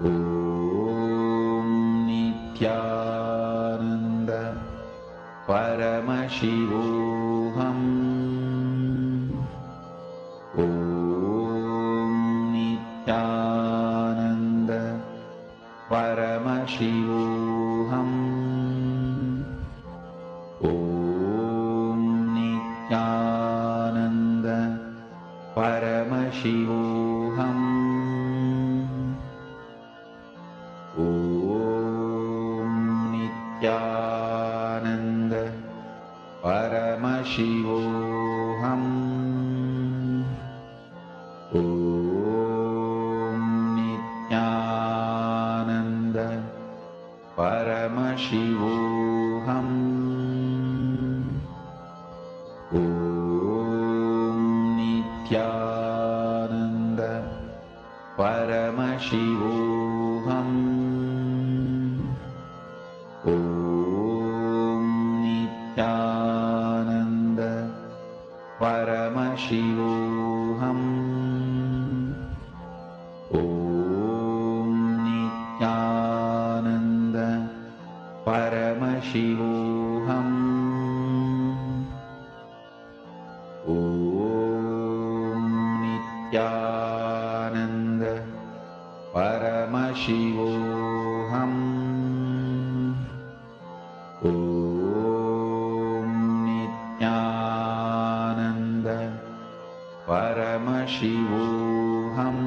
Om Nithyananda Paramashivoham. Om Nithyananda Paramashivoham. Om Nithyananda Paramashivoham. Om Nithyananda Paramashivoham. Om Nithyananda Paramashivoham. Om Nithyananda Paramashivoham. Om Nithyananda Paramashivoham. Om Nithyananda Paramashivoham. Om Nithyananda Paramashivoham. Om Nithyananda Paramashivoham.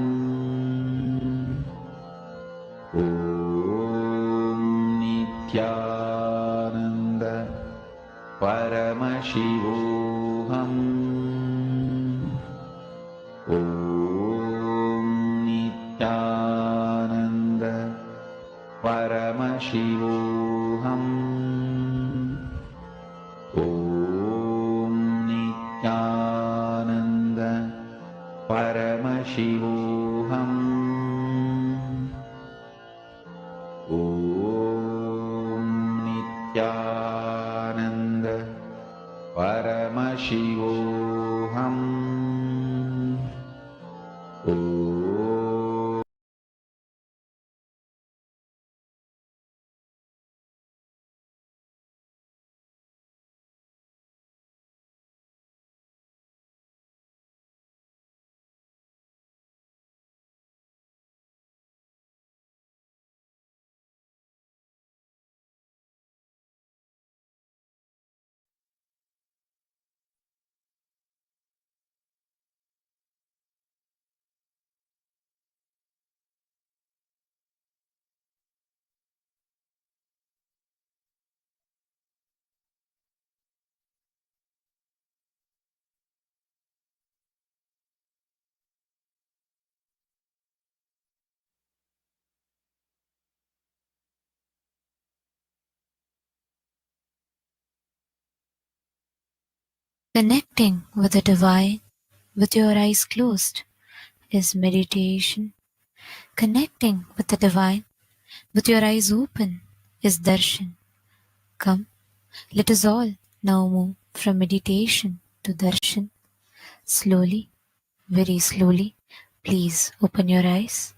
Om Nithyananda Paramashivoham. Om Nithyananda Paramashivoham. Om Nithyananda Paramashivoham. Om Nithyananda Paramashivoham. Om Connecting with the divine with your eyes closed is meditation. Connecting with the divine with your eyes open is darshan. Come, let us all now move from meditation to darshan. Slowly, very slowly, please open your eyes.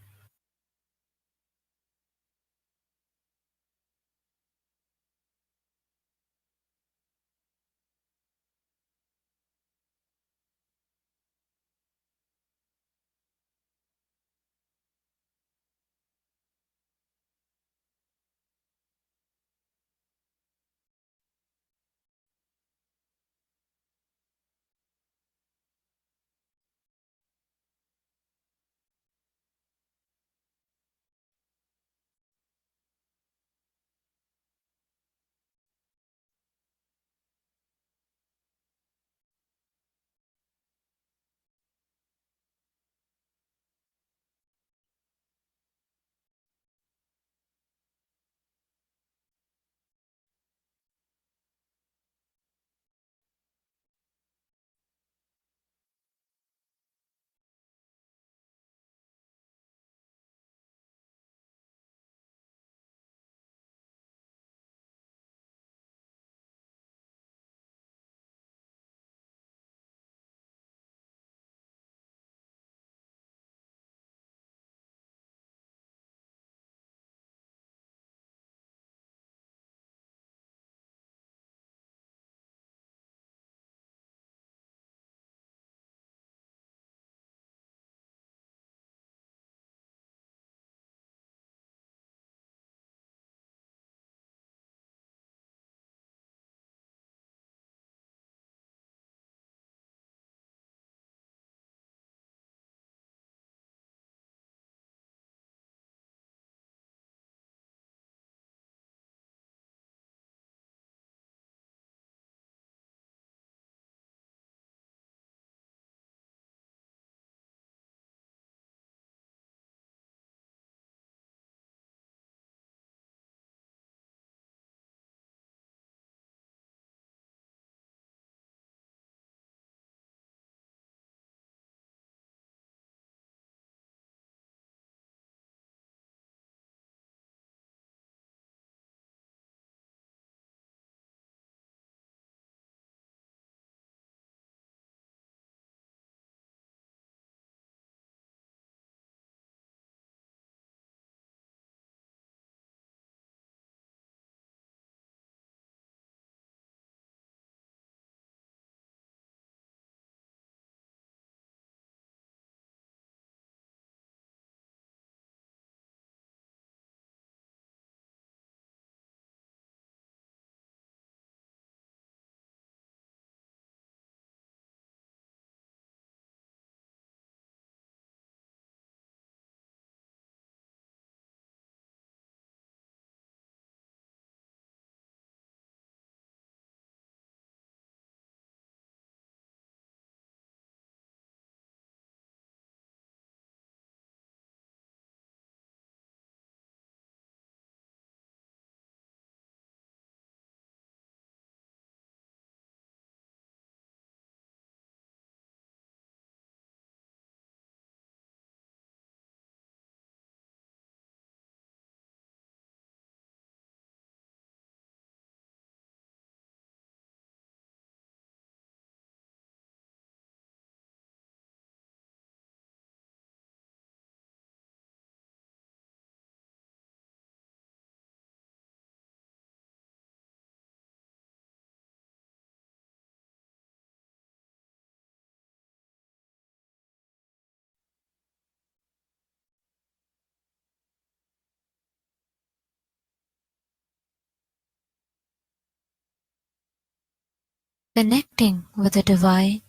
Connecting with the divine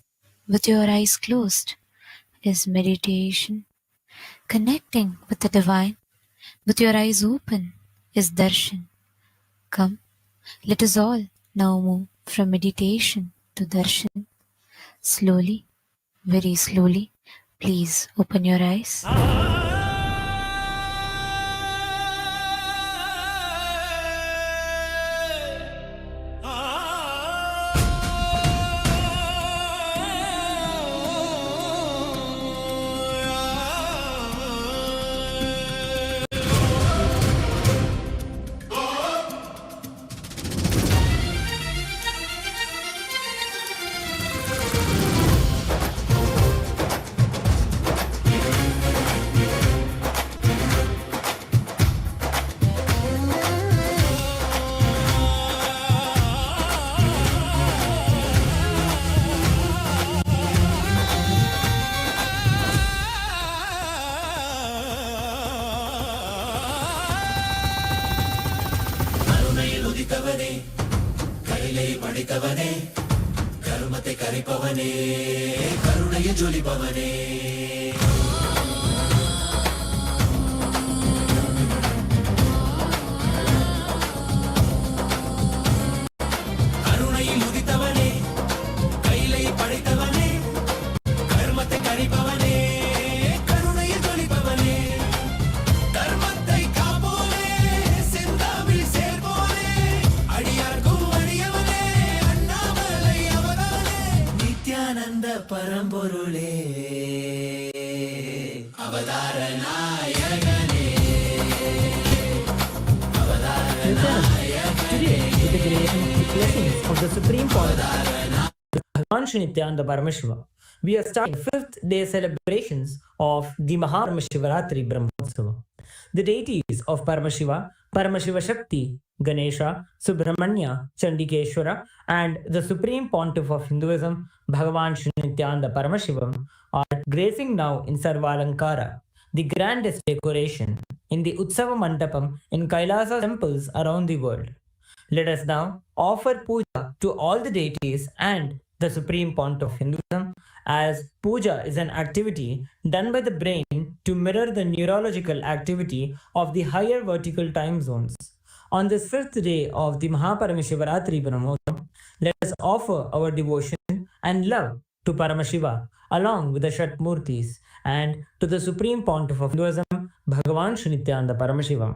with your eyes closed is meditation. Connecting with the divine with your eyes open is darshan. Come, let us all now move from meditation to darshan. Slowly, very slowly, please open your eyes. படித்தவனே கருமத்தை கரைப்பவனே கருணையை ஜொலிப்பவனே கருணையில் உதித்தவனே கையிலை படைத்தவனே கருமத்தை கரைப்பவனே கருணையை ஜொலிப்பவனே கர்மத்தை காப்போனே செந்தாவில் சேர்போனே அடியார்க்கும் அடியவனே அண்ணாமலை அவதானே நித்யானந்த பரம்பொருளே அவதார நாயகனே அவதார Today, with the blessings of the Supreme Pontiff, Nithyananda Paramashiva, we are starting 5th day celebrations of the Maha Paramashivaratri Brahmotsava. The deities of Paramashiva, Paramashiva Shakti, Ganesha, Subramanya, Chandikeshwara, and the Supreme Pontiff of Hinduism, Bhagavan Nithyananda Paramashivam, are gracing now in Sarvalankara, the grandest decoration in the Utsava Mandapam in KAILASA'S temples around the world. Let us now offer puja to all the deities and the Supreme Pontiff of Hinduism, as puja is an activity done by the brain to mirror the neurological activity of the higher vertical time zones. On this 5th day of the Maha Paramashivaratri Brahmotsava, let us offer our devotion and love to Paramashiva along with the Shatmurtis and to the Supreme Pontiff of Hinduism, Bhagavan Nithyananda Paramashivam.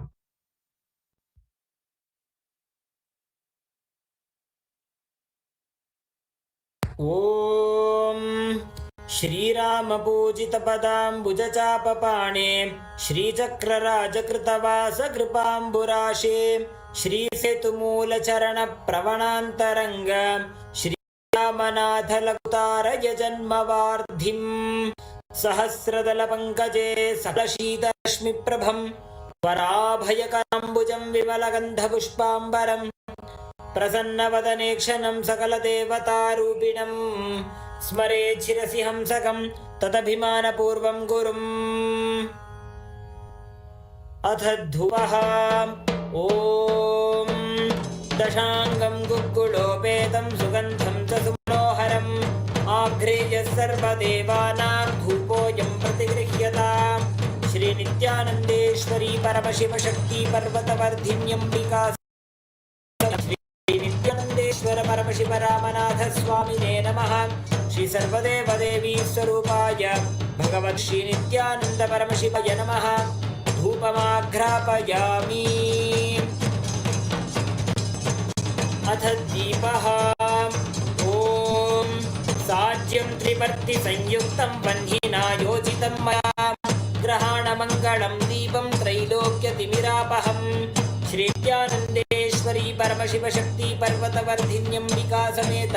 ॐ श्रीरामपूजितपदाम्बुजचापपाणे श्रीचक्रराजकृतवासकृपाम्बुराशे श्रीसेतुमूलचरणप्रवणान्तरङ्ग श्रीरामनाथलकुतारयजन्मवार्धिम् सहस्रदलपङ्कजे सकलशीतरश्मिप्रभम् वराभयकराम्बुजं विमलगन्धपुष्पाम्बरम् प्रसन्नवदनेक्षणं सकलदेवतारूपिणं स्मरे शिरसि हंसकं तदभिमानपूर्वं गुरुम् अथ धुवः ॐ दशाङ्गं गुग्गुलोपेतं सुगन्धं च सुमनोहरम् आघ्रेय सर्वदेवानां धूपोऽयं प्रतिगृह्यताम् श्रीनित्यानन्देश्वरी परमशिवशक्ति पर्वतवर्धिन्यम्बिका नित्यानंदेश्वर परमशिव रामनाथ स्वामिने नमः। श्री सर्वदेवदेवी स्वरूपाय भगवत् श्री नित्यानंद परमशिवाय नमः। धूपमाघ्रापयामि। अथ दीपः ॐ साज्यं त्रिवर्ति संयुक्तं वह्निना योजितं मया ग्रहाणमङ्गलं दीपं त्रैलोक्यतिमिरापहम् श्री नित्यानंदेश्वरी परमशिव शक्ति पर्वतवर्धिन्यम्बिका समेत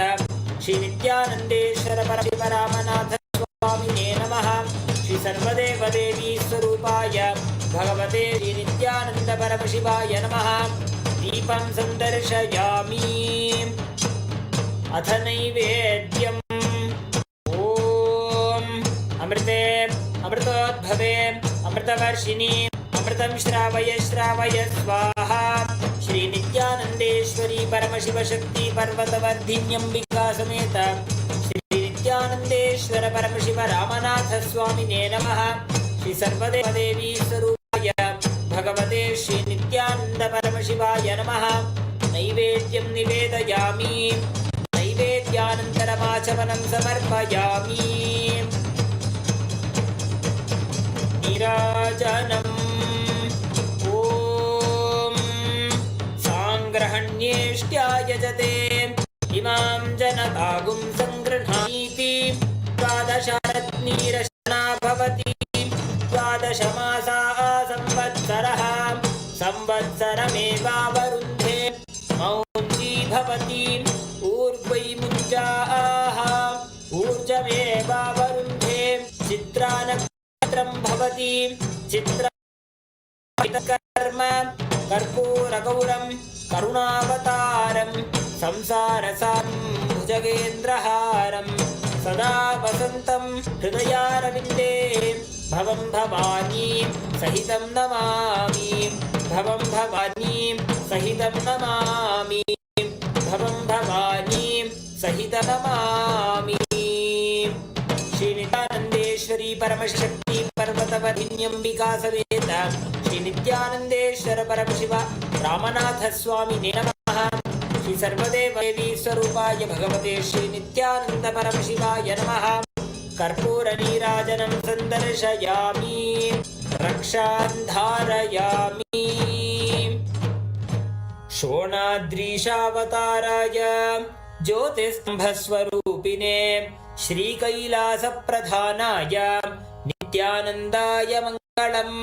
श्री नित्यानंदेश्वर परमशिव रामनाथ स्वामिने नमः। श्री सर्वदेवदेवी स्वरूपाय भगवते श्री नित्यानंद परमशिवाय नमः। दीपं सन्दर्शयामि। अथ नैवेद्यम् ॐ अमृते अमृतोद्भवे अमृतवर्षिणी अमृतं श्रावय श्रावय स्वाहा श्री नित्यानंदेश्वरी परमशिव शक्ति पर्वतवर्धिन्यंबिका समेत श्री नित्यानंदेश्वर परमशिव रामनाथ स्वामिने नमः। श्री सर्वदेवी स्वरूपाय भगवते श्री नित्यानंद परमशिवाय नमः। नैवेद्यं निवेदयामि, नैवेद्यानन्तरमाचमनं समर्पयामि। नीराजनम् ॐ साङ्ग्रहण्येष्ट्यायजते इमां जनतागुं सङ्गृह्णामीति। द्वादशरत्नीरशना भवति, द्वादशमासाः संवत्सरः, संवत्सरमेवावरुन्धे मौञ्जी भवति। ऊर्ध्वै मुञ्जाः ऊर्जमेवावरुन्धे। चित्रानक्षत्रं भवति, चित्रकर्म कर्पूरगौरं करुणावतारं संसारसारं भुजगेन्द्रहारं सदा वसन्तं हृदयारविन्दे भवं भवानी सहितं नमामि। भवं भवानी सहितं नमामि। भवं भवानी सहितं नमामि। श्री नित्यानंदेश्वरी परमशक्ति पर्वतवर्धिन्यंबिका समेत श्री नित्यानंदेश्वर परमशिव रामनाथ स्वामिने नमः। श्री सर्वदेवी स्वरूपाय भगवते श्री नित्यानंद परमशिवाय नमः। कर्पूर नीराजनं सन्दर्शयामि, रक्षां धारयामि। शोणाद्रीशावताराय ज्योतिस्तंभस्वरूपिणे श्रीकैलासप्रधानाय नित्यानन्दाय मङ्गलम्।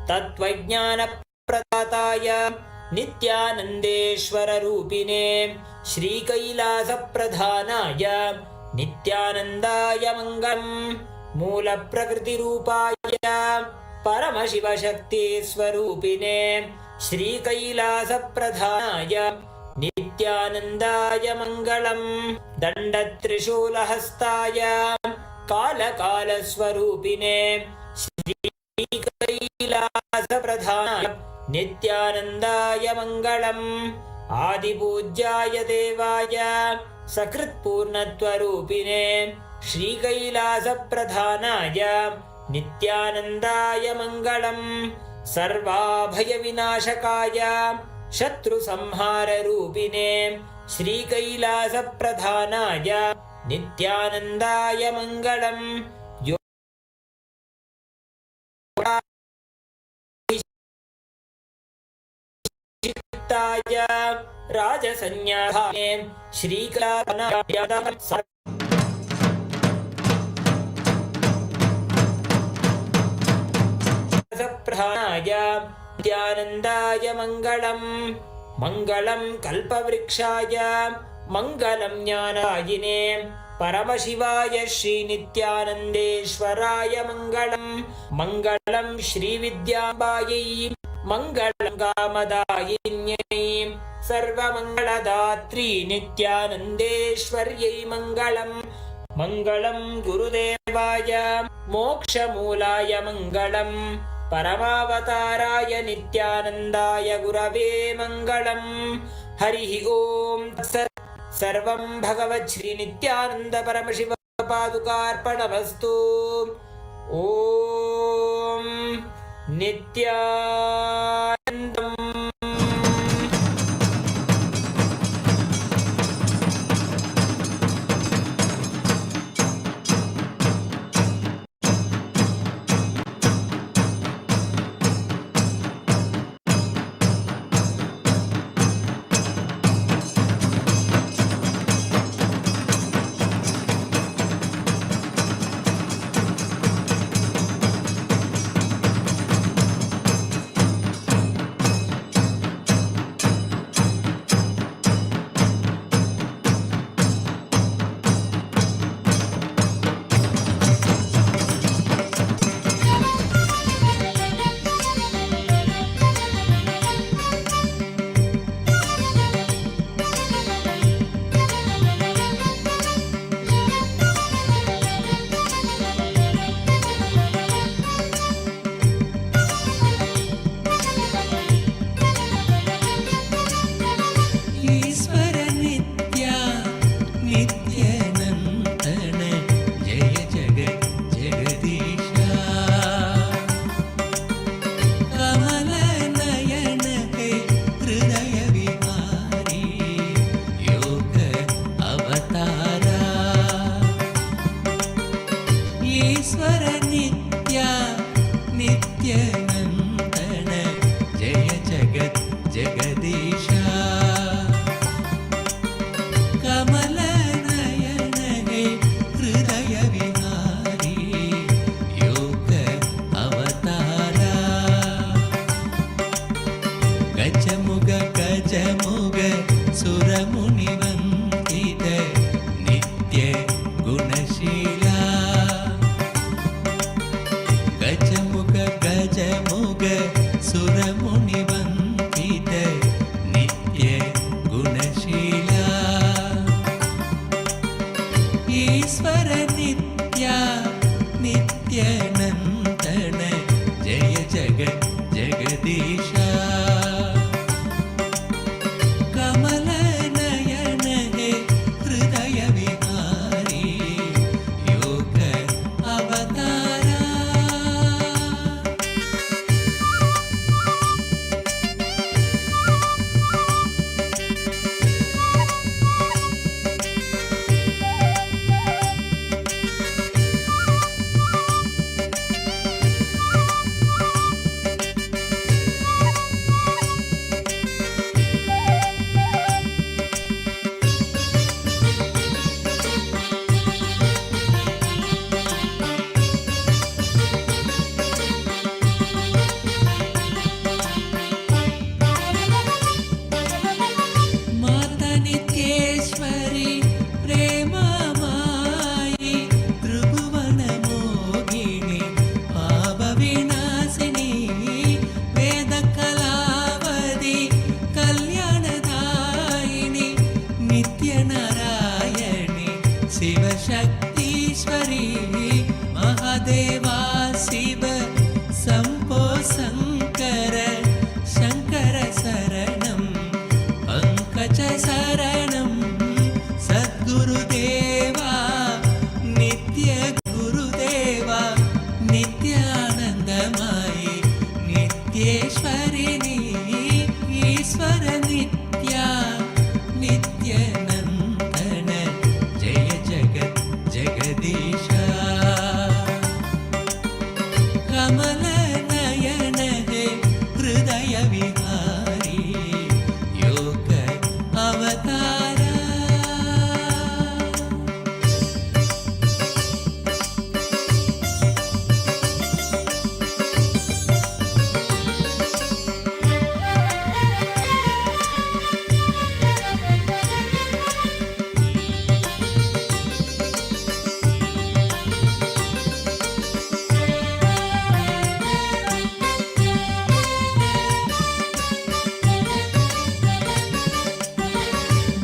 तत्त्वज्ञानप्रदाताय नित्यानन्देश्वररूपिणे श्रीकैलासप्रधानाय नित्यानन्दाय मङ्गलम्। मूलप्रकृतिरूपाय परमशिवशक्तिस्वरूपिणे श्रीकैलासप्रधानाय नित्यानन्दाय मङ्गलम्। दण्डत्रिशूलहस्ताय कालकालस्वरूपिणे श्रीकैलासप्रधानाय नित्यानन्दाय मङ्गलम्। आदिपूज्याय देवाय सकृत्पूर्णत्वरूपिणे श्रीकैलासप्रधानाय नित्यानन्दाय मङ्गलम्। सर्वाभयविनाशकाय शत्रुसंहाररूपिणे श्रीकैलासप्रधानाय नित्यानन्दाय मङ्गलम्। योगिताय राजसंज्ञाने श्रीकैलासप्रधानाय नित्यानन्दाय मङ्गलम्। मङ्गलं कल्पवृक्षाय मङ्गलं ज्ञानायिने परमशिवाय श्रीनित्यानन्देश्वराय मङ्गलम्। मङ्गलं श्रीविद्याम्बायै मङ्गलं कामदायिन्यै सर्वमङ्गलदात्री नित्यानन्देश्वर्यै मङ्गलम्। मङ्गलं गुरुदेवाय मोक्षमूलाय मङ्गलम्। परमावताराय नित्यानन्दाय गुरवे मङ्गलम्। हरिः ॐ तत्सत्। सर्वं भगवत् श्री नित्यानन्द परमशिव पादुकार्पणमस्तु। ॐ नित्यानन्दम्। जगदीशा कमलनयन हे हृदय विहारी योग अवतारा माता नित्येश्वरी प्रेममायि त्रिभुवन मोहिनी पापविनाशिनी वेदकलावती कल्याणदायिनी नित्यनारायणी शिवशक्तीश्वरी महादेवा शिव शम्भो शङ्कर शङ्कर शरणम् पंकज शरणं सद्गुरुदेवा नित्य गुरुदेवा नित्यानन्दमयी नित्येश्वरिणी ईश्वर नित्या नित्यनन्दन जय जगत् जगदीशा कमलनयन हे हृदय विहारी योग अवतारा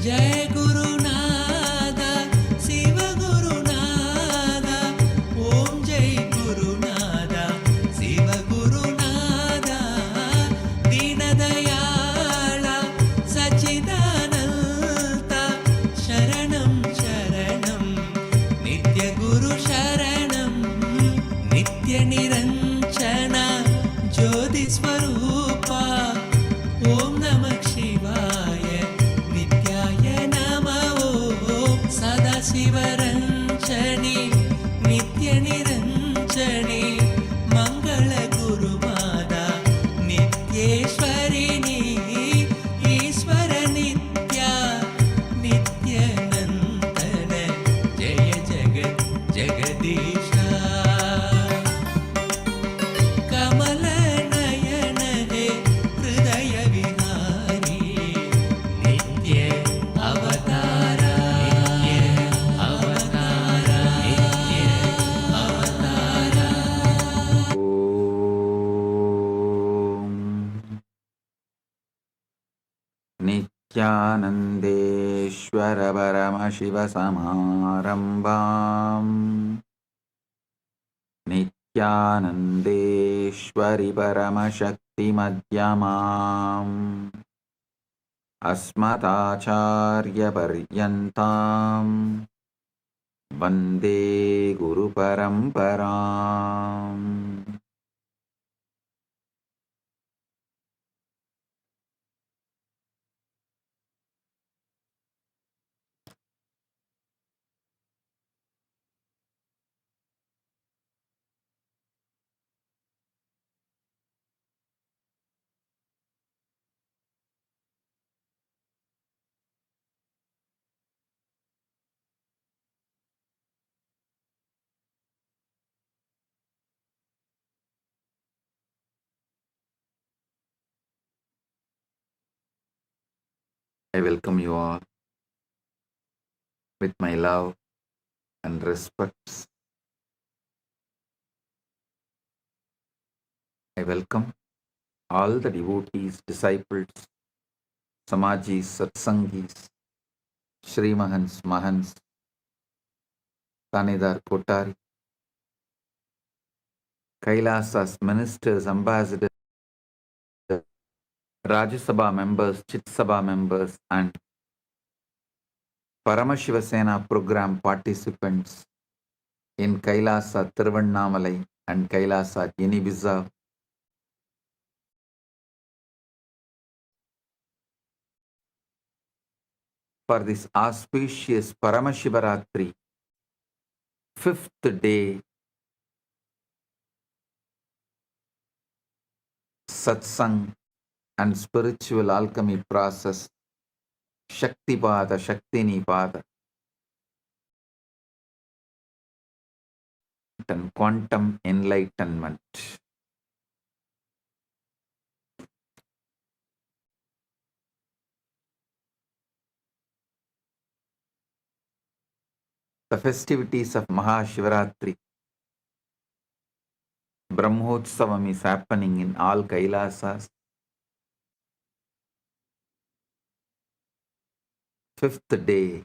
जय गुरुनाथ शिव गुरुनाथ ओम जय गुरुनाथ शिव गुरुनाथ दीनदयाळ सच्चिदानन्द शरणं शरणं नित्य गुरु शरणं नित्य निरञ्जन ज्योति स्वरूपा ओम नमः शिवाय नित्याय नमः ओम सदाशिवरञ्जनी नित्य निरञ्जनी मंगल गुरुमाता नित्येश्वरिणी ईश्वर नित्या नित्यनन्दन जय जगत् जगदीशा कमलनयन हे हृदय विहारी नित्य अवतारा नित्य अवतारा नित्य अवतारा नित्यानन्देश्वर परमशिव समारम्भाम् नित्यानन्देश्वरि परमशक्तिमध्यमाम् अस्मदाचार्यपर्यन्ताम् वन्दे गुरुपरम्पराम् I welcome you all with my love and respect. I welcome all the devotees, disciples, Samajis, Satsangis, Srimahans, Mahans, Tanidar Kotari, KAILASA'S ministers, ambassadors, Rajya Sabha members, Chit Sabha members, and Paramashiva Sena program participants in Kailasa Thiruvannamalai and Kailasa Guinea-Bissau. For this auspicious Paramashivaratri, 5th day Satsang and spiritual alchemy process, Shaktipada, Shaktinipada, and quantum enlightenment. The festivities of Maha Shivaratri, Brahmotsavam is happening in all Kailasas. 5th day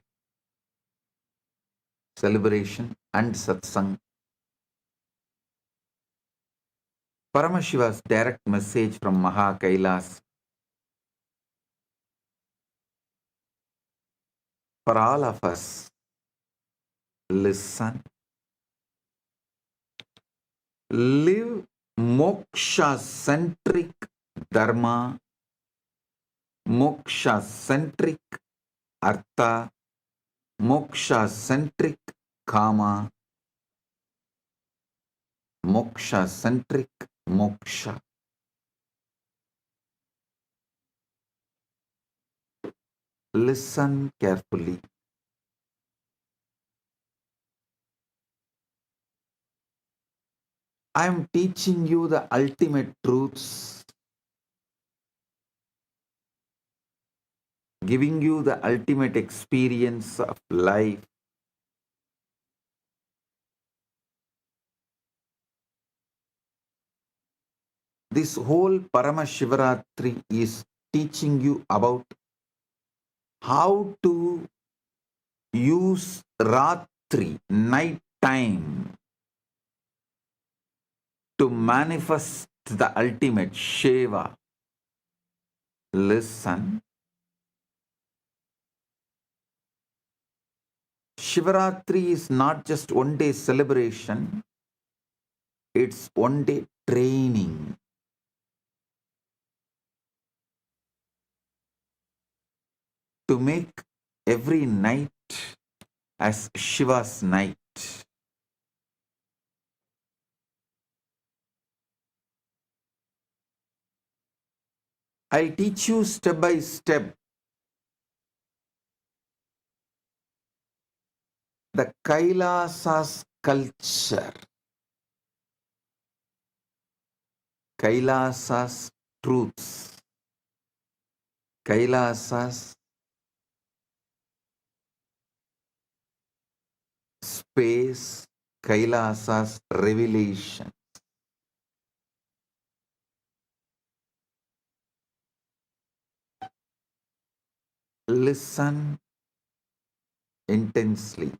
celebration and satsang. Paramashiva's direct message from Maha Kailas for all of us. Listen. Live moksha-centric dharma, moksha-centric artha, moksha-centric kama, moksha-centric moksha. Listen carefully. I am teaching you the ultimate truths, giving you the ultimate experience of life. This whole Paramashivaratri is teaching you about how to use Ratri, night time, to manifest the ultimate Shiva. Listen. Shivaratri is not just one day celebration, it's one day training. To make every night as Shiva's night. I'll teach you step by step the Kailasa's culture, Kailasa's truths, Kailasa's space, Kailasa's revelation. Listen intensely.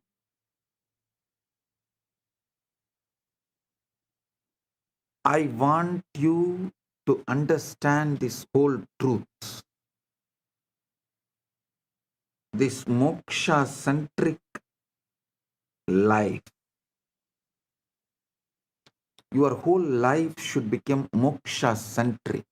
I want you to understand this whole truth, this moksha-centric life. Your whole life should become moksha-centric.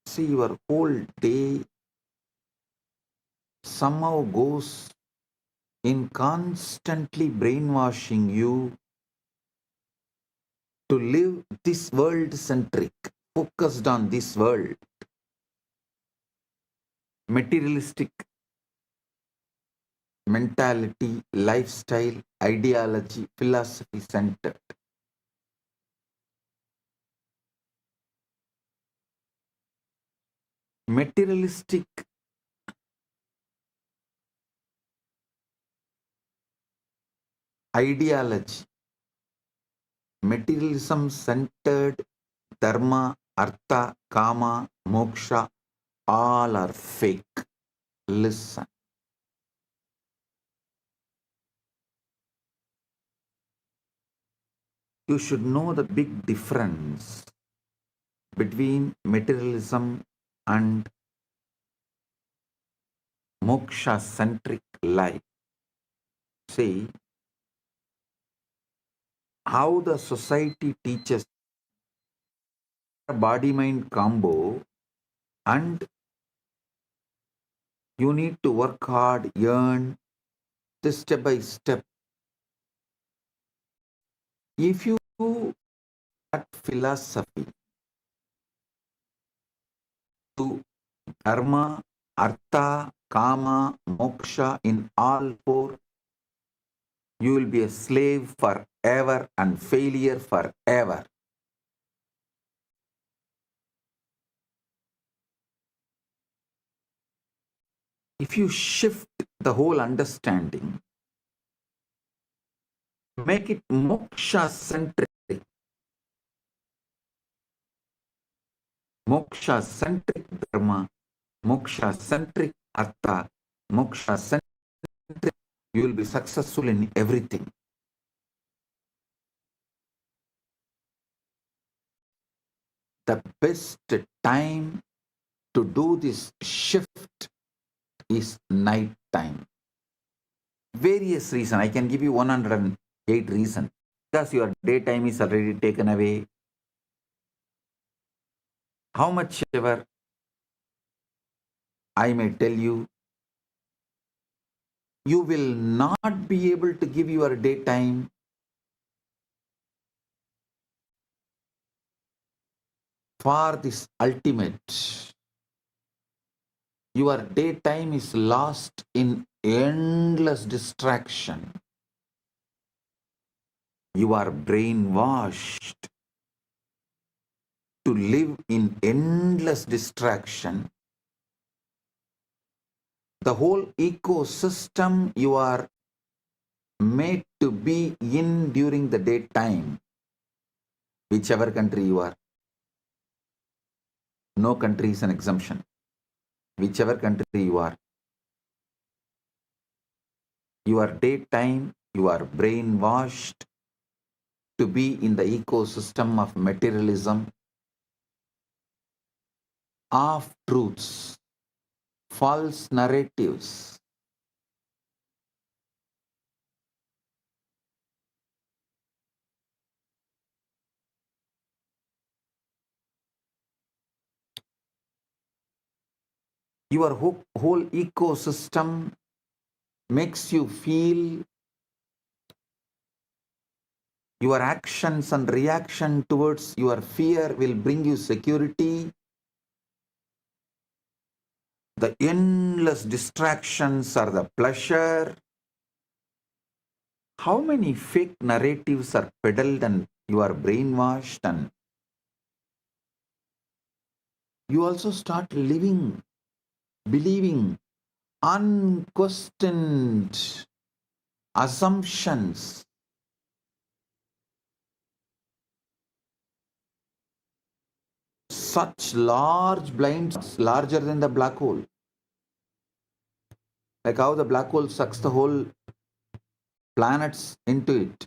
See, your whole day somehow goes in constantly brainwashing you to live this world-centric, focused on this world, materialistic mentality, lifestyle, ideology, philosophy-centered. Materialistic ideology, materialism-centered dharma, artha, kama, moksha, all are fake. Listen. You should know the big difference between materialism and moksha-centric life. See, how the society teaches body-mind combo, and you need to work hard, earn this step by step. If you do that philosophy to dharma, artha, kama, moksha in all four, you will be a slave forever and failure forever. If you shift the whole understanding, make it moksha-centric, moksha-centric dharma, moksha-centric artha, moksha-centric, you will be successful in everything. The best time to do this shift is night time. Various reasons. I can give you 108 reasons. Because your daytime is already taken away. How much ever I may tell you, you will not be able to give your daytime for this ultimate. Your daytime is lost in endless distraction. You are brainwashed to live in endless distraction. The whole ecosystem you are made to be in during the daytime, whichever country you are. No country is an exemption. Whichever country you are. Your daytime, you are brainwashed to be in the ecosystem of materialism, of truths, false narratives. Your whole ecosystem makes you feel your actions and reaction towards your fear will bring you security. The endless distractions are the pleasure. How many fake narratives are peddled and you are brainwashed, and you also start living, believing unquestioned assumptions. Such large blind spots, larger than the black hole. Like how the black hole sucks the whole planets into it.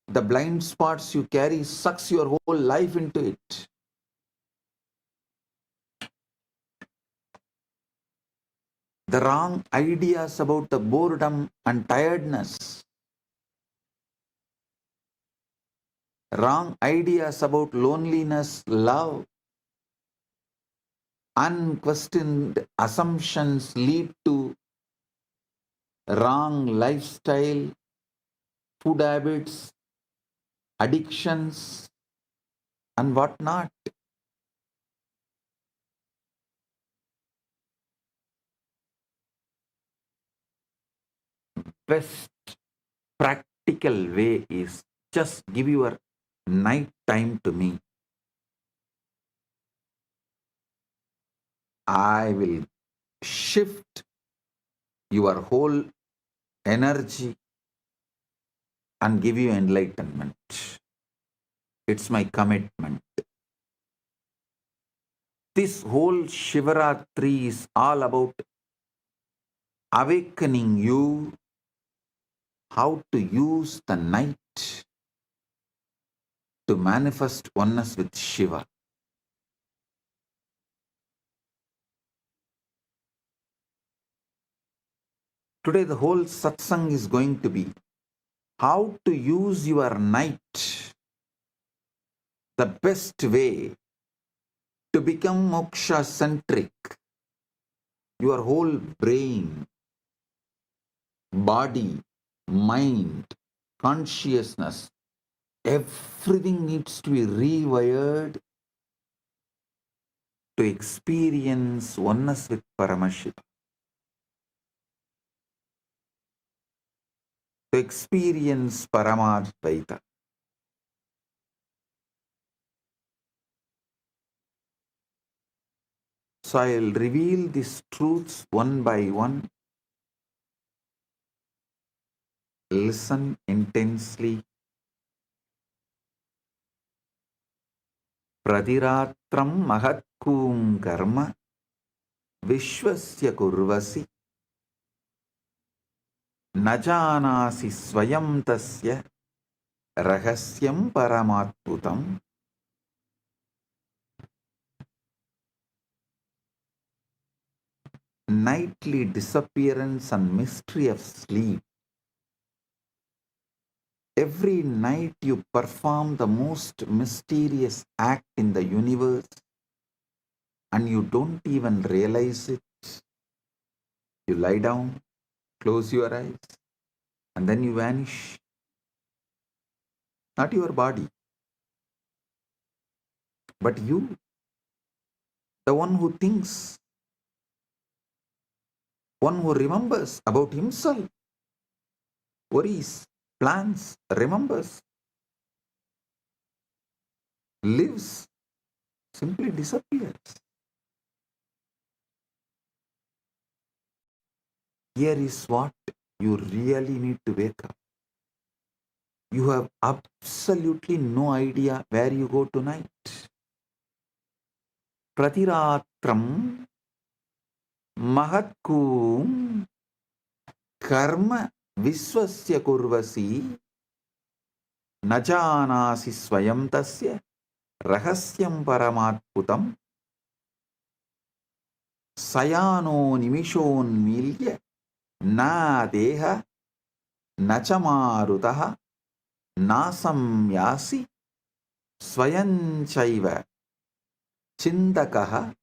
The blind spots you carry sucks your whole life into it. The wrong ideas about the boredom and tiredness. Wrong ideas about loneliness, love. Unquestioned assumptions lead to wrong lifestyle, food habits, addictions, and whatnot. Best practical way is just give your night time to me. I will shift your whole energy and give you enlightenment. It's my commitment. This whole Shivaratri is all about awakening you how to use the night to manifest oneness with Shiva. Today the whole satsang is going to be how to use your night the best way to become moksha-centric. Your whole brain, body, mind, consciousness, everything needs to be rewired to experience oneness with Paramashiva. To experience Paramadvaita. So I'll reveal these truths one by one. Listen intensely. Pradiratram mahatkum karma vishwasya kurvasi najanasi swayam tasya rahasyam paramatputam. Nightly disappearance and mystery of sleep. Every night you perform the most mysterious act in the universe and you don't even realize it. You lie down, close your eyes, and then you vanish. Not your body, but you, the one who thinks, one who remembers about himself, worries, plans, remembers, lives, simply disappears. Here is what you really need to wake up. You have absolutely no idea where you go tonight. Pratiratram mahatkum karma viswasya kurvasi najanasi swayam tasya rahasyam paramatputam sayano nimishonmilya na deha nachamarutaha nasam yasi swayanchaiva chindakaha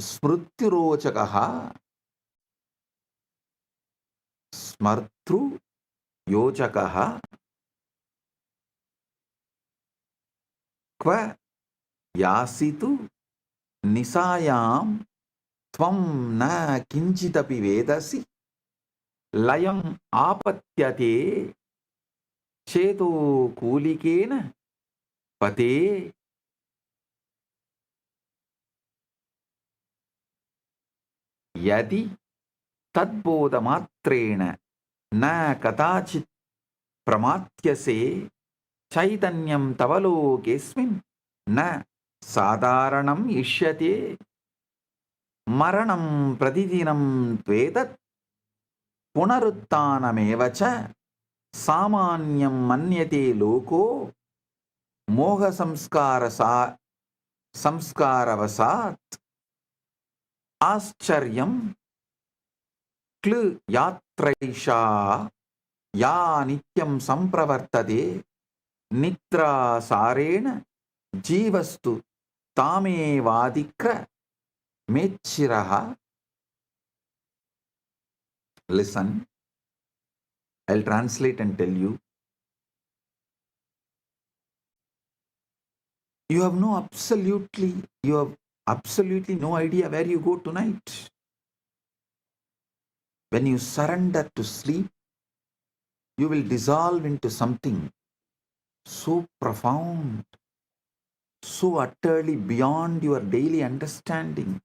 smruttirochakaha smartru yochakaha kva yasitu nisayam tvam na kinchitapi vedasi layam apatyate cheto kulikena pate. Yadi tadbodamatrena na katachit pramatyase chaitanyam tavalokesmin na sadharanam ishyate maranam pratidinam tvedat punarutthanamevacha samanyam manyate loko moha samskaravasat Ascharyam klu yatraisha ya nityam sampravartade nitra sarena jivastu tame vadikra mechiraha. Listen, I'll translate and tell you. You have absolutely no idea where you go tonight. When you surrender to sleep, you will dissolve into something so profound, so utterly beyond your daily understanding,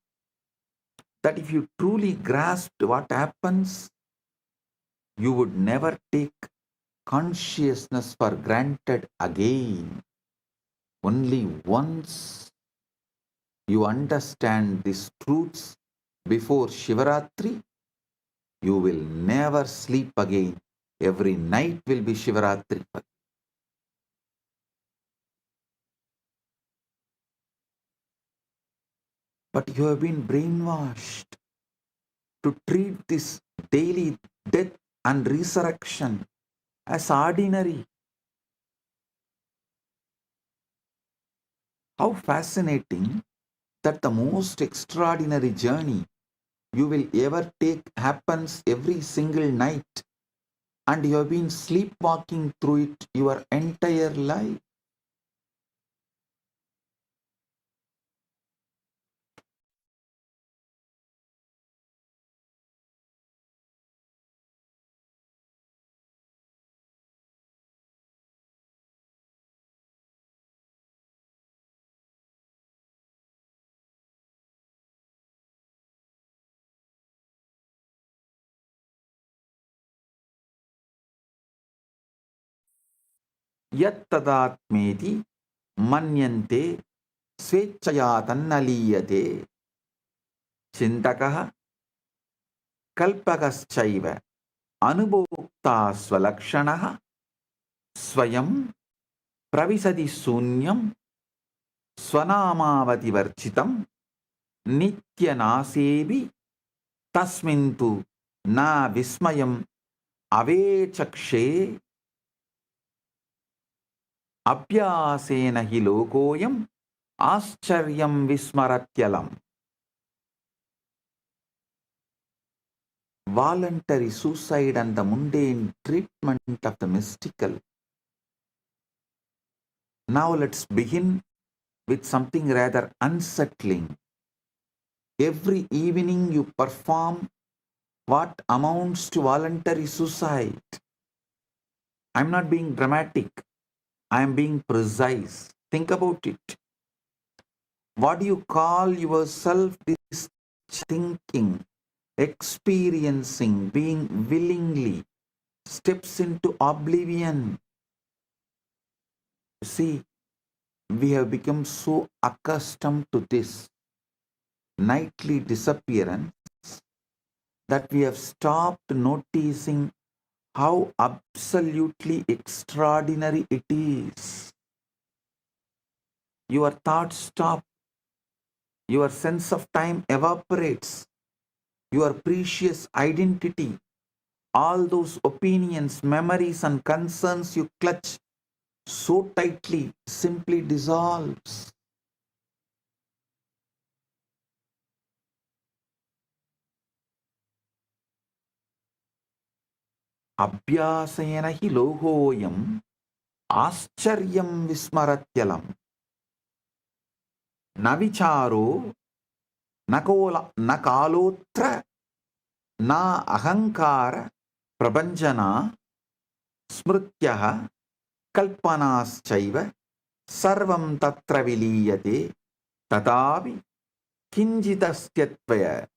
that if you truly grasped what happens, you would never take consciousness for granted again. Only once you understand these truths before Shivaratri, you will never sleep again. Every night will be Shivaratri. But you have been brainwashed to treat this daily death and resurrection as ordinary. How fascinating that the most extraordinary journey you will ever take happens every single night, and you have been sleepwalking through it your entire life. Yattadatmeti manyante swechaya tannaliyate chintakaha kalpakaschaiva anubhokta swalakshanaha swayam pravisadi sunyam swanamavati varchitam nityanasevi tasmintu na vismayam avechakshe abhyasena hi lokoyam ascharyan vismaratyalam. Voluntary suicide and the mundane treatment of the mystical. Now let's begin with something rather unsettling. Every evening you perform what amounts to voluntary suicide. I'm not being dramatic. I am being precise. Think about it. What do you call yourself? This thinking, experiencing, being willingly steps into oblivion. See, we have become so accustomed to this nightly disappearance that we have stopped noticing how absolutely extraordinary it is. Your thoughts stop, your sense of time evaporates, your precious identity, all those opinions, memories, and concerns you clutch so tightly simply dissolves. Abhyasena hi lohoyam ascharyam vismaratyalam. Na vicharo na kalotra na ahankara prabhanjana smrityaha kalpanaschaiva sarvam tatra viliyate tadavi kinjitastyattvaya.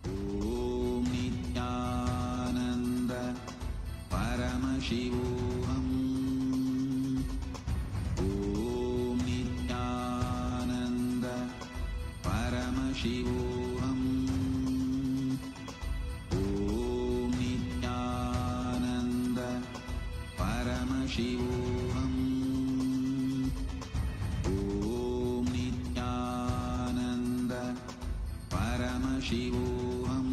Om Nithyananda Paramashivoham. Om Nithyananda Paramashivoham. Om Nithyananda Paramashivoham. Om Nithyananda Paramashivoham.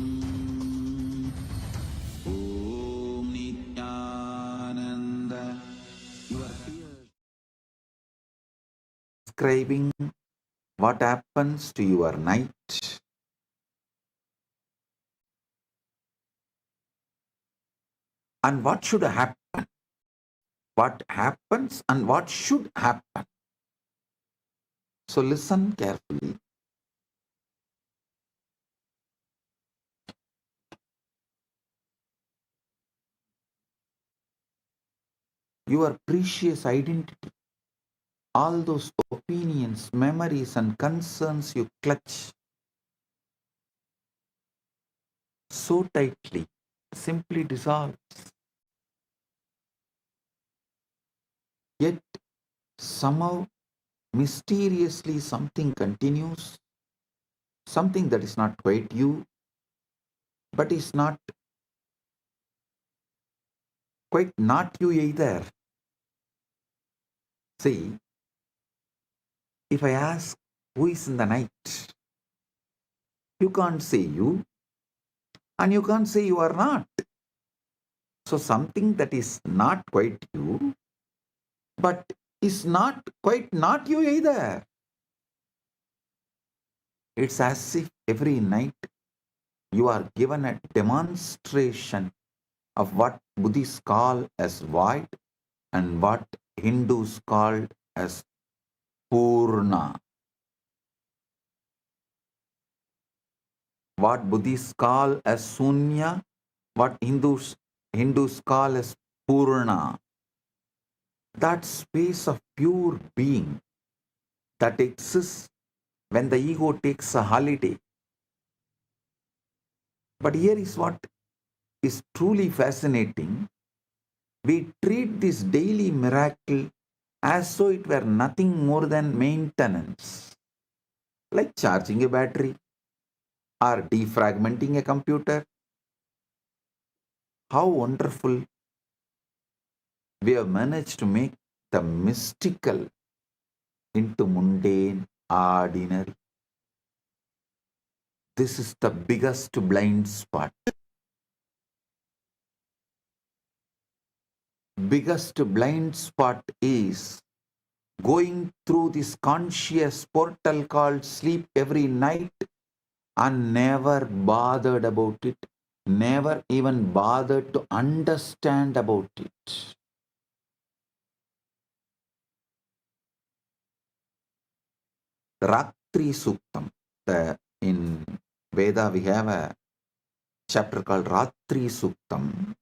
Om Nithyananda. Your fears describing what happens to your night. And what should happen? What happens and what should happen? So listen carefully. Your precious identity, all those opinions, memories, and concerns you clutch so tightly, simply dissolves. Yet somehow, mysteriously, something continues, something that is not quite you, but is not quite not you either. See, if I ask who is in the night, you can't say you, and you can't say you are not. So something that is not quite you, but is not quite not you either. It's as if every night you are given a demonstration of what Buddhists call as void and what Hindus call as Purna. What Buddhists call as Sunya, what Hindus call as Purna. That space of pure being that exists when the ego takes a holiday. But here is what is truly fascinating. We treat this daily miracle as though it were nothing more than maintenance, like charging a battery or defragmenting a computer. How wonderful we have managed to make the mystical into mundane, ordinary. This is the biggest blind spot. Biggest blind spot is going through this conscious portal called sleep every night and never bothered about it, never even bothered to understand about it. Ratri Suktam. In Veda we have a chapter called Ratri Suktam.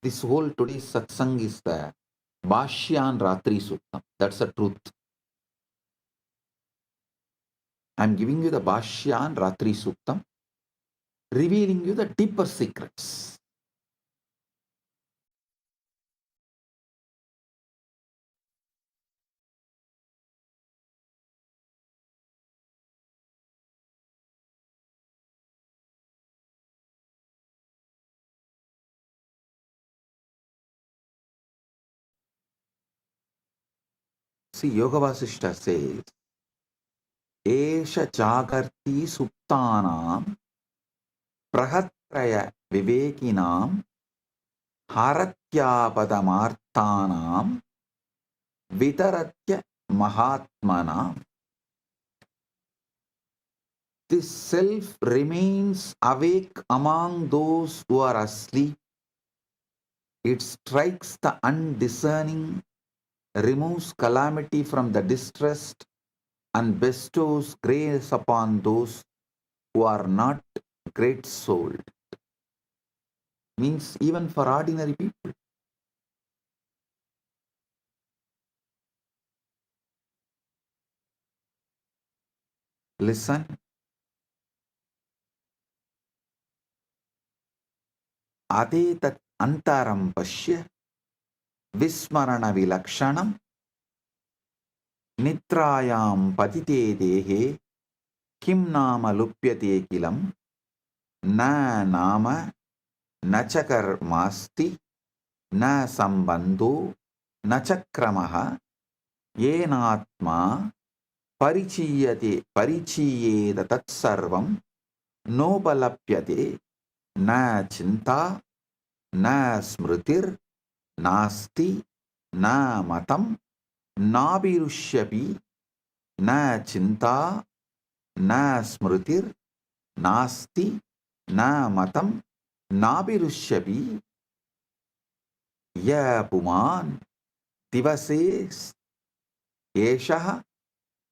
This whole today's satsang is the Bhashyan Ratri Suktam. That's the truth. I'm giving you the Bhashyan Ratri Suktam, revealing you the deeper secrets. See, Yoga Vasishta says, Esha Jagarti Suptanam Prahatraya Vivekinam Haratyapadamaarthanam Vitaratya Mahatmanam. This self remains awake among those who are asleep. It strikes the undiscerning, removes calamity from the distressed, and bestows grace upon those who are not great-souled. Means even for ordinary people. Listen. Adetat antaram pashya vismarana vilakshanam nitrayam patite dehe kim nama lupyate kilam na nama nachakar masti na sambandho nachakramaha yenatma परिचीयेद तत्सर्वं नोपलप्यते न चिंता न स्मृतिर नास्ति na matam, nabhirushyapi, na chinta, na smritir, nasti, na matam, nabhirushyapi, ya puman, divases, yeshah,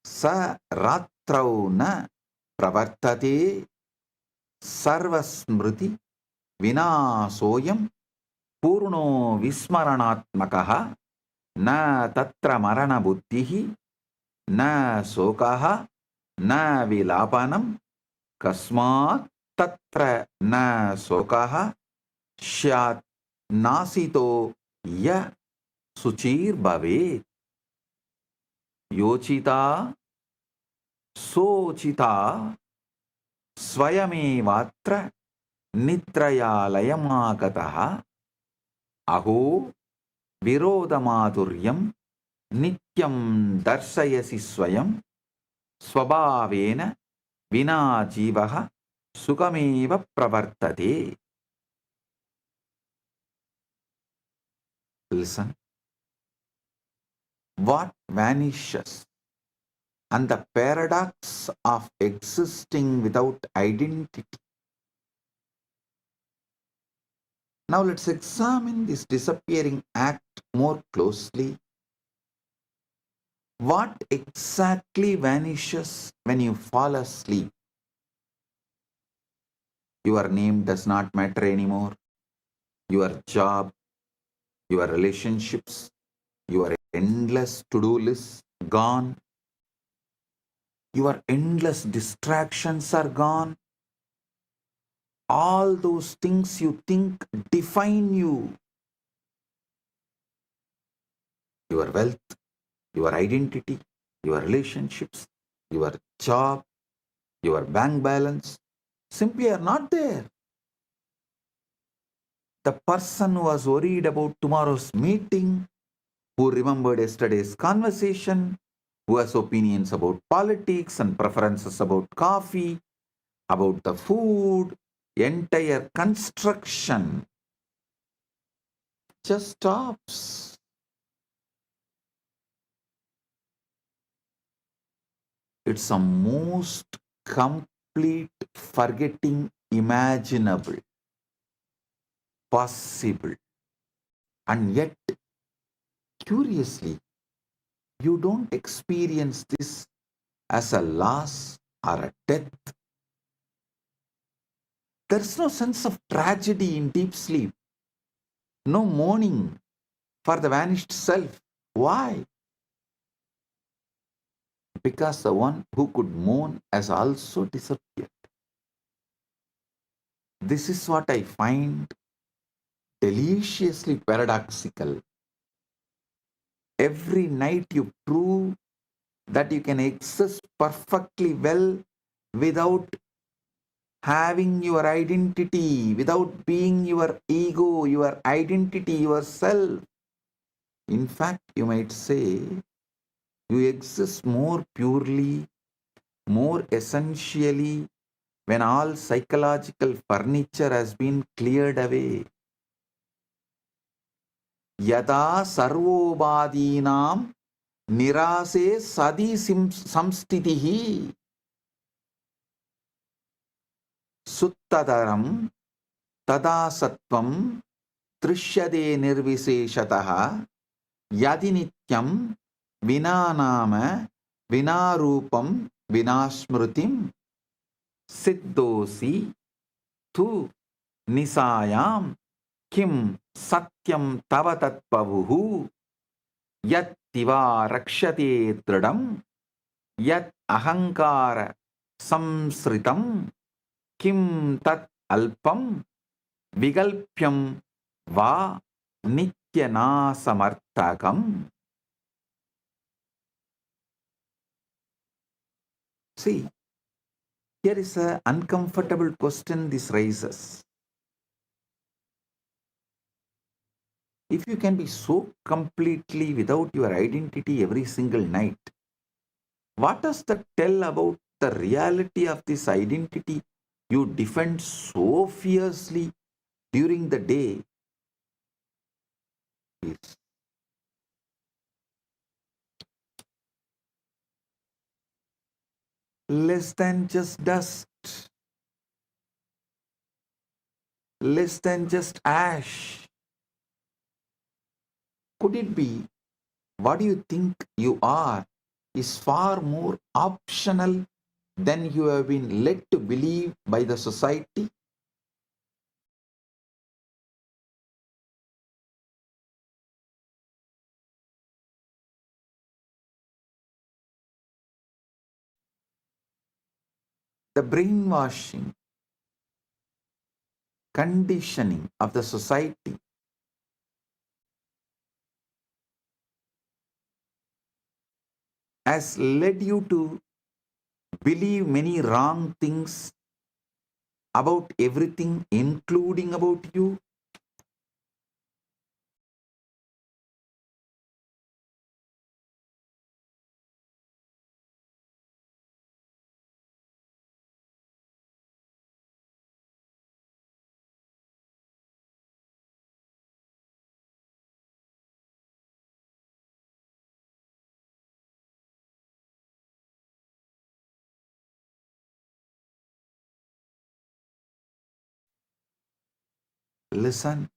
sa ratrau na pravartate, sarvasmriti, vinasoyam, purno vismaranatmakaha, na tatra marana buddhihi, na sokaha, na vilapanam, kasmat tatra na sokaha, syat nasito ya suchir bhavet. Yochita sochita swayamevatra nitrayalayamagataha aho virodamaduryam nityam darshayasi swayam swabhavena vina jivaha sukameva pravartate. Listen. What vanishes and the paradox of existing without identity. Now let's examine this disappearing act more closely. What exactly vanishes when you fall asleep? Your name does not matter anymore. Your job, your relationships, your endless to-do list gone. Your endless distractions are gone. All those things you think define you. Your wealth, your identity, your relationships, your job, your bank balance simply are not there. The person who was worried about tomorrow's meeting, who remembered yesterday's conversation, who has opinions about politics and preferences about coffee, about the food, entire construction just stops. It's a most complete forgetting imaginable, possible. And yet, curiously, you don't experience this as a loss or a death. There's no sense of tragedy in deep sleep, no mourning for the vanished self. Why? Because the one who could mourn has also disappeared. This is what I find deliciously paradoxical. Every night you prove that you can exist perfectly well without having your identity, without being your ego, your identity, yourself. In fact, you might say you exist more purely, more essentially when all psychological furniture has been cleared away. Yada sarvobadinam nirase sadi samstitihi suttadaram tada sattvam trishyade nirviseshataha yadi nityam vinanama vinarupam vinasmrutim siddhosi tu nisayam kim satyam tava tatpavuhu yat tiva rakshate tridam yat ahankara samsritam kim tat alpam vigalpyam va nityana samarthakam. See, here is an uncomfortable question this raises. If you can be so completely without your identity every single night, what does that tell about the reality of this identity you defend so fiercely during the day? less than just dust, less than just ash? Could it be what you think you are is far more optional than you have been led to believe by the society? The brainwashing, conditioning of the society has led you to believe many wrong things about everything, including about you. Listen,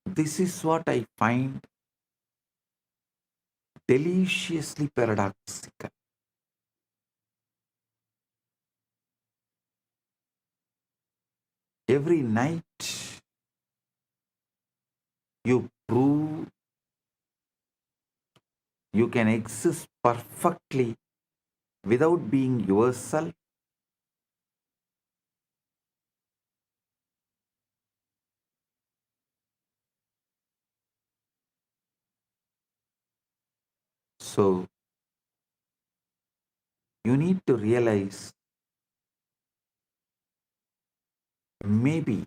this is what I find deliciously paradoxical. Every night you prove you can exist perfectly without being yourself. So you need to realize maybe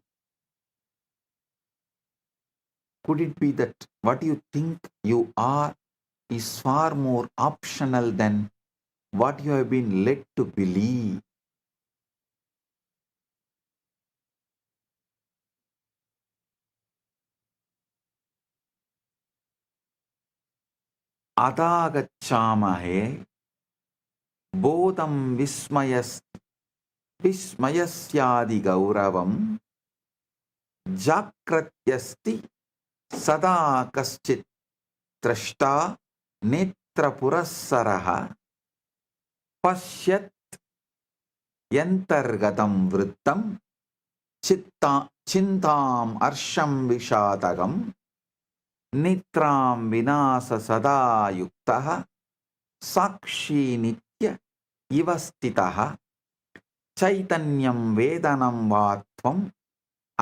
could it be that what you think you are is far more optional than what you have been led to believe. Adagachamahe bodham vismayasyadi gauravam jakratyasti sada kaschit trashta netrapurassaraha pasyat yantargatam vrittam chintam arsham vishadagam nitram vinasa sada yuktaha sakshi nitya ivastitaha chaitanyam vedanam vatvam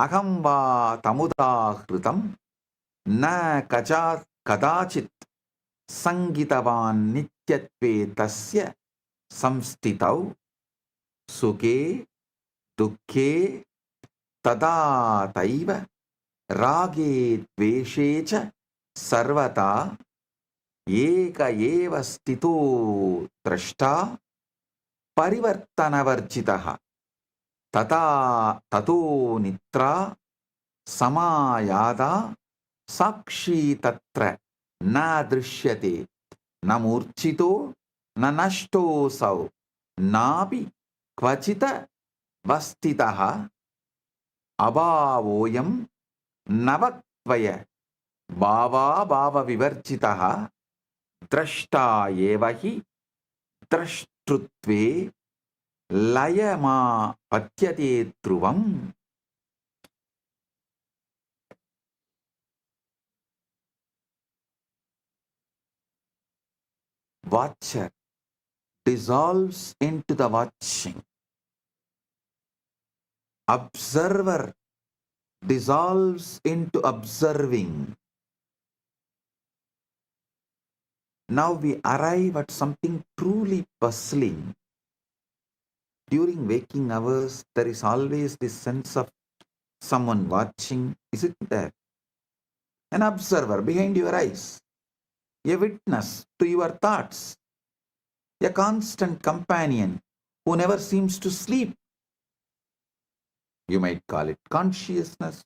aham va tamudahritam na kadachit sangitavan nityatve tasya samstitau sukhe dukhe tada taiva rage dveshe cha sarvata eka eva stito drashta parivartanavarjitaha tato nitra samayada sakshi tatra na drishyate na murchito na nashto sau napi kvachita vastitaha abhavoyam navatvaya bhava bhava vivarjitaha drashta evahi drashtrutve layama patyate dhruvam. Watcher dissolves into the watching. Observer dissolves into observing. Now we arrive at something truly puzzling. During waking hours, there is always this sense of someone watching, isn't there? An observer behind your eyes, a witness to your thoughts, a constant companion who never seems to sleep. You might call it consciousness,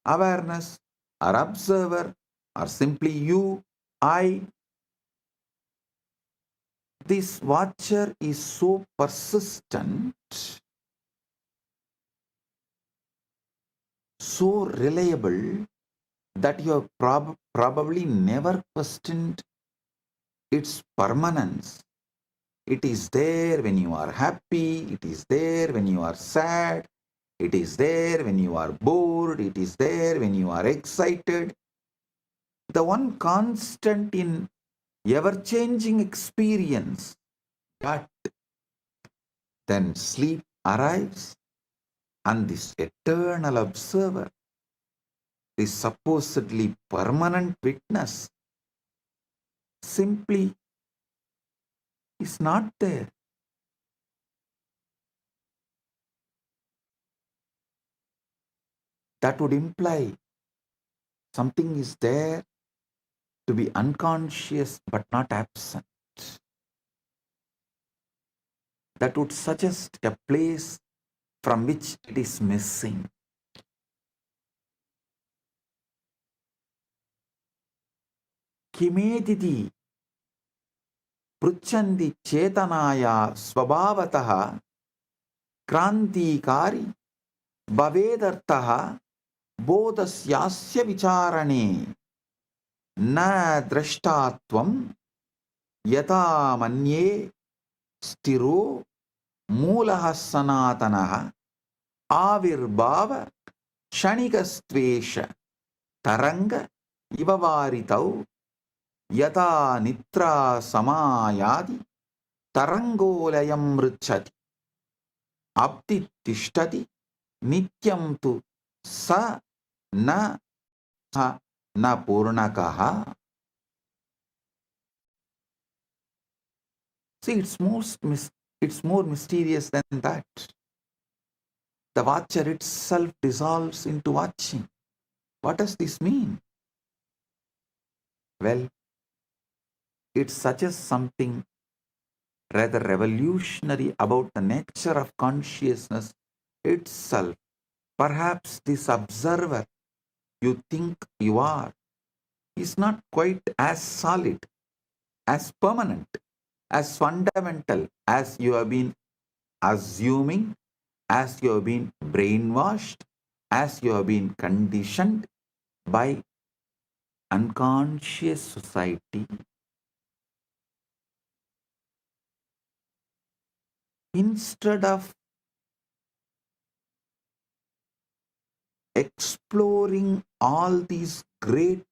awareness, or observer or simply you, I, this watcher is so persistent, so reliable that you have probably never questioned its permanence. It is there when you are happy, it is there when you are sad, it is there when you are bored, it is there when you are excited. The one constant in ever-changing experience. But then sleep arrives, and this eternal observer, this supposedly permanent witness, simply is not there. That would imply something is there to be unconscious but not absent. That would suggest a place from which it is missing. Kimediti pruchandi chetanaya swabhavataha krantikari bhavedartaha bodhasyasya vicharane na drashtatvam yata manye stiro मूलः सनातनः आविर्भाव क्षणिकस्त्वेष तरंग इववारितौ यथा निद्रा समायादि तरंगोलयं मृच्छति अब्धि तिष्ठति नित्यं तु स न न पूर्णकः. See, it's more mysterious than that. The watcher itself dissolves into watching. What does this mean? Well, it suggests something rather revolutionary about the nature of consciousness itself. Perhaps this observer you think you are is not quite as solid, as permanent, as fundamental as you have been assuming, as you have been brainwashed, as you have been conditioned by unconscious society. Instead of exploring all these great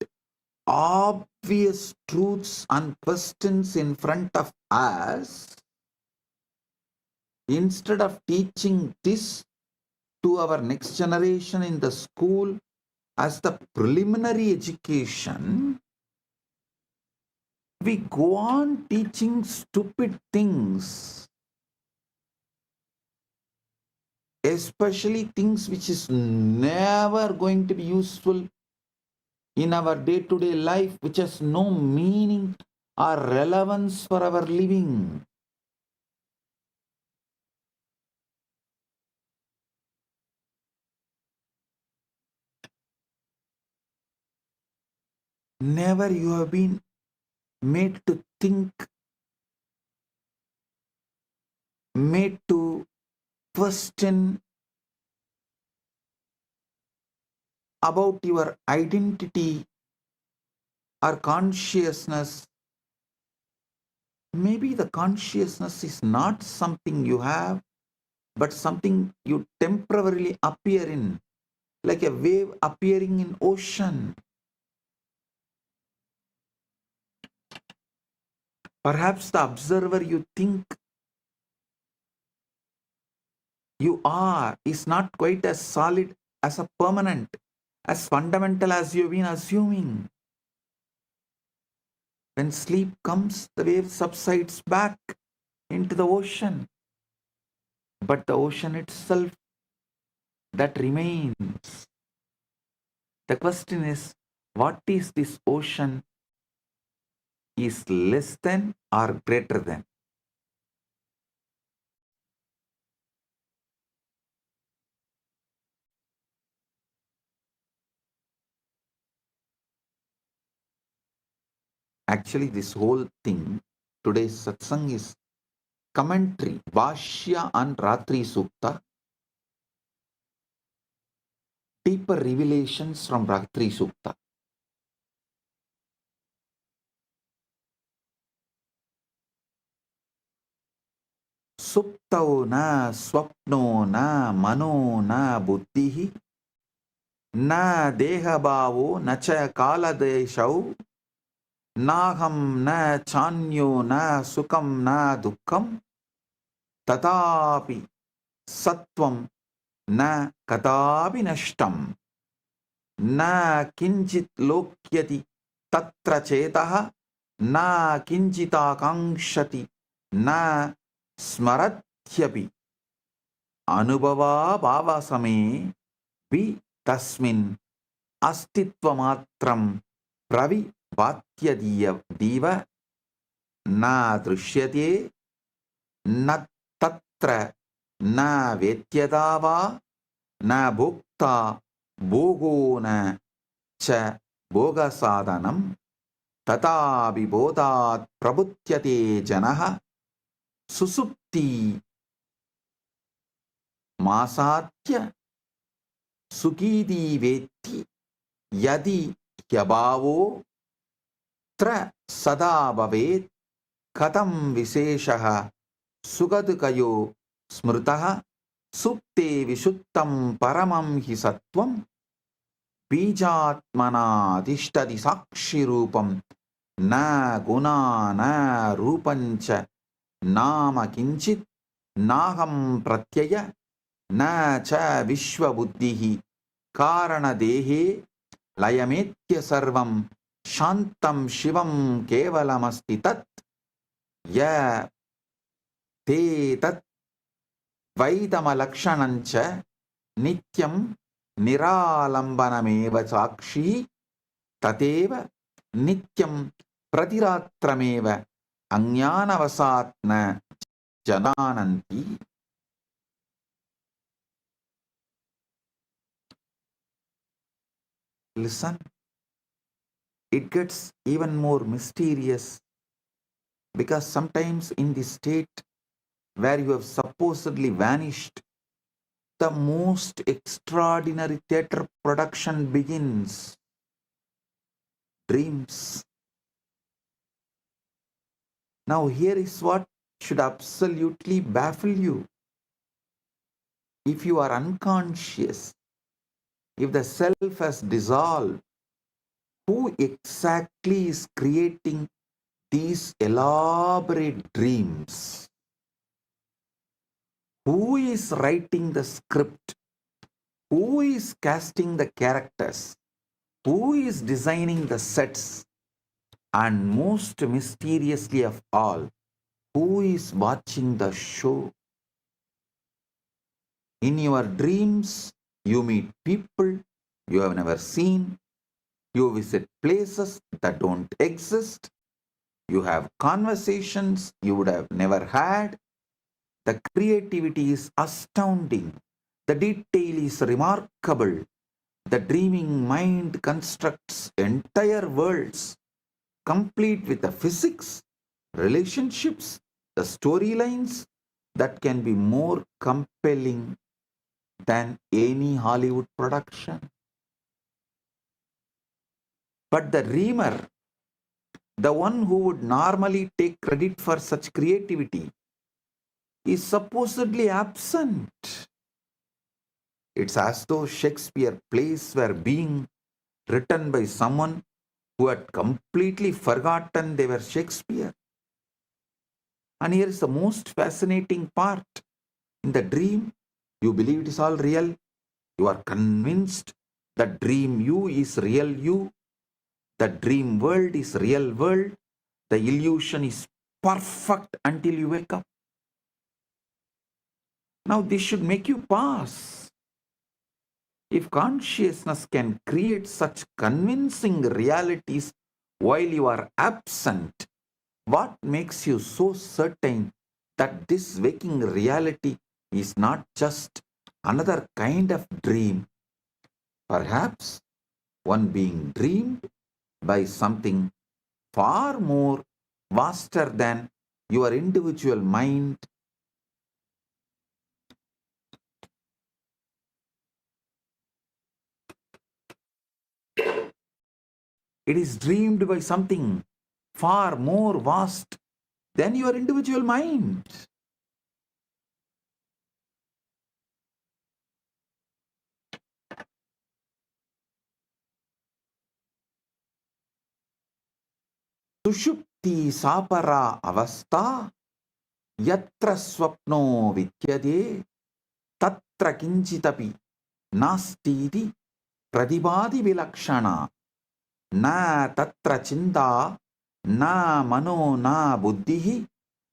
obvious truths and questions in front of us, instead of teaching this to our next generation in the school as the preliminary education, we go on teaching stupid things, especially things which is never going to be useful in our day-to-day life, which has no meaning or relevance for our living. Never you have been made to think, made to question about your identity or consciousness. Maybe the consciousness is not something you have, but something you temporarily appear in, like a wave appearing in ocean. Perhaps the observer you think you are is not quite as solid, as a permanent, as fundamental as you've been assuming. When sleep comes, the wave subsides back into the ocean. But the ocean itself, that remains. The question is, what is this ocean is less than or greater than? Actually, this whole thing, today's satsang is commentary, Bhashya on Ratri Sukta, deeper revelations from Ratri Sukta. Suptau na swapno na mano na buddhihi na dehabhavo na cha kaladeshau naham na chanyo na sukam na dukkam tatapi sattvam na kadapi nashtam na kinchit lokyati tatra chetaha na kinchita kankshati na smarathyapi anubhava bhava same vi tasmin astitva matram pravi bhatyadiya diva na drishyate na tatra na vetyadava na bhukta bhogo na cha bhoga sadhanam tata vibodhat prabhutyate janaha susupti masatya sukidi veti yadi hyabhavo tra sada bhavet katam viseshaha sugadukayo smritaha supte vishuttam paramam hi sattvam bijatmana adhishtadi sakshi rupam na guna na rupancha nama kinchit naham pratyaya na cha vishwa buddhihi karana dehe layametya sarvam shantam shivam kevalamasti tat ya te tat vaidamalakshanancha nityam niralambanameva sakshi tateva nityam pratiratrameva ajnanavasatna janananti. Listen, it gets even more mysterious because sometimes in the state where you have supposedly vanished, the most extraordinary theatre production begins. Dreams. Now here is what should absolutely baffle you. If you are unconscious, if the self has dissolved, who exactly is creating these elaborate dreams? Who is writing the script? Who is casting the characters? Who is designing the sets? And most mysteriously of all, who is watching the show? In your dreams, you meet people you have never seen. You visit places that don't exist. You have conversations you would have never had. The creativity is astounding. The detail is remarkable. The dreaming mind constructs entire worlds, complete with the physics, relationships, the storylines that can be more compelling than any Hollywood production. But the dreamer, the one who would normally take credit for such creativity, is supposedly absent. It's as though Shakespeare's plays were being written by someone who had completely forgotten they were Shakespeare. And here is the most fascinating part. In the dream, you believe it is all real. You are convinced that dream you is real you. The dream world is real world. The illusion is perfect until you wake up. Now this should make you pause. If consciousness can create such convincing realities while you are absent, what makes you so certain that this waking reality is not just another kind of dream? Perhaps one being dreamed by something far more vaster than your individual mind. It is dreamed by something far more vast than your individual mind. Sushupti sapara avastha yatra swapno vidyade tatra kinchitapi nastiti pradibadi vilakshana na tatra chinta na mano na buddhihi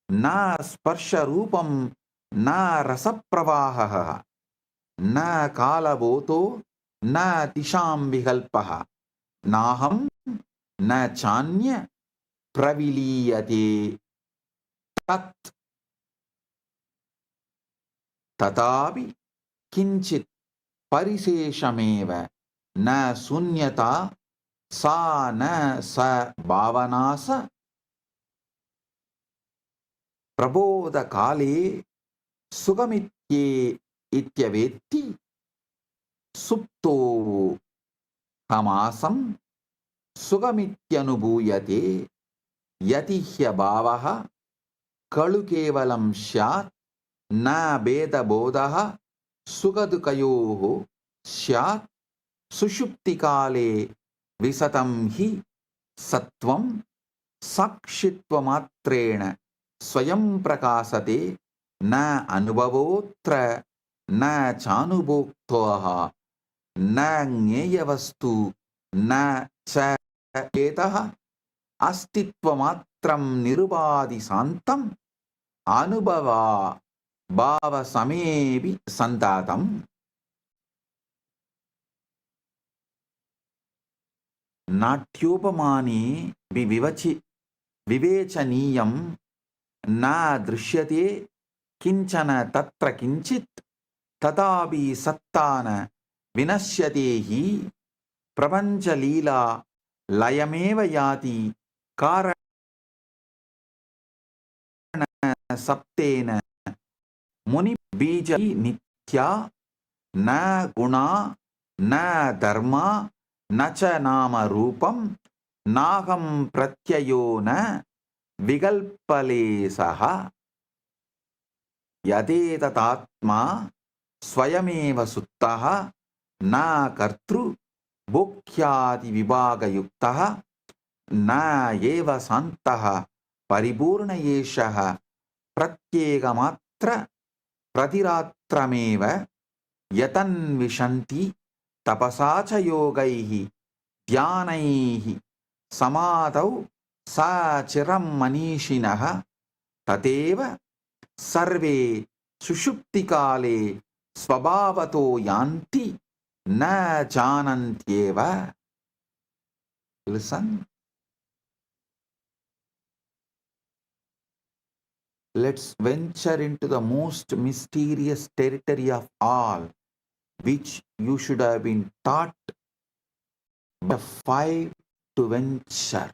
na sparsha rupam na rasapravaha na kalabhoto na tisham vikalpaha naham na chanya praviliyate tat tatapi kinchit pariseshameva na sunyata sa na sa bhavanasa prabodha kale sugamitye ityavetti supto hamasam sugamityanubhuyate yatihya bhavaha kalu kevalam syat na beda bodhaha sugadukayoho syat sushupti kale visatam hi sattvam sakshittvamatrena swayam prakasate na anubhavotra na chanubhoktoha na gneyavastu na cha etaha astittvamatram nirubadi santam anubhava bhava samebi santatam. नाट्योपमाने विवेचनीयं न दृश्यते किंचन तत्र किंचित् तथापि सत्ता न विनश्यते हि प्रपंचलीला लयमेव याति कारण सप्तेन मुनि बीज नित्या न गुणा न धर्मा न च नाम रूपम नाहम प्रत्ययो न विकल्पलेशः यदेततात्मा स्वयमेव सुप्तः न कर्तृ भोक्यादि विभागयुक्तः न एव शान्तः परिपूर्ण एषः प्रत्येकमात्र प्रतिरात्रमेव यतन्विषन्ति तपसा च योगैः ध्यानैः समाधौ सा चिरं मनीषिणः तदेव सर्वे सुषुप्तिकाले स्वभावतो यान्ति न जानन्त्येव. Listen. Let's venture into the most mysterious territory of all, which you should have been taught by 5 to venture.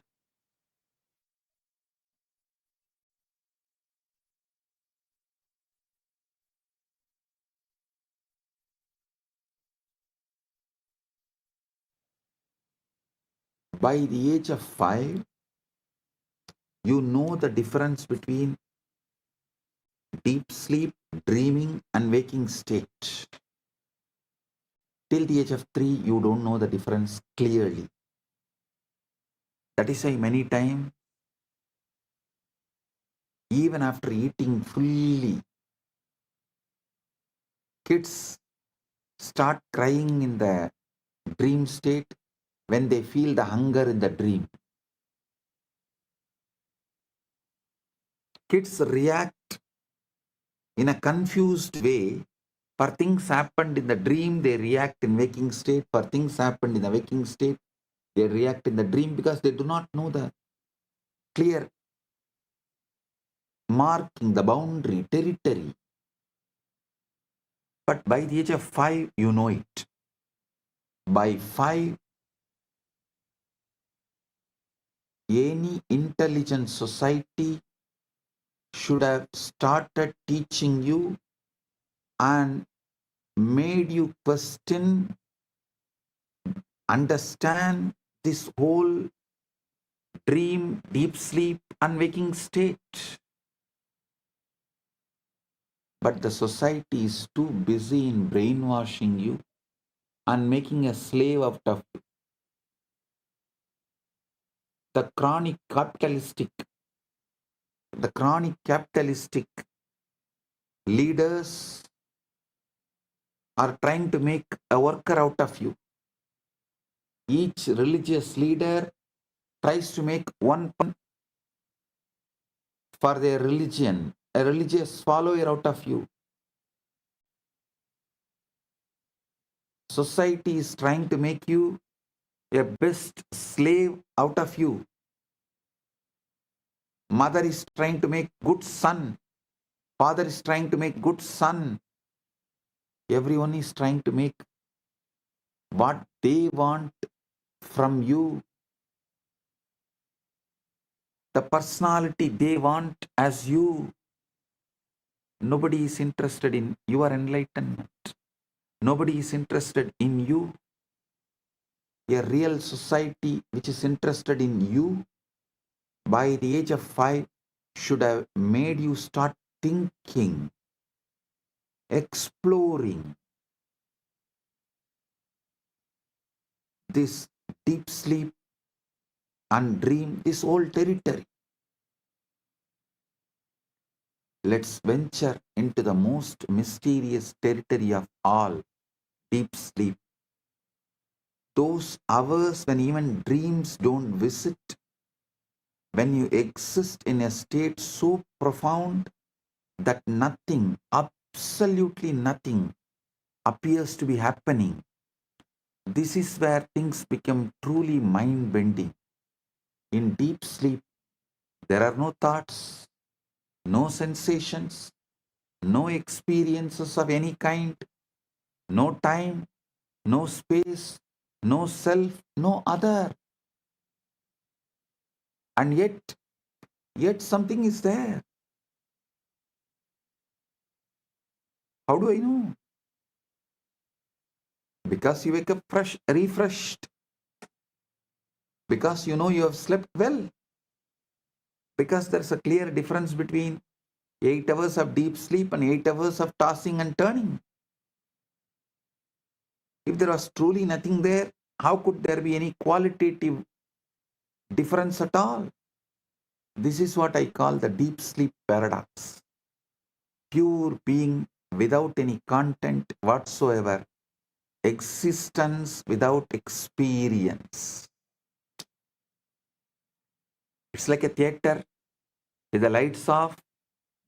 By the age of 5, you know the difference between deep sleep, dreaming, and waking state. Till the age of 3, you don't know the difference clearly. That is why many times, even after eating fully, kids start crying in the dream state when they feel the hunger in the dream. Kids react in a confused way. For things happened in the dream, they react in waking state. For things happened in the waking state, they react in the dream because they do not know the clear marking, the boundary, territory. But by the age of 5, you know it. By 5, any intelligent society should have started teaching you and made you question, understand this whole dream, deep sleep, and waking state. But the society is too busy in brainwashing you and making a slave out of you. The chronic capitalistic leaders are trying to make a worker out of you. Each religious leader tries to make one for their religion, a religious follower out of you. Society is trying to make you a best slave out of you. Mother is trying to make good son. Father is trying to make good son. Everyone is trying to make what they want from you, the personality they want as you. Nobody is interested in your enlightenment. Nobody is interested in you. A real society which is interested in you by the age of 5 should have made you start thinking, exploring this deep sleep and dream, this whole territory. Let's venture into the most mysterious territory of all, deep sleep. Those hours when even dreams don't visit, when you exist in a state so profound that nothing, absolutely nothing, appears to be happening. This is where things become truly mind-bending. In deep sleep, there are no thoughts, no sensations, no experiences of any kind, no time, no space, no self, no other. And yet something is there. How do I know? Because you wake up fresh, refreshed. Because you know you have slept well. Because there's a clear difference between 8 hours of deep sleep and 8 hours of tossing and turning. If there was truly nothing there, how could there be any qualitative difference at all? This is what I call the deep sleep paradox. Pure being without any content whatsoever. Existence without experience. It's like a theater with the lights off,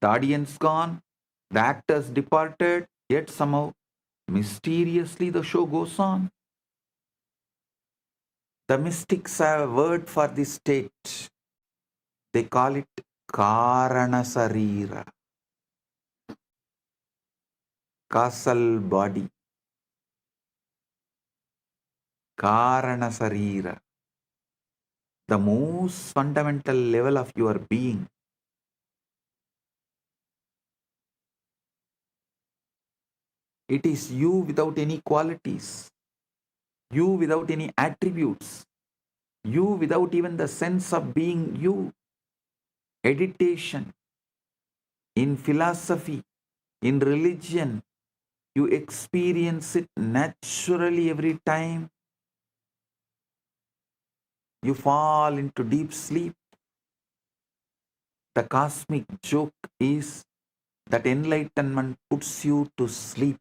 the audience gone, the actors departed, yet somehow mysteriously the show goes on. The mystics have a word for this state. They call it Karanasarira, causal body. Karanasarira, the most fundamental level of your being. It is you without any qualities, you without any attributes, you without even the sense of being you. Meditation, in philosophy, in religion, you experience it naturally every time you fall into deep sleep. The cosmic joke is that enlightenment puts you to sleep.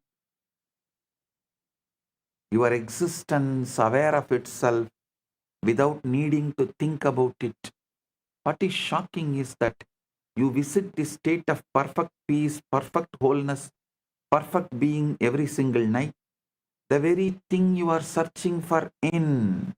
Your existence aware of itself without needing to think about it. What is shocking is that you visit this state of perfect peace, perfect wholeness, perfect being every single night. The very thing you are searching for in.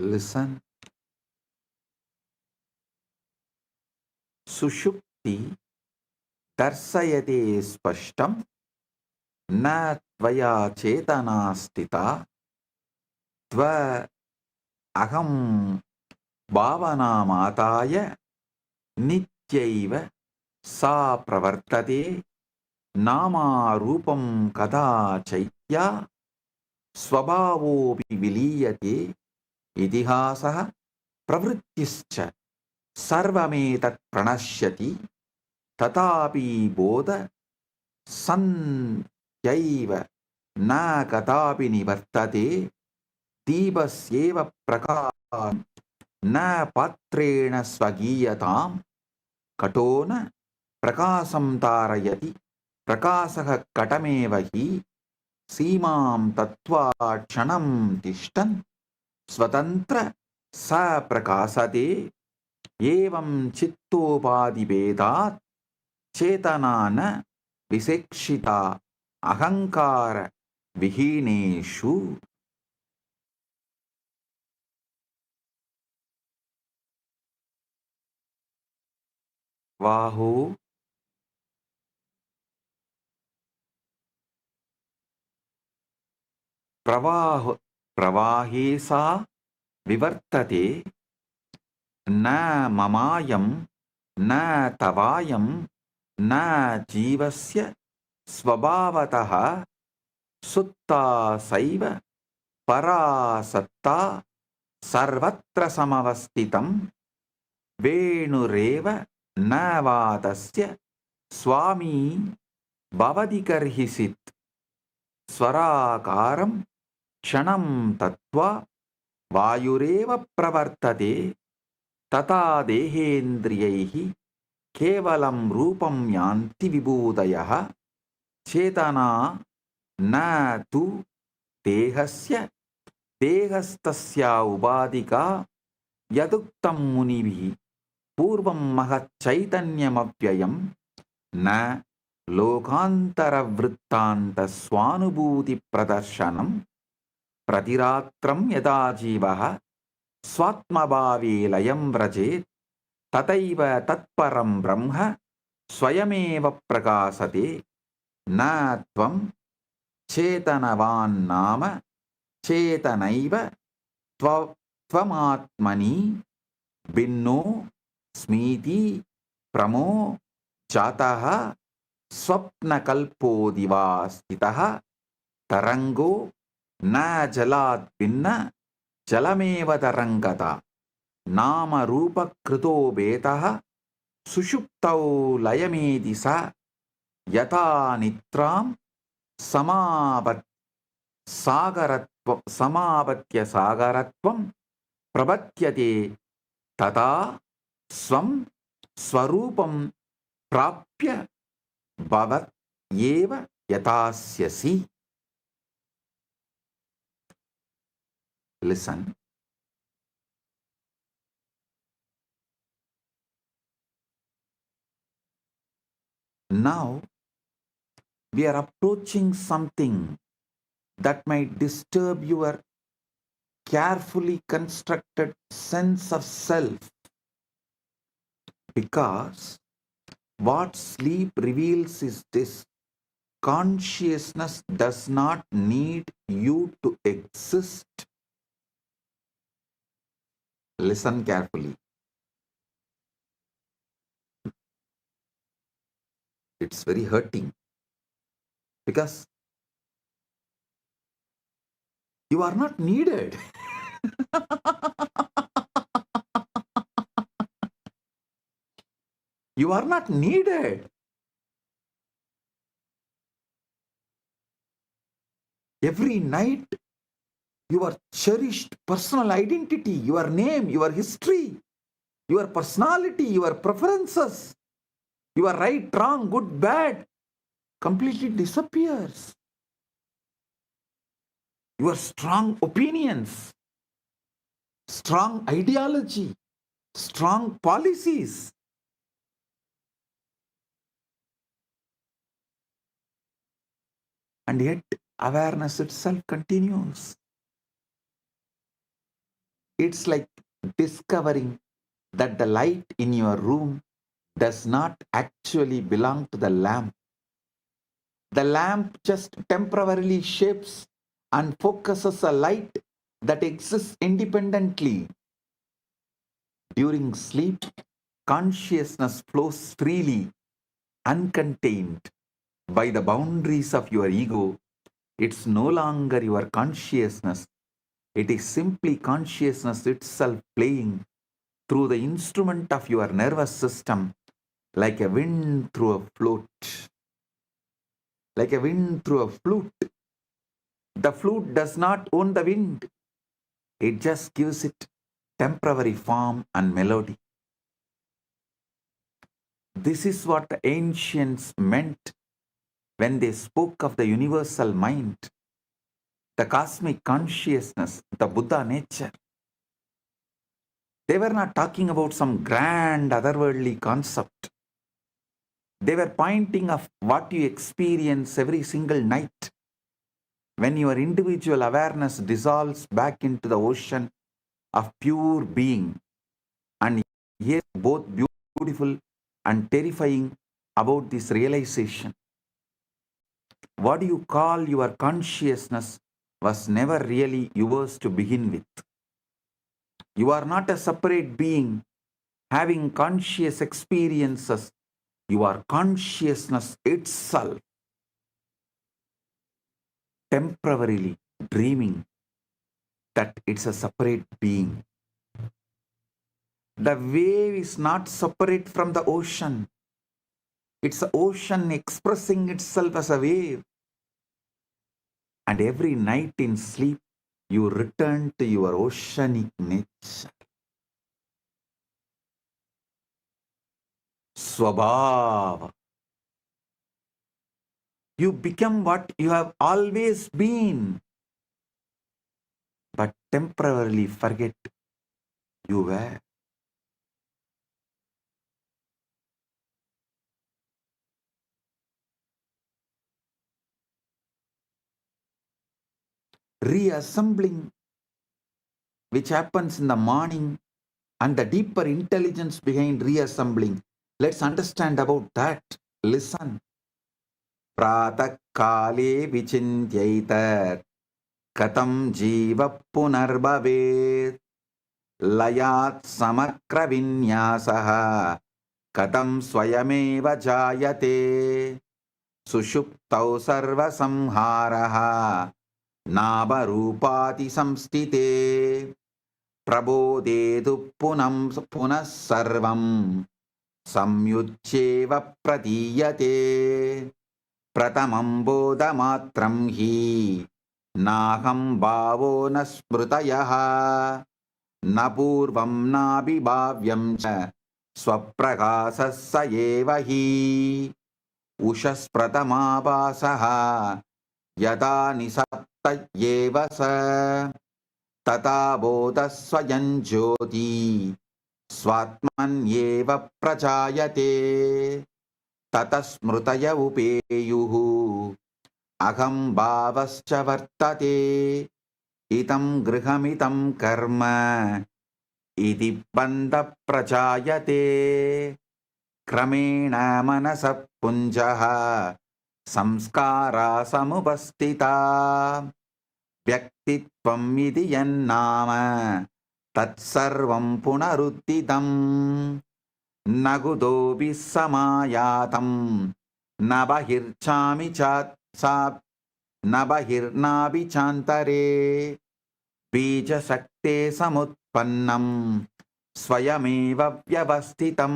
Listen. Sushupti darsayate spashtam na tvaya chetana stita tva aham bhavana mataya nityaiva sa pravartate nama rupam kada chaitya swabhavopi viliyate idihasah pravrittischa sarvametat pranashyati tatapi bodha sanyaiva na kadapi nivartate deepasyeva prakasham na patrena swagiyatam katona prakasam tarayati prakasah katameva hi सीमां तत्वा क्षणं तिष्ठन् स्वतंत्र स प्रकाशते एवं चित्तोपाधिभेदात् चेतना न विसेक्षिता अहंकार विहीनेषु वाहो प्रवाहे सा विवर्तते न ममायं न तवायं न जीवस्य स्वभावतः सुत्ता सैव परासत्ता सर्वत्र समवस्थितं वेणुरेव न वा तस्य स्वामी भवति कर्हिसित् स्वराकारं क्षणं तत्वा वायुरेव प्रवर्तते तथा देहेन्द्रियैः केवलं रूपं यान्ति विभूतयः चेतना न तु देहस्य देहस्तस्या उपाधिका यदुक्तं मुनिभिः पूर्वं महच्चैतन्यमव्ययं न लोकान्तरवृत्तान्तस्वानुभूतिप्रदर्शनं प्रतिरात्रं यदा जीवः स्वात्मभावे लयं व्रजेत् तथैव तत्परं ब्रह्म स्वयमेव प्रकाशते न त्वं चेतनवान् नाम चेतनैव त्वमात्मनि भिन्नो स्मीति प्रमो जातः स्वप्नकल्पोदिवा स्थितः तरंगो न जलात् भिन्न जलमेव तरंगता नाम रूपकृतो भेदः सुषुप्तौ लयमेधि स यथा निद्रां समापत्य सागरत्वं प्रपद्यते तथा स्वं स्वरूपं प्राप्य भवत् एव यथास्यसि. Listen. Now we are approaching something that might disturb your carefully constructed sense of self, because what sleep reveals is this: consciousness does not need you to exist. Listen carefully. It's very hurting, because you are not needed. You are not needed. Every night, your cherished personal identity, your name, your history, your personality, your preferences, your right, wrong, good, bad, completely disappears. Your strong opinions, strong ideology, strong policies. And yet, awareness itself continues. It's like discovering that the light in your room does not actually belong to the lamp. The lamp just temporarily shapes and focuses a light that exists independently. During sleep, consciousness flows freely, uncontained by the boundaries of your ego. It's no longer your consciousness. It is simply consciousness itself playing through the instrument of your nervous system like a wind through a flute. Like a wind through a flute. The flute does not own the wind. It just gives it temporary form and melody. This is what the ancients meant when they spoke of the universal mind, the cosmic consciousness, the Buddha nature. They were not talking about some grand otherworldly concept. They were pointing of what you experience every single night when your individual awareness dissolves back into the ocean of pure being. And yes, both beautiful and terrifying about this realization. What you call your consciousness was never really yours to begin with. You are not a separate being having conscious experiences. You are consciousness itself, temporarily dreaming that it's a separate being. The wave is not separate from the ocean. It's the ocean expressing itself as a wave. And every night in sleep, you return to your oceanic nature. Swabhava. You become what you have always been, but temporarily forget you were. Reassembling, which happens in the morning, and the deeper intelligence behind reassembling. Let's understand about that. Listen. Pratak kale vichintyaita katam jiva punarbhavet layat samakra vinyasaha katam swayameva jayate sushuptau sarva samharaha nābarūpāti samstite prabodhedu punas sarvam samyuccheva pratiyate pratamam bodhamatram hi nāham bhavo na smrutayaha na purvam nābhibhavyam ca swaprākāsassa eva hi ushas pratamābhasaha yada nisaptayyeva sa tata bodhasvayam jyoti swatmanyeva prajayate tatasmrutaya upeyuhu aham bhavascha vartate itam grihamitam karma iti bandha prajayate kramena manasa punjaha samskara samupastita vyaktitvam iti yannama tatsarvam punaruttitam nagudobi samayatam nabahirchami chatsap nabahirnabi chantare bija sakte samutpannam swayameva vyavastitam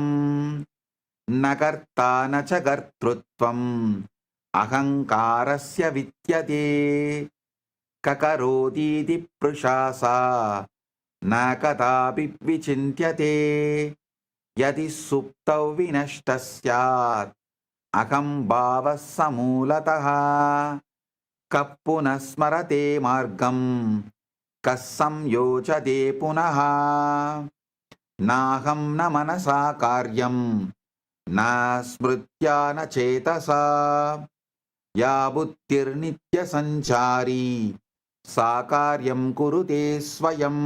nakarta nacha gartrutvam ahankarasya vidyate kakaroti prashasa nakadapi vichintyate yadi suptau vinashtasyat aham bhava samulataha kappunasmarate margam kassam yojade punaha naham na manasa karyam na smritya na chetasa ya buddhir nitya sanchari sakaryam kurute swayam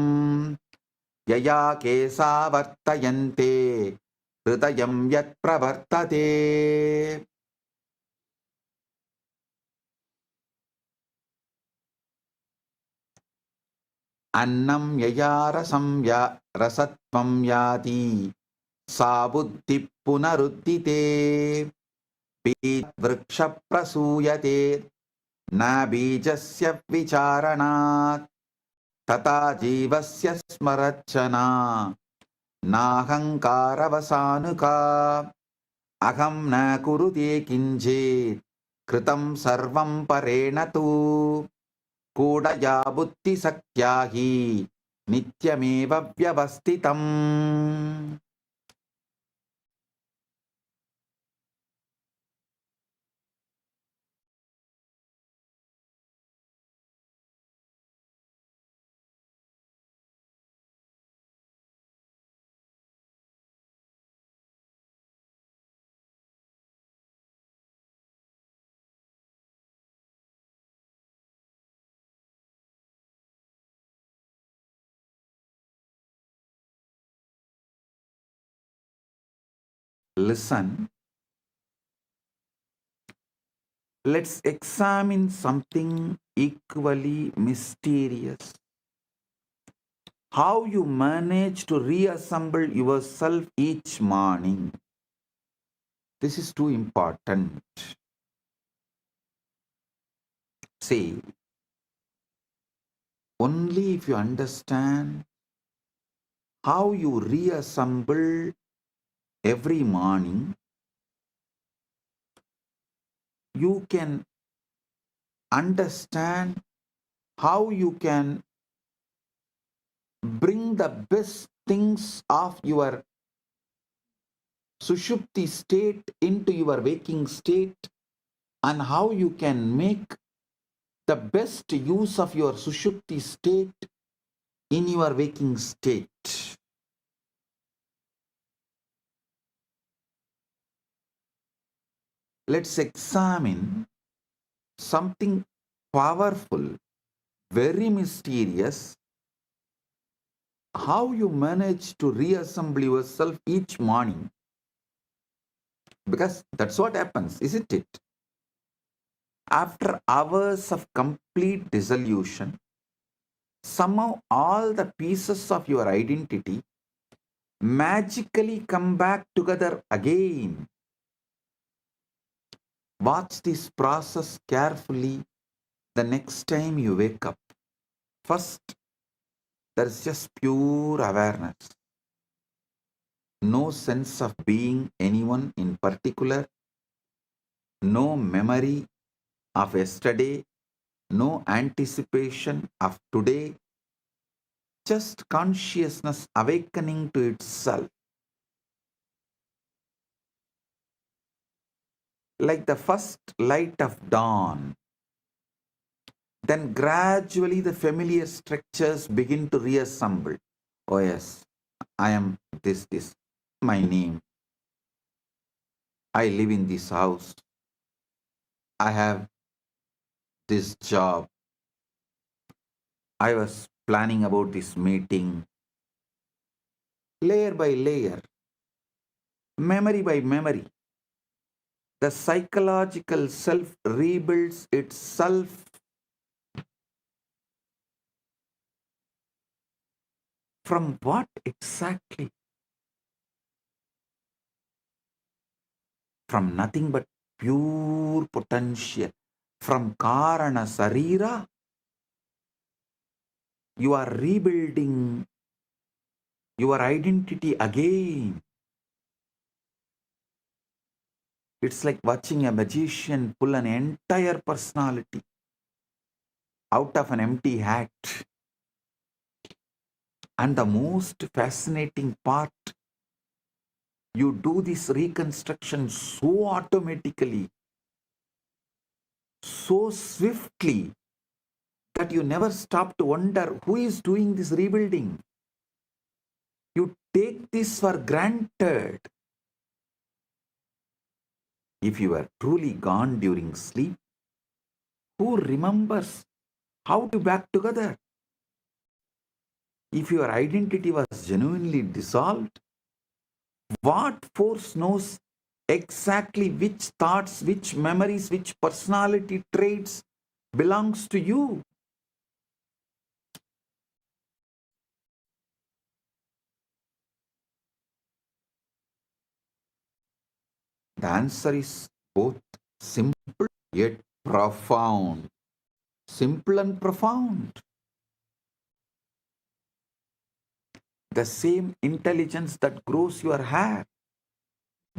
yaya kesa vartayante hridayam yat pravartate. Annam yaya rasam ya rasatvam yati sa buddhi punaruddhite vriksha prasuyate na bijasya vicharanat tata jivasya smarachana nahankaravasanuka aham na kurute kinjit kritam sarvam parena tu kudaya buddhi saktyahi nityameva vyavastitam. Listen, let's examine something equally mysterious. How you manage to reassemble yourself each morning. This is too important. See, only if you understand how you reassemble every morning, you can understand how you can bring the best things of your sushupti state into your waking state, and how you can make the best use of your sushupti state in your waking state. Let's examine something powerful, very mysterious, how you manage to reassemble yourself each morning. Because that's what happens, isn't it? After hours of complete dissolution, somehow all the pieces of your identity magically come back together again. Watch this process carefully the next time you wake up. First, there is just pure awareness. No sense of being anyone in particular, no memory of yesterday, no anticipation of today, just consciousness awakening to itself. Like the first light of dawn. Then gradually the familiar structures begin to reassemble. Oh yes, I am this, my name. I live in this house. I have this job. I was planning about this meeting. Layer by layer, memory by memory, the psychological self rebuilds itself. From what exactly? From nothing but pure potential. From Karana Sarira, you are rebuilding your identity again. It's like watching a magician pull an entire personality out of an empty hat. And the most fascinating part, you do this reconstruction so automatically, so swiftly, that you never stop to wonder who is doing this rebuilding. You take this for granted. If you are truly gone during sleep, who remembers how to back together? if your identity was genuinely dissolved, what force knows exactly which thoughts, which memories, which personality traits belongs to you? The answer is both simple yet profound. Simple and profound. The same intelligence that grows your hair,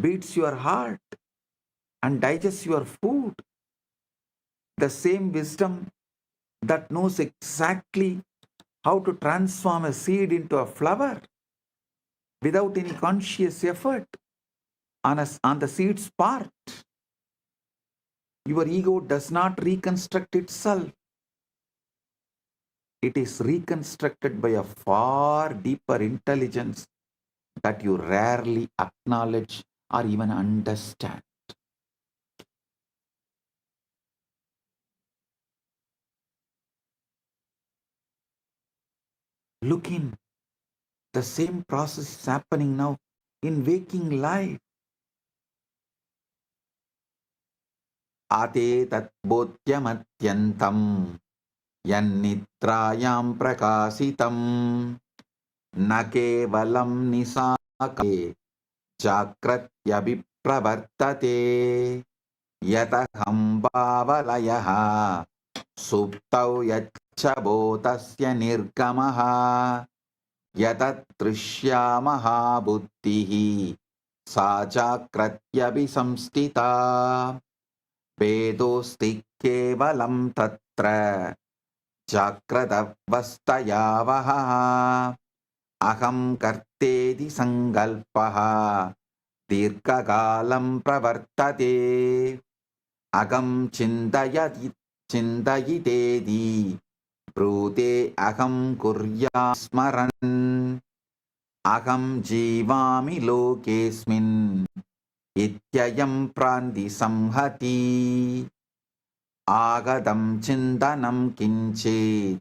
beats your heart, and digests your food. The same wisdom that knows exactly how to transform a seed into a flower without any conscious effort on the seed's part. Your ego does not reconstruct itself. It is reconstructed by a far deeper intelligence that you rarely acknowledge or even understand. Look in. The same process is happening now in waking life. Ate tatbodhyamathyantam yannitrayam prakasitam na kevalam nisake jagratyabhipravartate yataham bhavalayaha suptau yachabodasya nirgamaha yatatrishya buddhihi sa jagratyabhisamstita vedosti kevalam tatra jagratavastayavaha aham karteti sangalpaha dirghakalam pravartate agam chindayitedi brute aham kurya smaran aham jivami lokesmin ityayam prandi samhati agadam chindanam kinche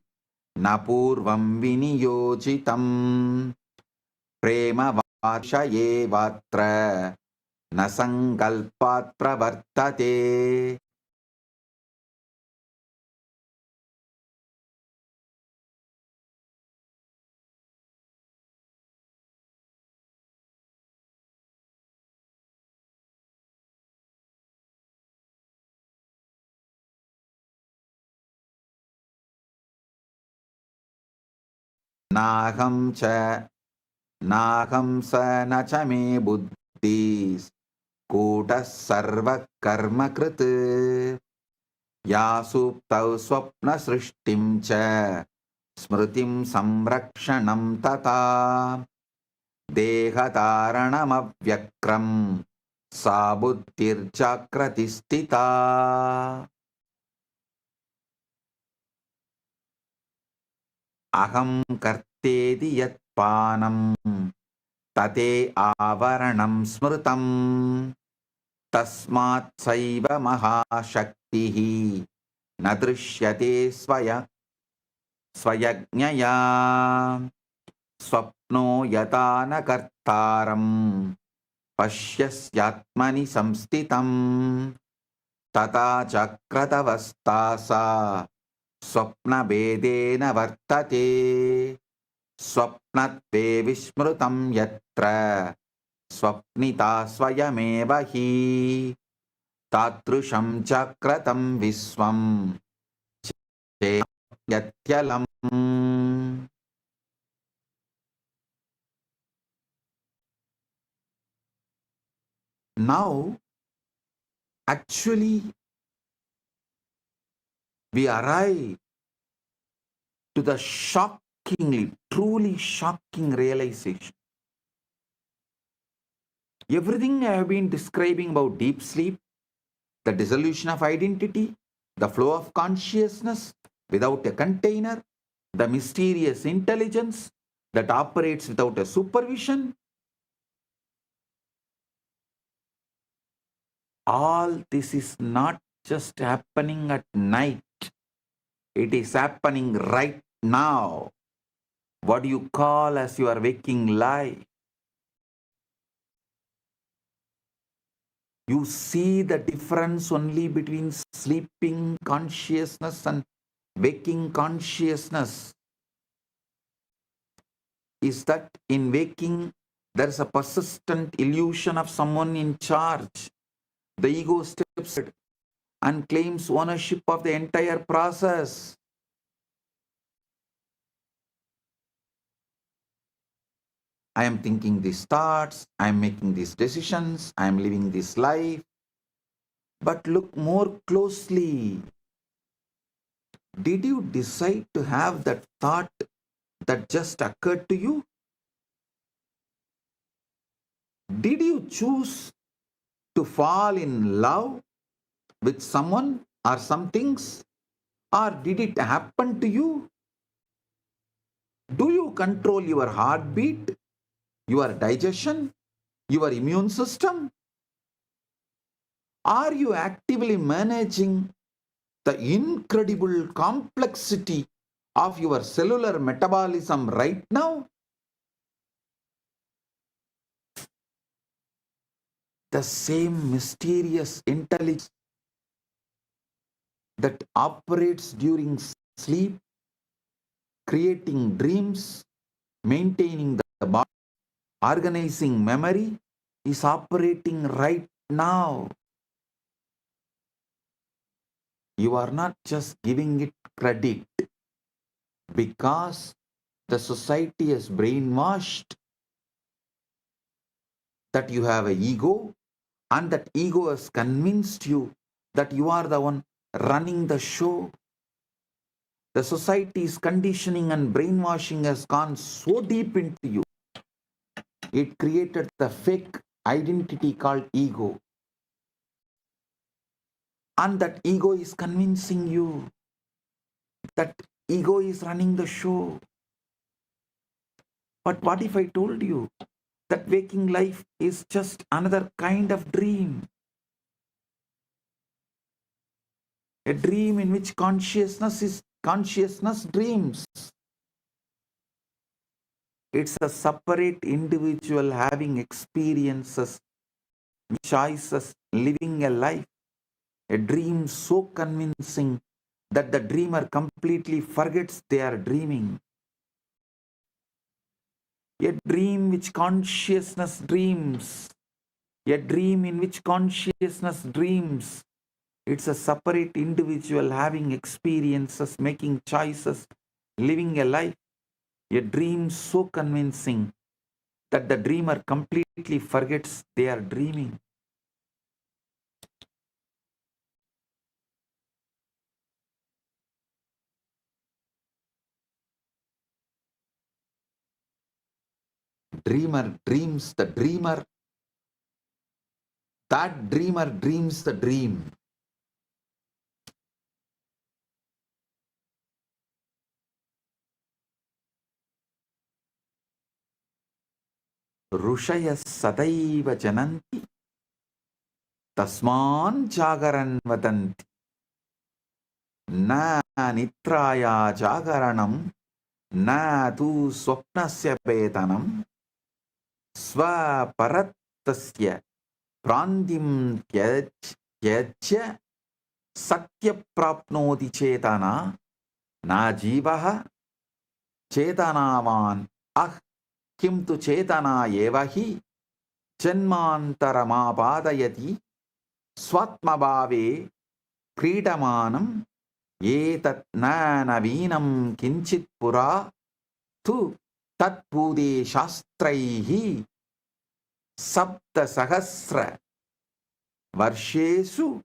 napurvam viniyojitam prema varshaye vatra nasangalpat pravartate. Naham cha naham sa na cha me buddhis kutas sarva karma krit yasuptau swapna srishtim cha smritim samrakshanam tata dehataranam avyakram sa buddhir chakratistita. Aham karteti yat panam tate avaranam smritam tasmat saiva mahashaktihi nadrishyate swayajnaya swapno yatana kartaram pasyasyatmani samstitam tata chakratavastasa swapna vedena vartate swapnatve vismrutam yatra swapnita swayameva hi tatrusham chakratam viswam yatyalam. Now, actually, we arrive to the shockingly, truly shocking realization. Everything I have been describing about deep sleep, the dissolution of identity, the flow of consciousness without a container, the mysterious intelligence that operates without a supervision, all this is not just happening at night. It is happening right now. what you call as your waking life. You see the difference only between sleeping consciousness and waking consciousness is that in waking, there is a persistent illusion of someone in charge. The ego steps in and claims ownership of the entire process. I am thinking these thoughts, I am making these decisions, I am living this life. But look more closely. Did you decide to have that thought that just occurred to you? Did you choose to fall in love with someone or some things? Or did it happen to you? Do you control your heartbeat, your digestion, your immune system? Are you actively managing the incredible complexity of your cellular metabolism right now? The same mysterious intelligence that operates during sleep, creating dreams, maintaining the body, organizing memory, is operating right now. You are not just giving it credit because the society has brainwashed that you have an ego, and that ego has convinced you that you are the one running the show. The society's conditioning and brainwashing has gone so deep into you. It created the fake identity called ego. And that ego is convincing you that ego is running the show. But what if I told you that waking life is just another kind of dream? A dream in which consciousness dreams. It's a separate individual having experiences, choices, living a life. A dream so convincing that the dreamer completely forgets they are dreaming. A dream which consciousness dreams. A dream in which consciousness dreams. It's a separate individual having experiences, making choices, living a life. A dream so convincing that the dreamer completely forgets they are dreaming. Dreamer dreams the dreamer. That dreamer dreams the dream. Rushaya sadaiva jananti tasman jagaran vadanti na nitraya jagaranam na tu swapnasya vedanam sva parattasya prandim tyajya satya prapnoti chetana na jivaha chetanavan ah kim tu chetana evahi janmantaramapadayati swatmabhave kridamanam etat navinam kinchit pura tu tatpude shastraihi sapta sahasra varshesu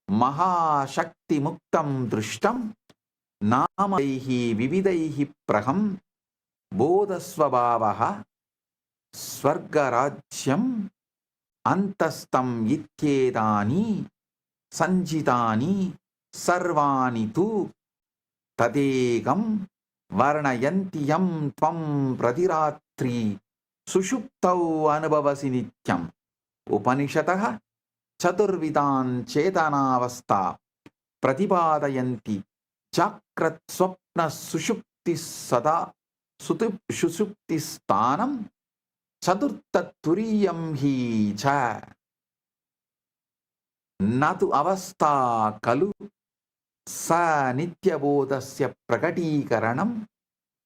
Maha Shakti Muktam Drishtam Namadaihi Vividaihi Praham Bodhasvabhavaha Swargarajyam Antastam Ityedani Sanjitani Sarvani Tu Tadegam Varnayantiyam Tvam Pradiratri Sushuptau Anubhavasi Nityam Upanishataha Chaturvidan Chetanavasta Pratipadayanti Chakrat Swapna Sushupti Sada Sushupti Sthanam Chaturta Turiyam hi cha Natu Avastha Kalu Sa Nityabodhasya Prakatikaranam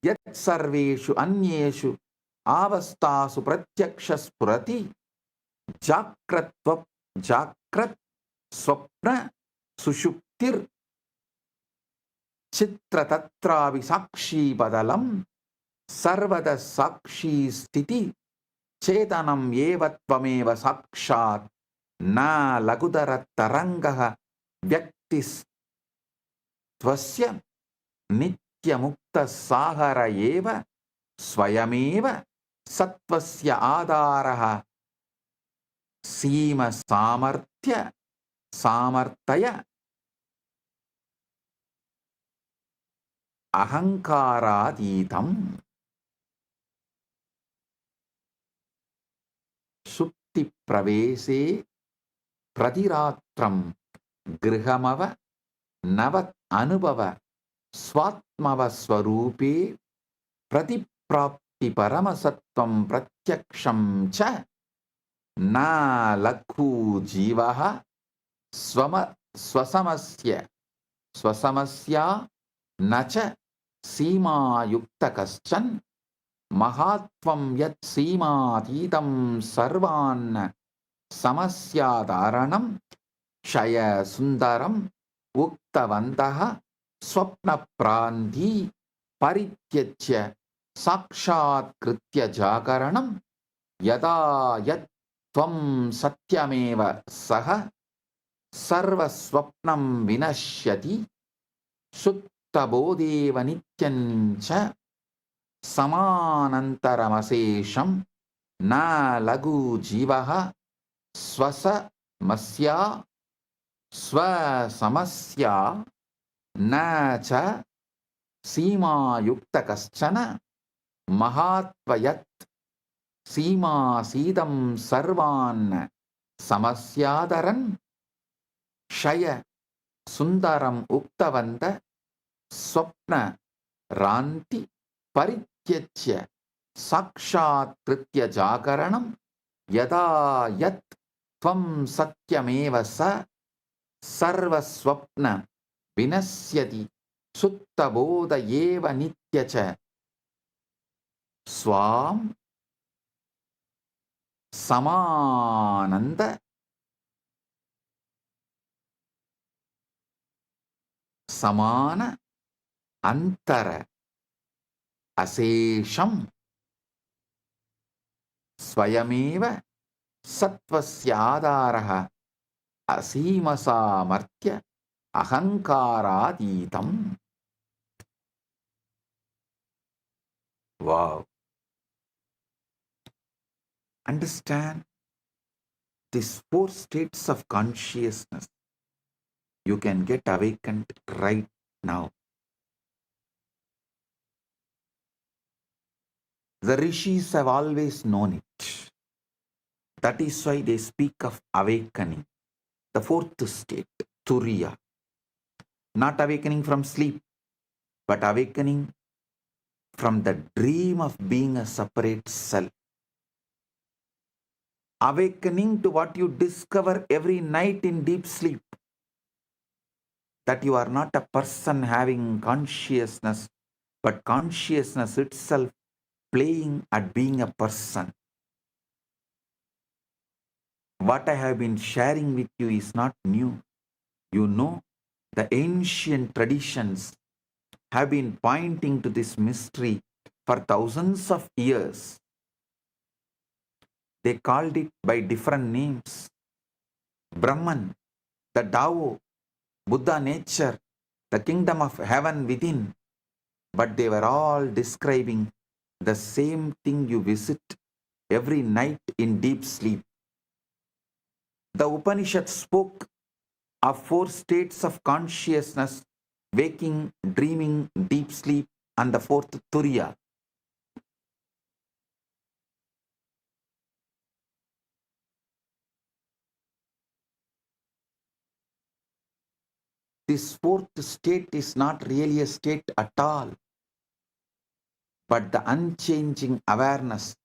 Yat Sarveshu Anyeshu Avastasu Pratyaksha Spurati Jakratva Jakrat Swapna Sushuptir Chitra Tatravi Sakshi Badalam Sarvada Sakshi Stiti Chetanam Yevatvameva Sakshat Na Lagudara Tarangaha Vyaktis Tvasya Nitya Mukta Sahara Eva Swayameva Satvasya Adaraha Sima Samartya Samartaya Ahankaraditam Supti Pravese Pradiratram Grihamava Navat Anubhava Swatmava Swarupe Pratiprapti Paramasatvam Pratyaksham Cha Na Lakhu Jivaha Swasamasya Nacha Sima Yuktakaschan Mahatvam Yat Sima Tidam Sarvan Samasya Dharanam Shaya Sundaram Uktavantaha Swapna Prandhi Parityachya Sakshat Kritya Jakaranam Yada Yat Tvam Satyameva Saha Sarva Swapnam Vinashyati Suttabodeva Nityancha Samanantaramasesham Na Lagu Jivaha Swasa Masya Swasamasya Na Cha Sima Yuktakaschana Mahatvayat Sima Sidam Sarvan Samasyadaran Shaya Sundaram Uktavanta Swapna Ranti Parityachya Sakshat Kritya Jakaranam Yada Yat Tvam Satyameva Sa Sarva Swapna Vinasyati Sutta Bodha Yeva Nityacha Swam Samananda Samana Antara Asesham Swayameva Satvasya Asimasa Martya Ahankaraditam. Wow. Understand these four states of consciousness. You can get awakened right now. The rishis have always known it. That is why they speak of awakening. The fourth state, Turiya. Not awakening from sleep, but awakening from the dream of being a separate self. Awakening to what you discover every night in deep sleep. That you are not a person having consciousness, but consciousness itself playing at being a person. What I have been sharing with you is not new. You know, the ancient traditions have been pointing to this mystery for thousands of years. They called it by different names. Brahman, the Tao, Buddha nature, the kingdom of heaven within. But they were all describing the same thing you visit every night in deep sleep. The Upanishad spoke of four states of consciousness: waking, dreaming, deep sleep, and the fourth, Turiya. This fourth state is not really a state at all. but the unchanging awareness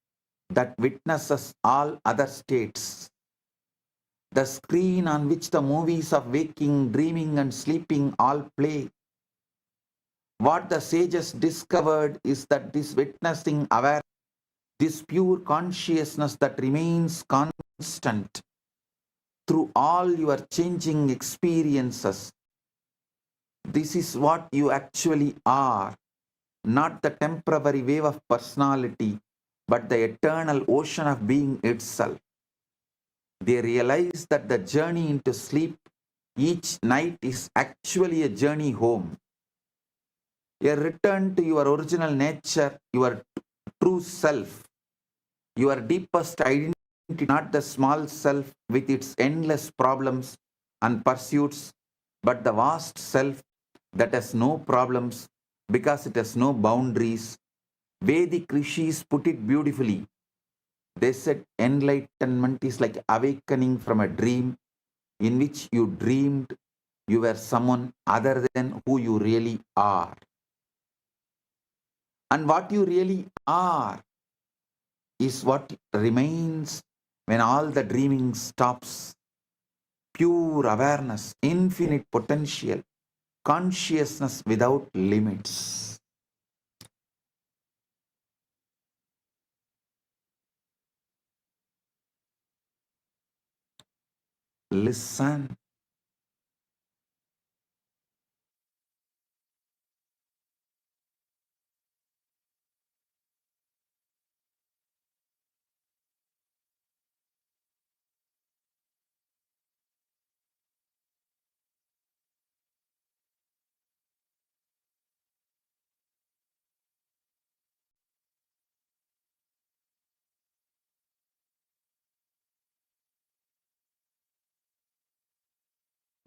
that witnesses all other states. The screen on which the movies of waking, dreaming, and sleeping all play. What the sages discovered is that this witnessing awareness, this pure consciousness that remains constant through all your changing experiences, this is what you actually are, not the temporary wave of personality, but the eternal ocean of being itself. They realize that the journey into sleep each night is actually a journey home, a return to your original nature, your true self, your deepest identity, not the small self with its endless problems and pursuits, but the vast self that has no problems because it has no boundaries. Vedic rishis put it beautifully. They said enlightenment is like awakening from a dream in which you dreamed you were someone other than who you really are. And what you really are is what remains when all the dreaming stops. Pure awareness, infinite potential, consciousness without limits. Listen.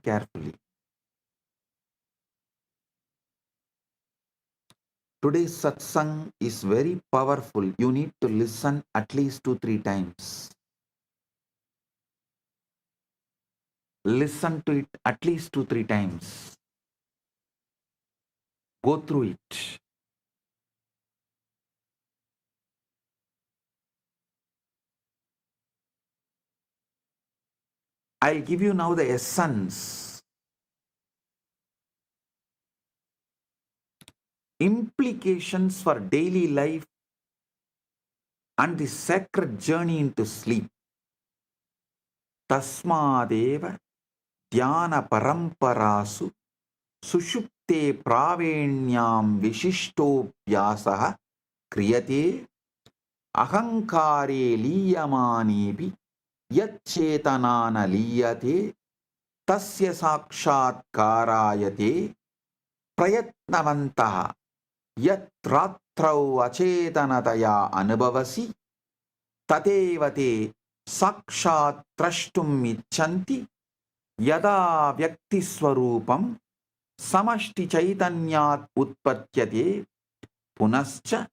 Carefully. Today's satsang is very powerful. You need to listen at least 2-3 times. Listen to it at least 2-3 times. Go through it. I'll give you now the essence. Implications for daily life and the sacred journey into sleep. Tasmadeva dhyana paramparasu sushupte pravenyam vishishtovyasah kriyate ahankare liyamanebi yacchetanana liyate tasya sakshatkarayate prayatnavantaha yatratrau acetanataya anubhavasi tadevate sakshat trashtum icchanti yada vyakti swarupam samashti chaitanyat utpatyate punascha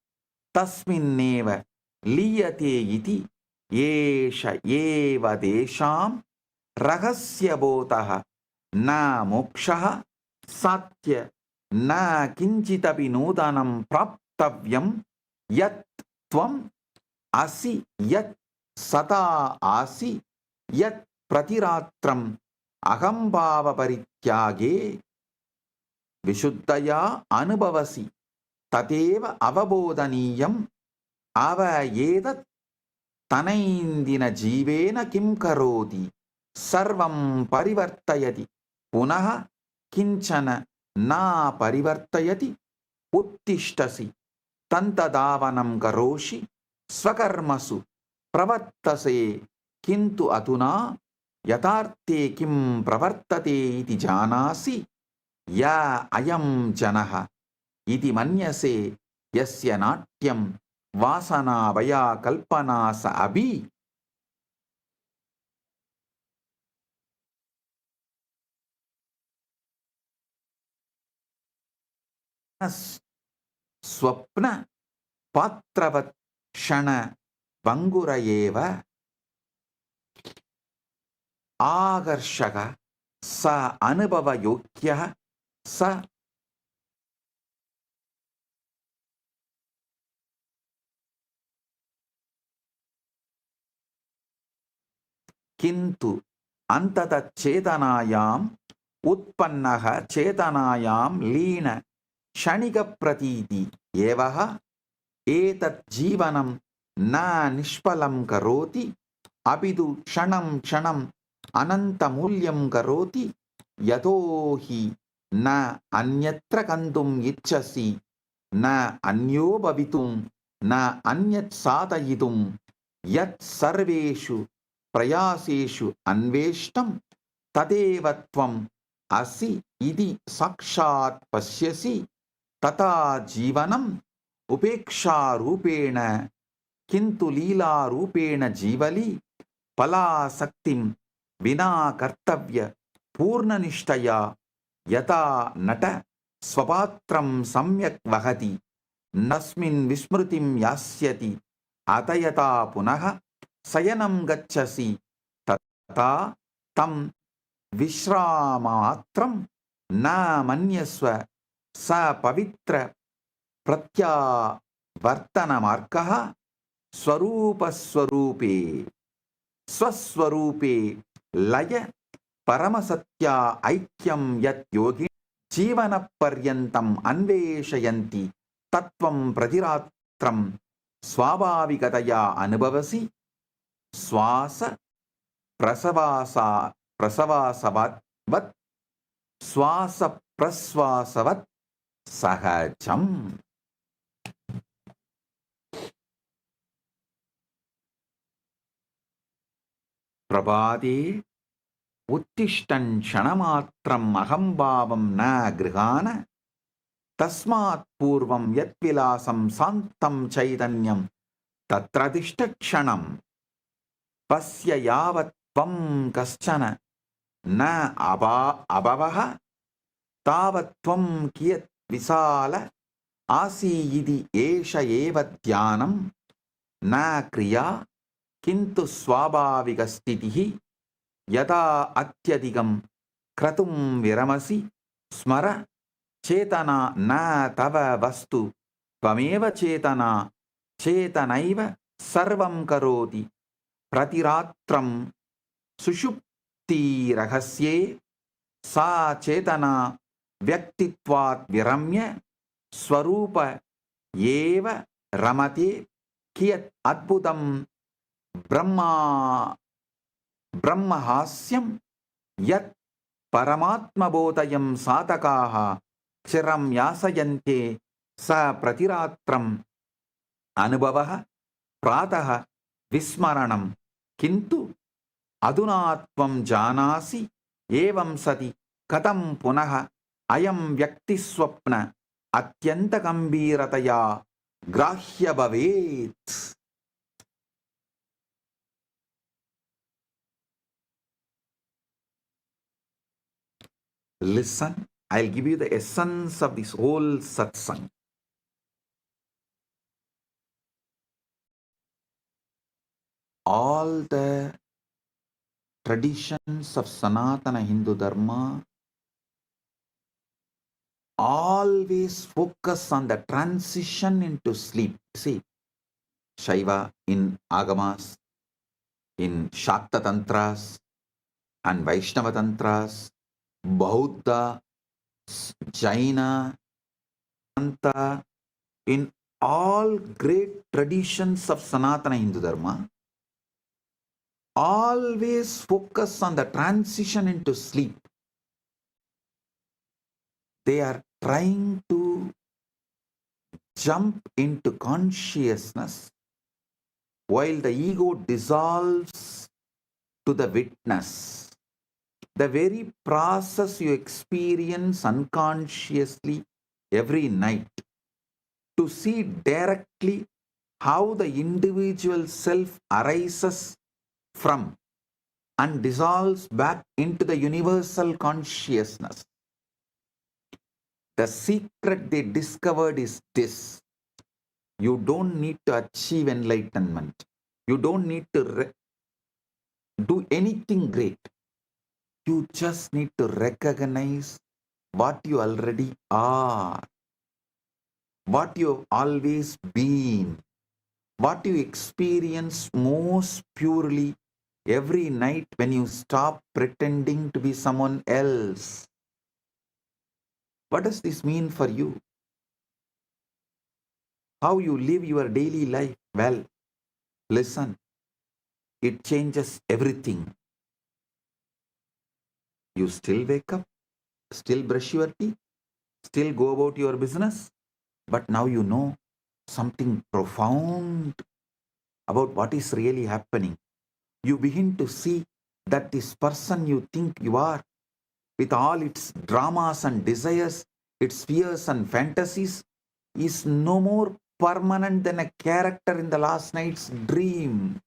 tasminneva liyate iti yesha eva desham rahasya botaha na mokshaha satya na kinchitapi nodanam praptavyam yat tvam asi yat sata asi yat pratiratram ahambhava parityage vishuddhaya anubhavasi tateva avabodhaniyam avayedat tanaindina jivena kim karoti sarvam parivartayati punaha kinchana na parivartayati uttishtasi tantadavanam karoshi swakarmasu pravartase kintu aduna yatarte kim pravartate iti janasi ya ayam janaha iti manyase yasya natyam vasana vaya kalpana sa abhi swapna patravat shana bangurayeva agarshaka sa anubhava yogyah sa किन्तु अन्ततः चेतनायाम् उत्पन्नः चेतनायां लीन क्षणिकप्रतीति एवः एतत् जीवनं न निष्फलं करोति अपितु क्षणं क्षणम् अनन्तमूल्यं करोति यतो हि न अन्यत्र गन्तुम् इच्छसि न अन्यो भवितुं न अन्यत् साधयितुं यत् सर्वेषु प्रयासेषु अन्वेष्टं तदेव त्वम् असि इति साक्षात् पश्यसि तथा जीवनम् उपेक्षारूपेण किन्तु लीलारूपेण जीवली फलासक्तिं विना कर्तव्य पूर्णनिष्ठया यथा नट स्वपात्रं सम्यक् वहति नस्मिन् विस्मृतिं यास्यति अत यथा पुनः शयनं गच्छसि तथा तं विश्रामात्रं न मन्यस्व स पवित्र प्रत्यावर्तनमार्गः स्वरूपस्वरूपे स्वस्वरूपे लय परमसत्या ऐक्यं यत् योगिनः जीवनपर्यन्तम् अन्वेषयन्ति तत्त्वं प्रतिरात्रं स्वाभाविकतया अनुभवसि श्वास प्रसवासवत् श्वास प्रश्वासवत् सहजम्. प्रभाते उत्तिष्ठन् क्षणमात्रम् अहंभावं न गृहाण तस्मात् पूर्वं यत्विलासं शान्तं चैतन्यं तत्र तिष्ठ क्षणं पश्य यावत् त्वं कश्चन न अभवः तावत् त्वं कियत् विशाल आसि इति एष एव ध्यानं न क्रिया किन्तु स्वाभाविकस्थितिः यदा अत्यधिकं क्रतुं विरमसि स्मर चेतना न तव वस्तु त्वमेव चेतना चेतनैव सर्वं करोति प्रतिरात्रं सुषुप्तिरहस्ये सा चेतना व्यक्तित्वात् विरम्य स्वरूप एव रमते कियत् अद्भुतं ब्रह्महास्यं यत् परमात्मबोधयं साधकाः चिरं यासयन्ते स प्रतिरात्रम् अनुभवः प्रातः विस्मरणं किन्तु अधुना त्वं जानासि एवं सति कथं पुनः अयं व्यक्तिस्वप्न अत्यन्तगम्भीरतया ग्राह्य भवेत्. Listen, I'll give you the essence of this whole satsang. All the traditions of Sanatana Hindu Dharma always focus on the transition into sleep. See, Shaiva in Agamas, in Shakta Tantras and Vaishnava Tantras, Bauddha, Jaina, Anta, in all great traditions of Sanatana Hindu Dharma, always focus on the transition into sleep. They are trying to jump into consciousness while the ego dissolves to the witness. The very process you experience unconsciously every night, to see directly how the individual self arises from and dissolves back into the universal consciousness. The secret they discovered is this: you don't need to achieve enlightenment. You don't need to do anything great. You just need to recognize what you already are, what you've always been, what you experience most purely Every night when you stop pretending to be someone else, what does this mean for you? How you live your daily life? Well, listen, it changes everything. You still wake up, still brush your teeth, still go about your business, but now you know something profound about what is really happening. You begin to see that this person you think you are, with all its dramas and desires, its fears and fantasies, is no more permanent than a character in the last night's dream.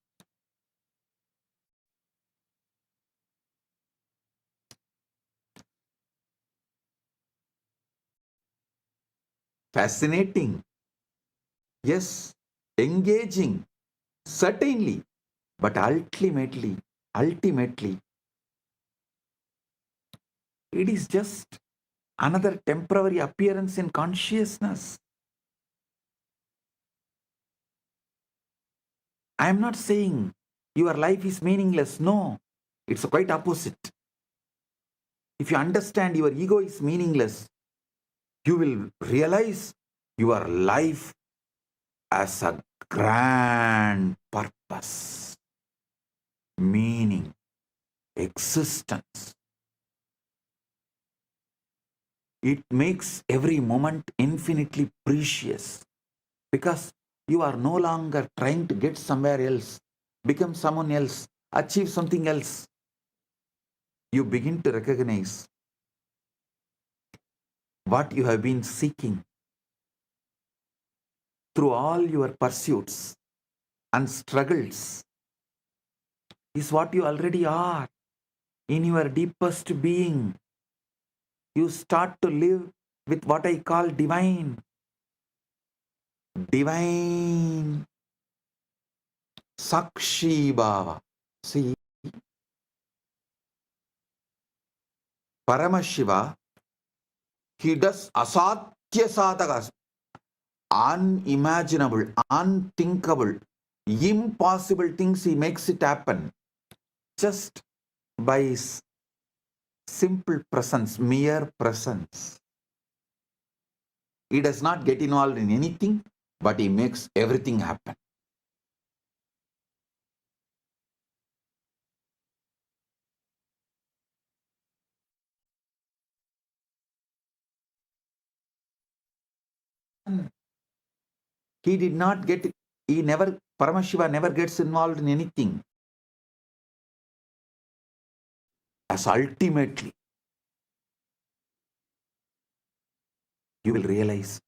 Fascinating. Yes, engaging, certainly, but ultimately, it is just another temporary appearance in consciousness. I am not saying your life is meaningless. No, it's quite opposite. If you understand your ego is meaningless, you will realize your life as a grand purpose, meaning, existence. It makes every moment infinitely precious because you are no longer trying to get somewhere else, become someone else, achieve something else. You begin to recognize what you have been seeking through all your pursuits and struggles is what you already are in your deepest being. You start to live with what I call divine. Divine Sakshi Bhava. See, Paramashiva, he does asatya sadhakas, unimaginable, unthinkable, impossible things, he makes it happen just by his simple presence, mere presence. He does not get involved in anything, but he makes everything happen. He did not get, Paramashiva never gets involved in anything. As ultimately, you will realize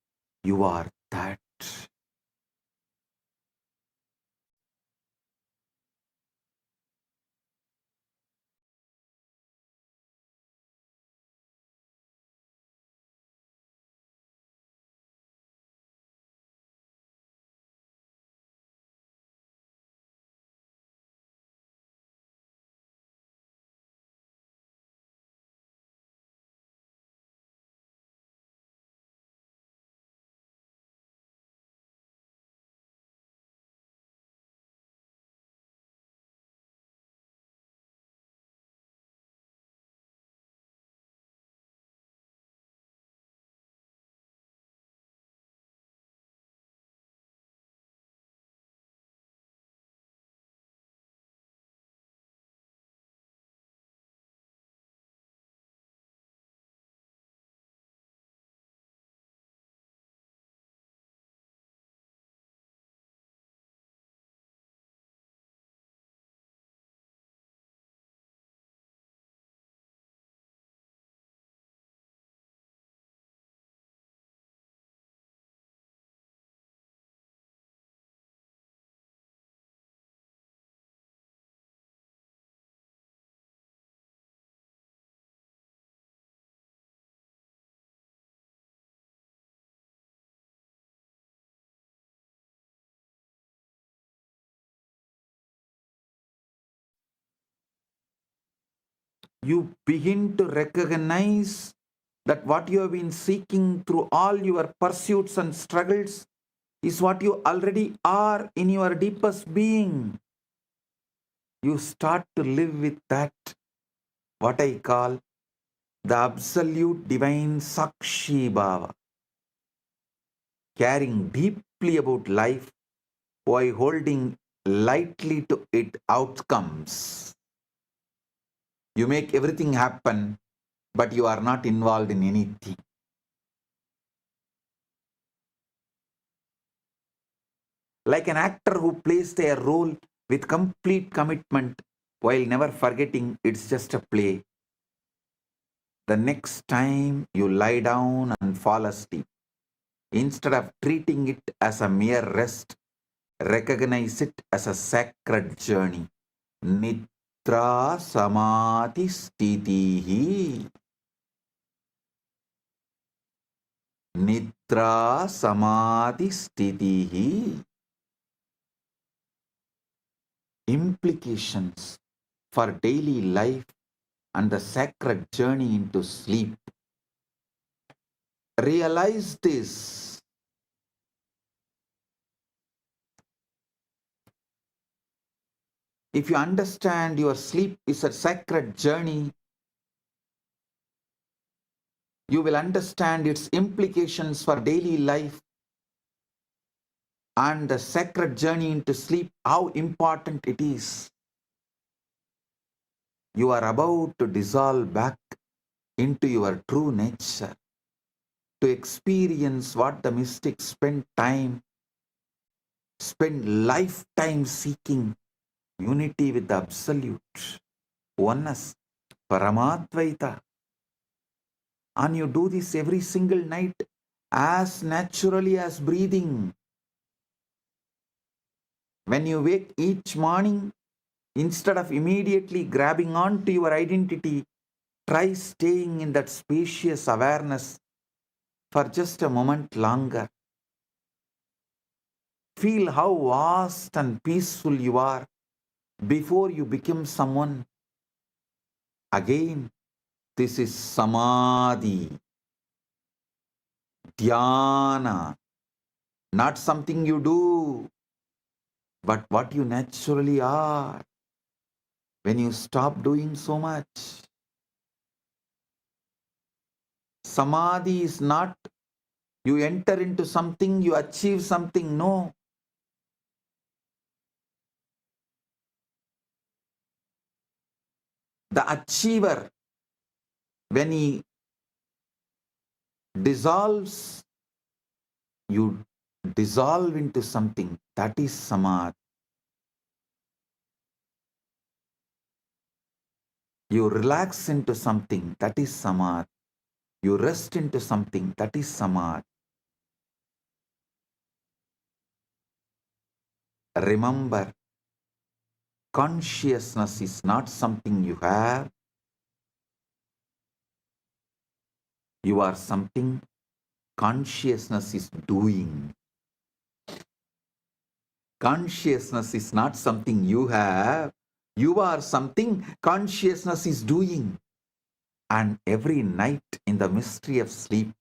you are that. You begin to recognize that what you have been seeking through all your pursuits and struggles is what you already are in your deepest being. you start to live with that, what I call the absolute divine Sakshi Bhava, caring deeply about life while holding lightly to its outcomes. You make everything happen, but you are not involved in anything. Like an actor who plays their role with complete commitment while never forgetting it's just a play. The next time you lie down and fall asleep, instead of treating it as a mere rest, recognize it as a sacred journey. Nitra Samadhi Stitihi. Nitra Samadhi Stitihi. Implications for daily life and the sacred journey into sleep. Realize this. If you understand your sleep is a sacred journey, you will understand its implications for daily life and the sacred journey into sleep, how important it is. You are about to dissolve back into your true nature, to experience what the mystics spend lifetime seeking, unity with the Absolute, oneness, Paramatvaita. And you do this every single night as naturally as breathing. When you wake each morning, instead of immediately grabbing onto your identity, try staying in that spacious awareness for just a moment longer. Feel how vast and peaceful you are before you become someone. Again, this is Samadhi, Dhyana, not something you do, but what you naturally are when you stop doing so much. Samadhi is not you enter into something, you achieve something. No. The achiever, when he dissolves, you dissolve into something. That is Samadhi. You relax into something. That is Samadhi. You rest into something. That is Samadhi. Remember, consciousness is not something you have. You are something consciousness is doing. Consciousness is not something you have. You are something consciousness is doing. And every night in the mystery of sleep,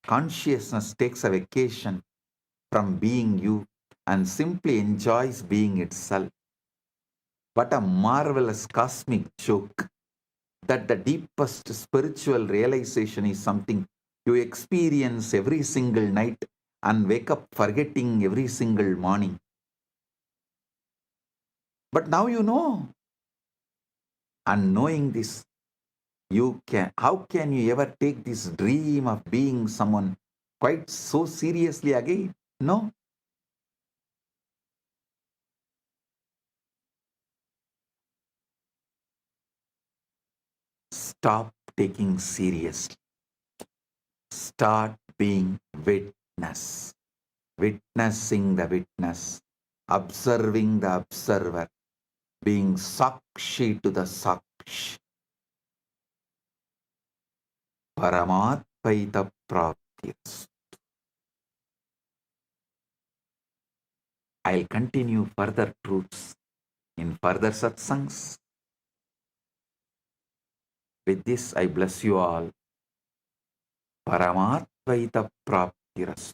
consciousness takes a vacation from being you and simply enjoys being itself. What a marvelous cosmic joke that the deepest spiritual realization is something you experience every single night and wake up forgetting every single morning. But now you know. And knowing this, how can you ever take this dream of being someone quite so seriously again? No. Stop taking seriously. Start being witness. Witnessing the witness. Observing the observer. Being Sakshi to the Sakshi. Paramatvaita Praptiras. I'll continue further truths in further satsangs. With this, I bless you all. Paramatvaita Praptiras.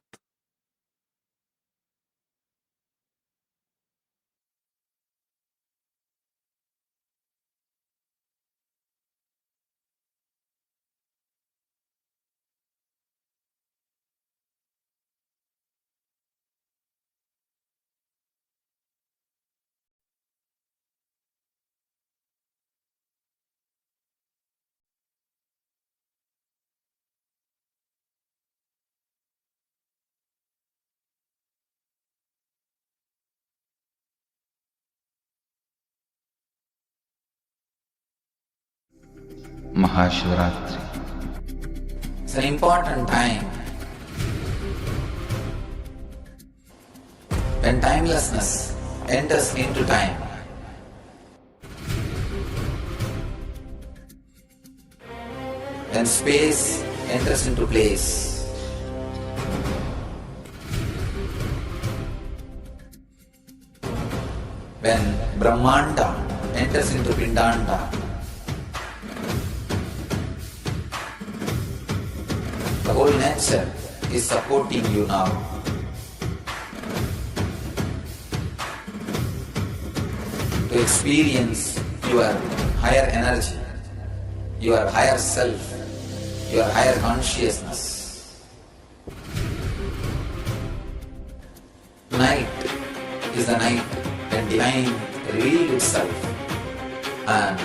Maha Shivaratri. It's an important time when timelessness enters into time. When space enters into place. When Brahmanda enters into Pindanda. The whole nature is supporting you now. To experience your higher energy, your higher self, your higher consciousness. Night is the night when divine revealed itself and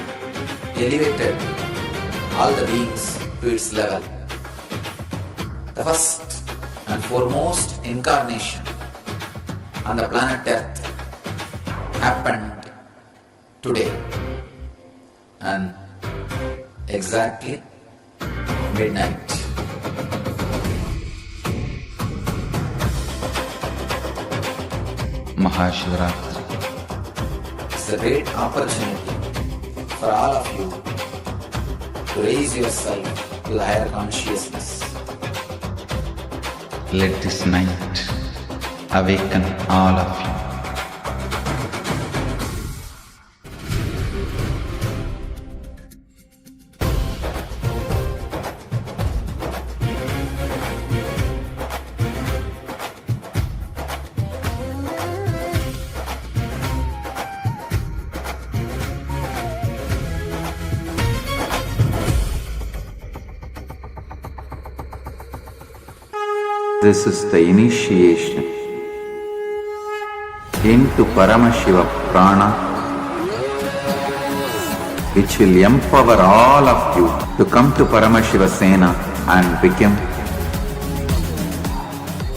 elevated all the beings to its level. The first and foremost incarnation on the planet Earth happened today and exactly midnight. Maha Shivaratri. It's a great opportunity for all of you to raise yourself to the higher consciousness. Let this night awaken all of you. This is the initiation into Paramashiva Prana, which will empower all of you to come to Paramashiva Sena and become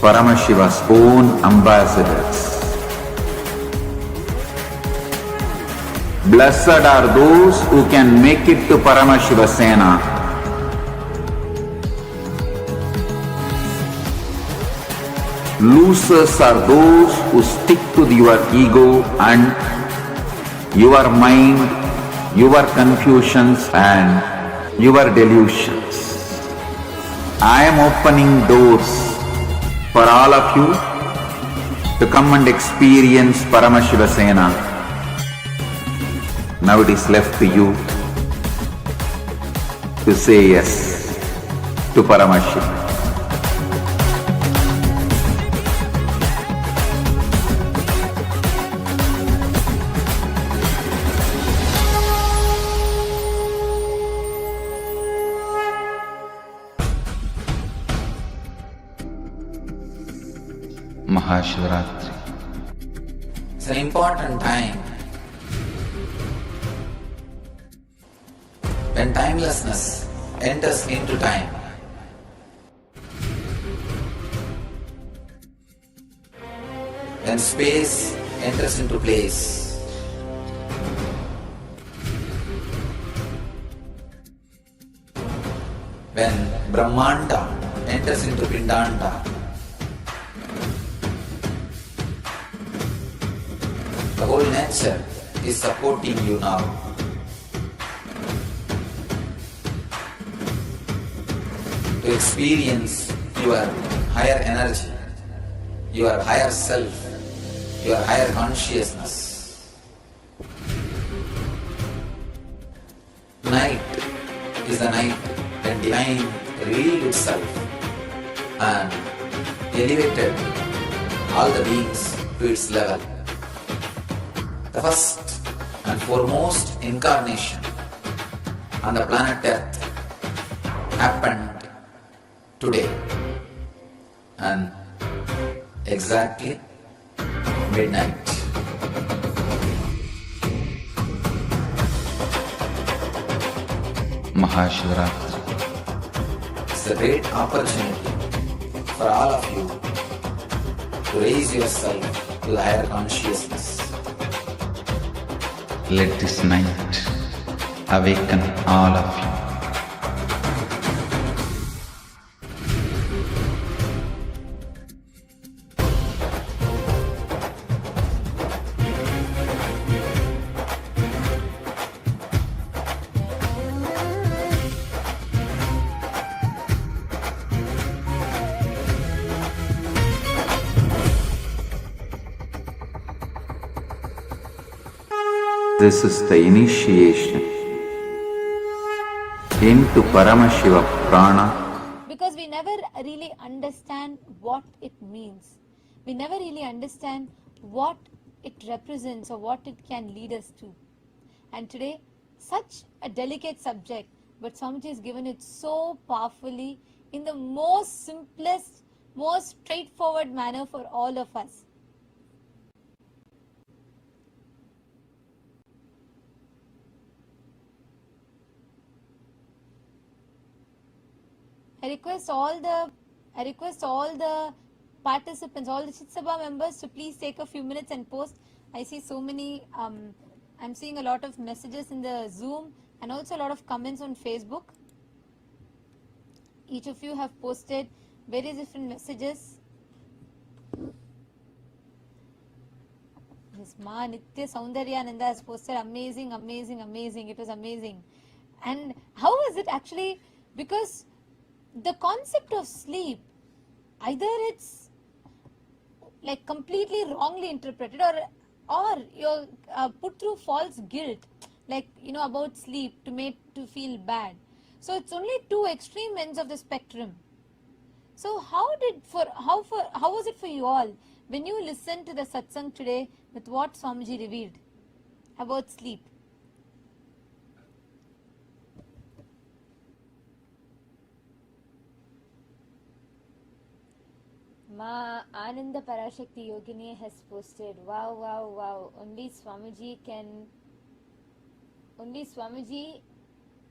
Paramashiva's own ambassadors. Blessed are those who can make it to Paramashiva Sena. Losers are those who stick to your ego and your mind, your confusions and your delusions. I am opening doors for all of you to come and experience Paramashiva Sena. Now it is left to you to say yes to Paramashiva. Maha Shivaratri. It's an important time when timelessness enters into time. When space enters into place. When Brahmanda enters into Pindanda. The whole nature is supporting you now. To experience your higher energy, your higher self, your higher consciousness. Night is the night when divine revealed itself and elevated all the beings to its level. The first and foremost incarnation on the planet Earth happened today and exactly midnight. Maha Shivaratri. It's a great opportunity for all of you to raise yourself to the higher consciousness. Let this night awaken all of you. This is the initiation into Paramashiva Prana. Because we never really understand what it means. We never really understand what it represents or what it can lead us to. And today, such a delicate subject, but Swamiji has given it so powerfully in the most simplest, most straightforward manner for all of us. I request all the participants, all the Chitsabha members to please take a few minutes and post. I see so many, I'm seeing a lot of messages in the Zoom and also a lot of comments on Facebook. Each of you have posted various different messages. Miss Ma Nitya Soundaryananda has posted amazing, amazing, amazing. It was amazing. And how was it actually? Because the concept of sleep, either it's like completely wrongly interpreted or you're put through false guilt, like, you know, about sleep to make to feel bad. So it's only two extreme ends of the spectrum. So how was it for you all when you listened to the satsang today with what Swamiji revealed about sleep? Ma Ananda Parashakti Yogini has posted, wow, wow, wow, only Swamiji,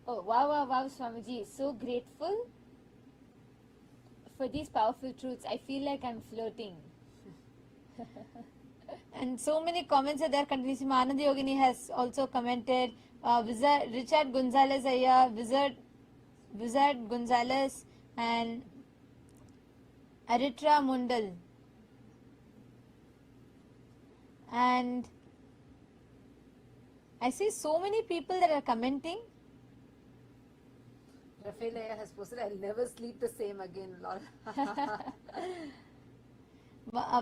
oh, wow, wow, wow, Swamiji, so grateful for these powerful truths. I feel like I'm floating. And so many comments are there continuously. Ma Ananda Yogini has also commented, Richard Gonzalez Aya, Wizard Gonzalez, and Aritra Mundal, and I see so many people that are commenting. Rafaelaya has posted, I'll never sleep the same again.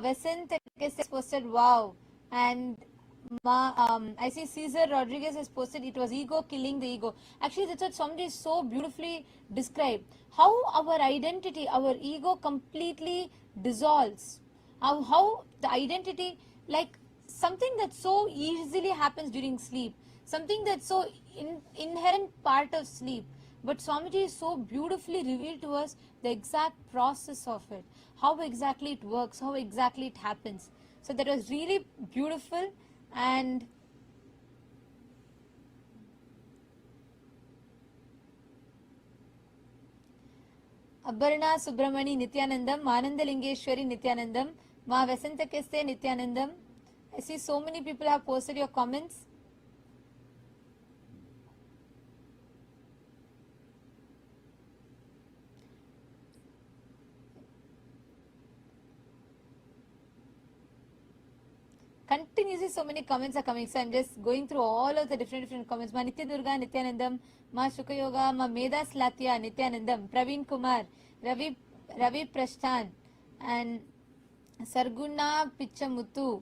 Vesant has posted, wow, and I see Cesar Rodriguez has posted, it was ego killing the ego. Actually, that's what somebody so beautifully described. How our identity, our ego completely dissolves. How the identity, like something that so easily happens during sleep, something that's so inherent part of sleep. But Swamiji is so beautifully revealed to us the exact process of it, how exactly it works, how exactly it happens. So that was really beautiful. And Abharna Subramani Nithyanandam, Mananda Lingeshwari Nithyanandam, Ma Vesanta Keste Nithyanandam. I see so many people have posted your comments. Continuously so many comments are coming, so I'm just going through all of the different comments. Ma Nitya Durga Nithyanandam, Ma Shukha Yoga, Ma Medas Latya Nithyanandam, Praveen Kumar, Ravi Prashthan, and Sarguna Pichamuttu,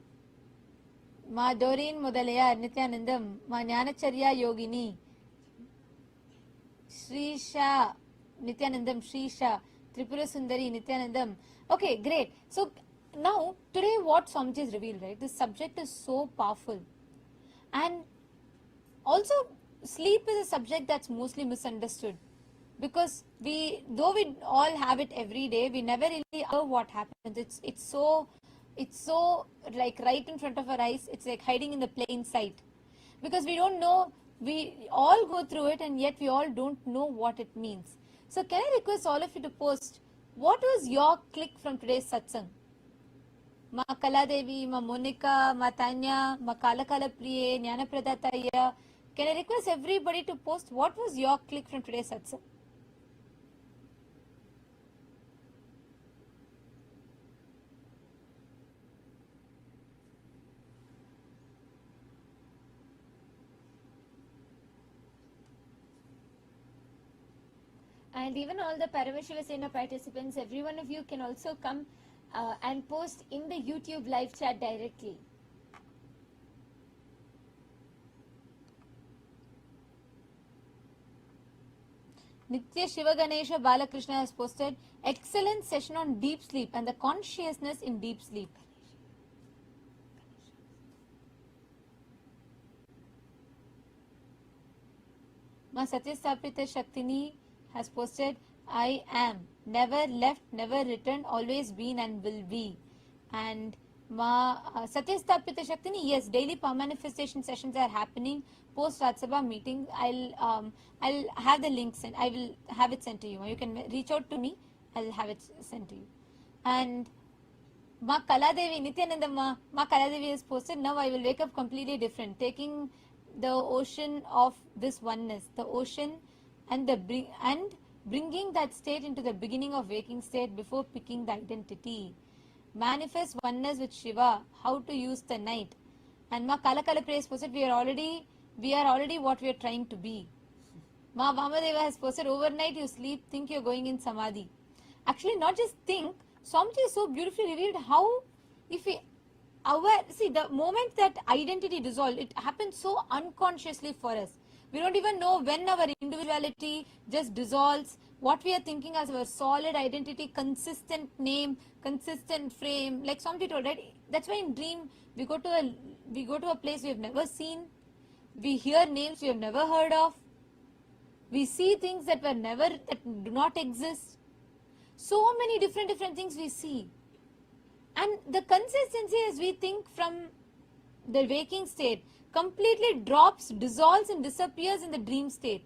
Ma Doreen Modalaya Nithyanandam, Ma Jnanacharya Yogini, Shrisha Nithyanandam, Shrisha, Tripura Sundari Nithyanandam. Okay, great. So now, today what Swamiji has revealed, right? This subject is so powerful. And also, sleep is a subject that's mostly misunderstood. Because though we all have it every day, we never really know what happens. It's so like right in front of our eyes. It's like hiding in the plain sight. Because we don't know, we all go through it and yet we all don't know what it means. So can I request all of you to post, what was your click from today's satsang? Ma Kaladevi, Ma Monica, Ma Tanya, Ma Kalakala Priye, Jnana Pradataya. Can I request everybody to post what was your click from today's satsang? And even all the Paramashiva Sena participants, every one of you can also come and post in the YouTube live chat directly. Nitya Shiva Ganesha Balakrishna has posted excellent session on deep sleep and the consciousness in deep sleep. Ma Satyastapita Shaktini has posted, I am, never left, never returned, always been and will be. And Ma Satyastapita Shaktini, yes, daily manifestation sessions are happening post Ratsabha meeting. I'll have the link sent. I will have it sent to you. You can reach out to me. I'll have it sent to you. And Ma Kaladevi, Nithyananda Ma Kaladevi has posted, now I will wake up completely different, taking the ocean of this oneness, the ocean and bringing that state into the beginning of waking state before picking the identity. Manifest oneness with Shiva, how to use the night. And Ma Kalakala Praise posted, we are already what we are trying to be. Ma Vamadeva has posted, overnight you sleep, think you are going in Samadhi. Actually, not just think, Swamiji is so beautifully revealed how, if we see, the moment that identity dissolves, it happens so unconsciously for us. We don't even know when our individuality just dissolves, what we are thinking as our solid identity, consistent name, consistent frame. Like Swamiji told, right? That's why in dream we go to a place we have never seen, we hear names we have never heard of, we see things that do not exist. So many different things we see. And the consistency as we think from the waking state completely drops, dissolves and disappears in the dream state.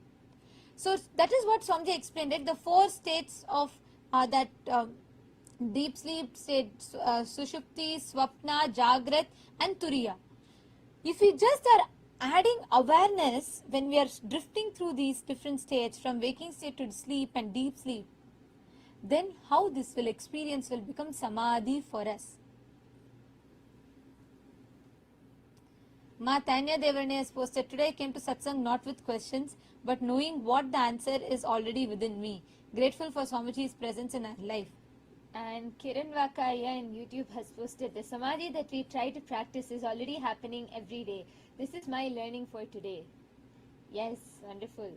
So that is what Swamiji explained, right? The 4 states of that deep sleep state, Sushupti, Swapna, Jagrat and Turiya. If we just are adding awareness when we are drifting through these different states from waking state to sleep and deep sleep, then how this experience will become Samadhi for us. Ma Tanya Devarne has posted, today I came to Satsang not with questions, but knowing what the answer is already within me. Grateful for Swamiji's presence in our life. And Kiran Vakaya in YouTube has posted, the Samadhi that we try to practice is already happening every day. This is my learning for today. Yes, wonderful.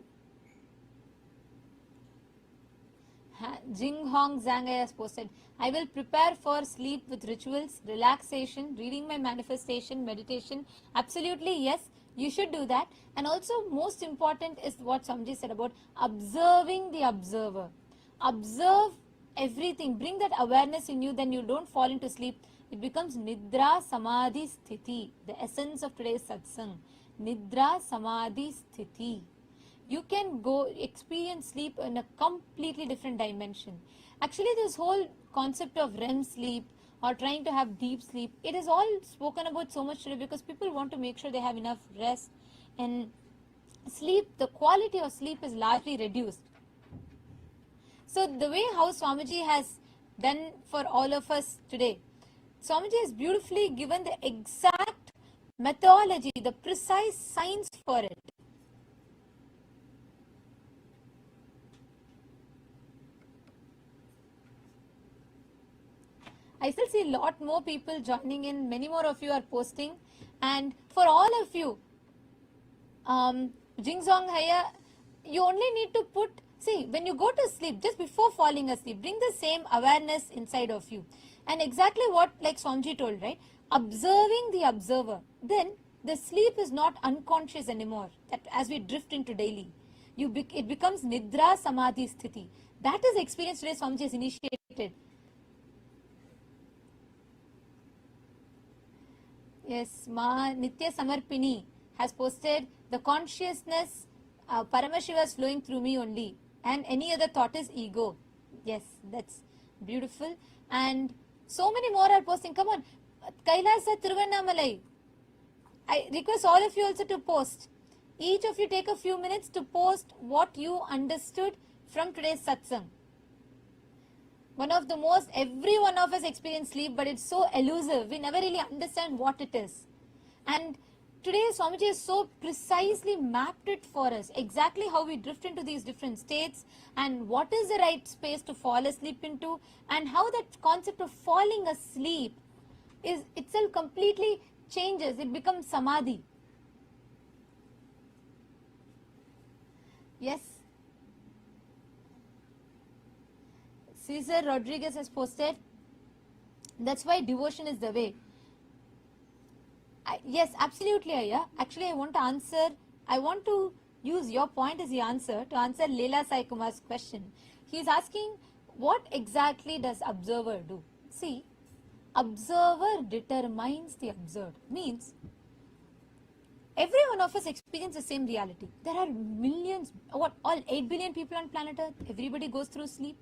Jing Hong Zhang has posted, I will prepare for sleep with rituals, relaxation, reading my manifestation, meditation. Absolutely, yes, you should do that. And also, most important is what Swamiji said about observing the observer. Observe everything. Bring that awareness in you, then you don't fall into sleep. It becomes Nidra Samadhi Sthiti, the essence of today's Satsang. Nidra Samadhi Sthiti. You can go experience sleep in a completely different dimension. Actually, this whole concept of REM sleep or trying to have deep sleep, it is all spoken about so much today because people want to make sure they have enough rest. And sleep, the quality of sleep is largely reduced. So the way how Swamiji has done for all of us today, Swamiji has beautifully given the exact methodology, the precise science for it. I still see a lot more people joining in. Many more of you are posting. And for all of you, Jingzong Haya, you only need to put, see, when you go to sleep, just before falling asleep, bring the same awareness inside of you. And exactly what, like Swamiji told, right? Observing the observer. Then the sleep is not unconscious anymore. That as we drift into daily, it becomes Nidra Samadhi Sthiti. That is the experience today Swamiji has initiated. Yes, Ma Nitya Samarpini has posted, the consciousness, Paramashiva is flowing through me only, and any other thought is ego. Yes, that's beautiful. And so many more are posting. Come on, Kailasa Thiruvannamalai. I request all of you also to post. Each of you take a few minutes to post what you understood from today's satsang. One of the most, every one of us experience sleep, but it's so elusive. We never really understand what it is. And today Swamiji has so precisely mapped it for us, exactly how we drift into these different states and what is the right space to fall asleep into, and how that concept of falling asleep is itself completely changes. It becomes Samadhi. Yes. Cesar Rodriguez has posted, that's why devotion is the way. Yes, absolutely, Aya. Actually, I want to use your point as the answer to answer Leela Sai Kumar's question. He is asking, what exactly does observer do? See, observer determines the observed. Means, every one of us experience the same reality. There are millions, all 8 billion people on planet Earth. Everybody goes through sleep.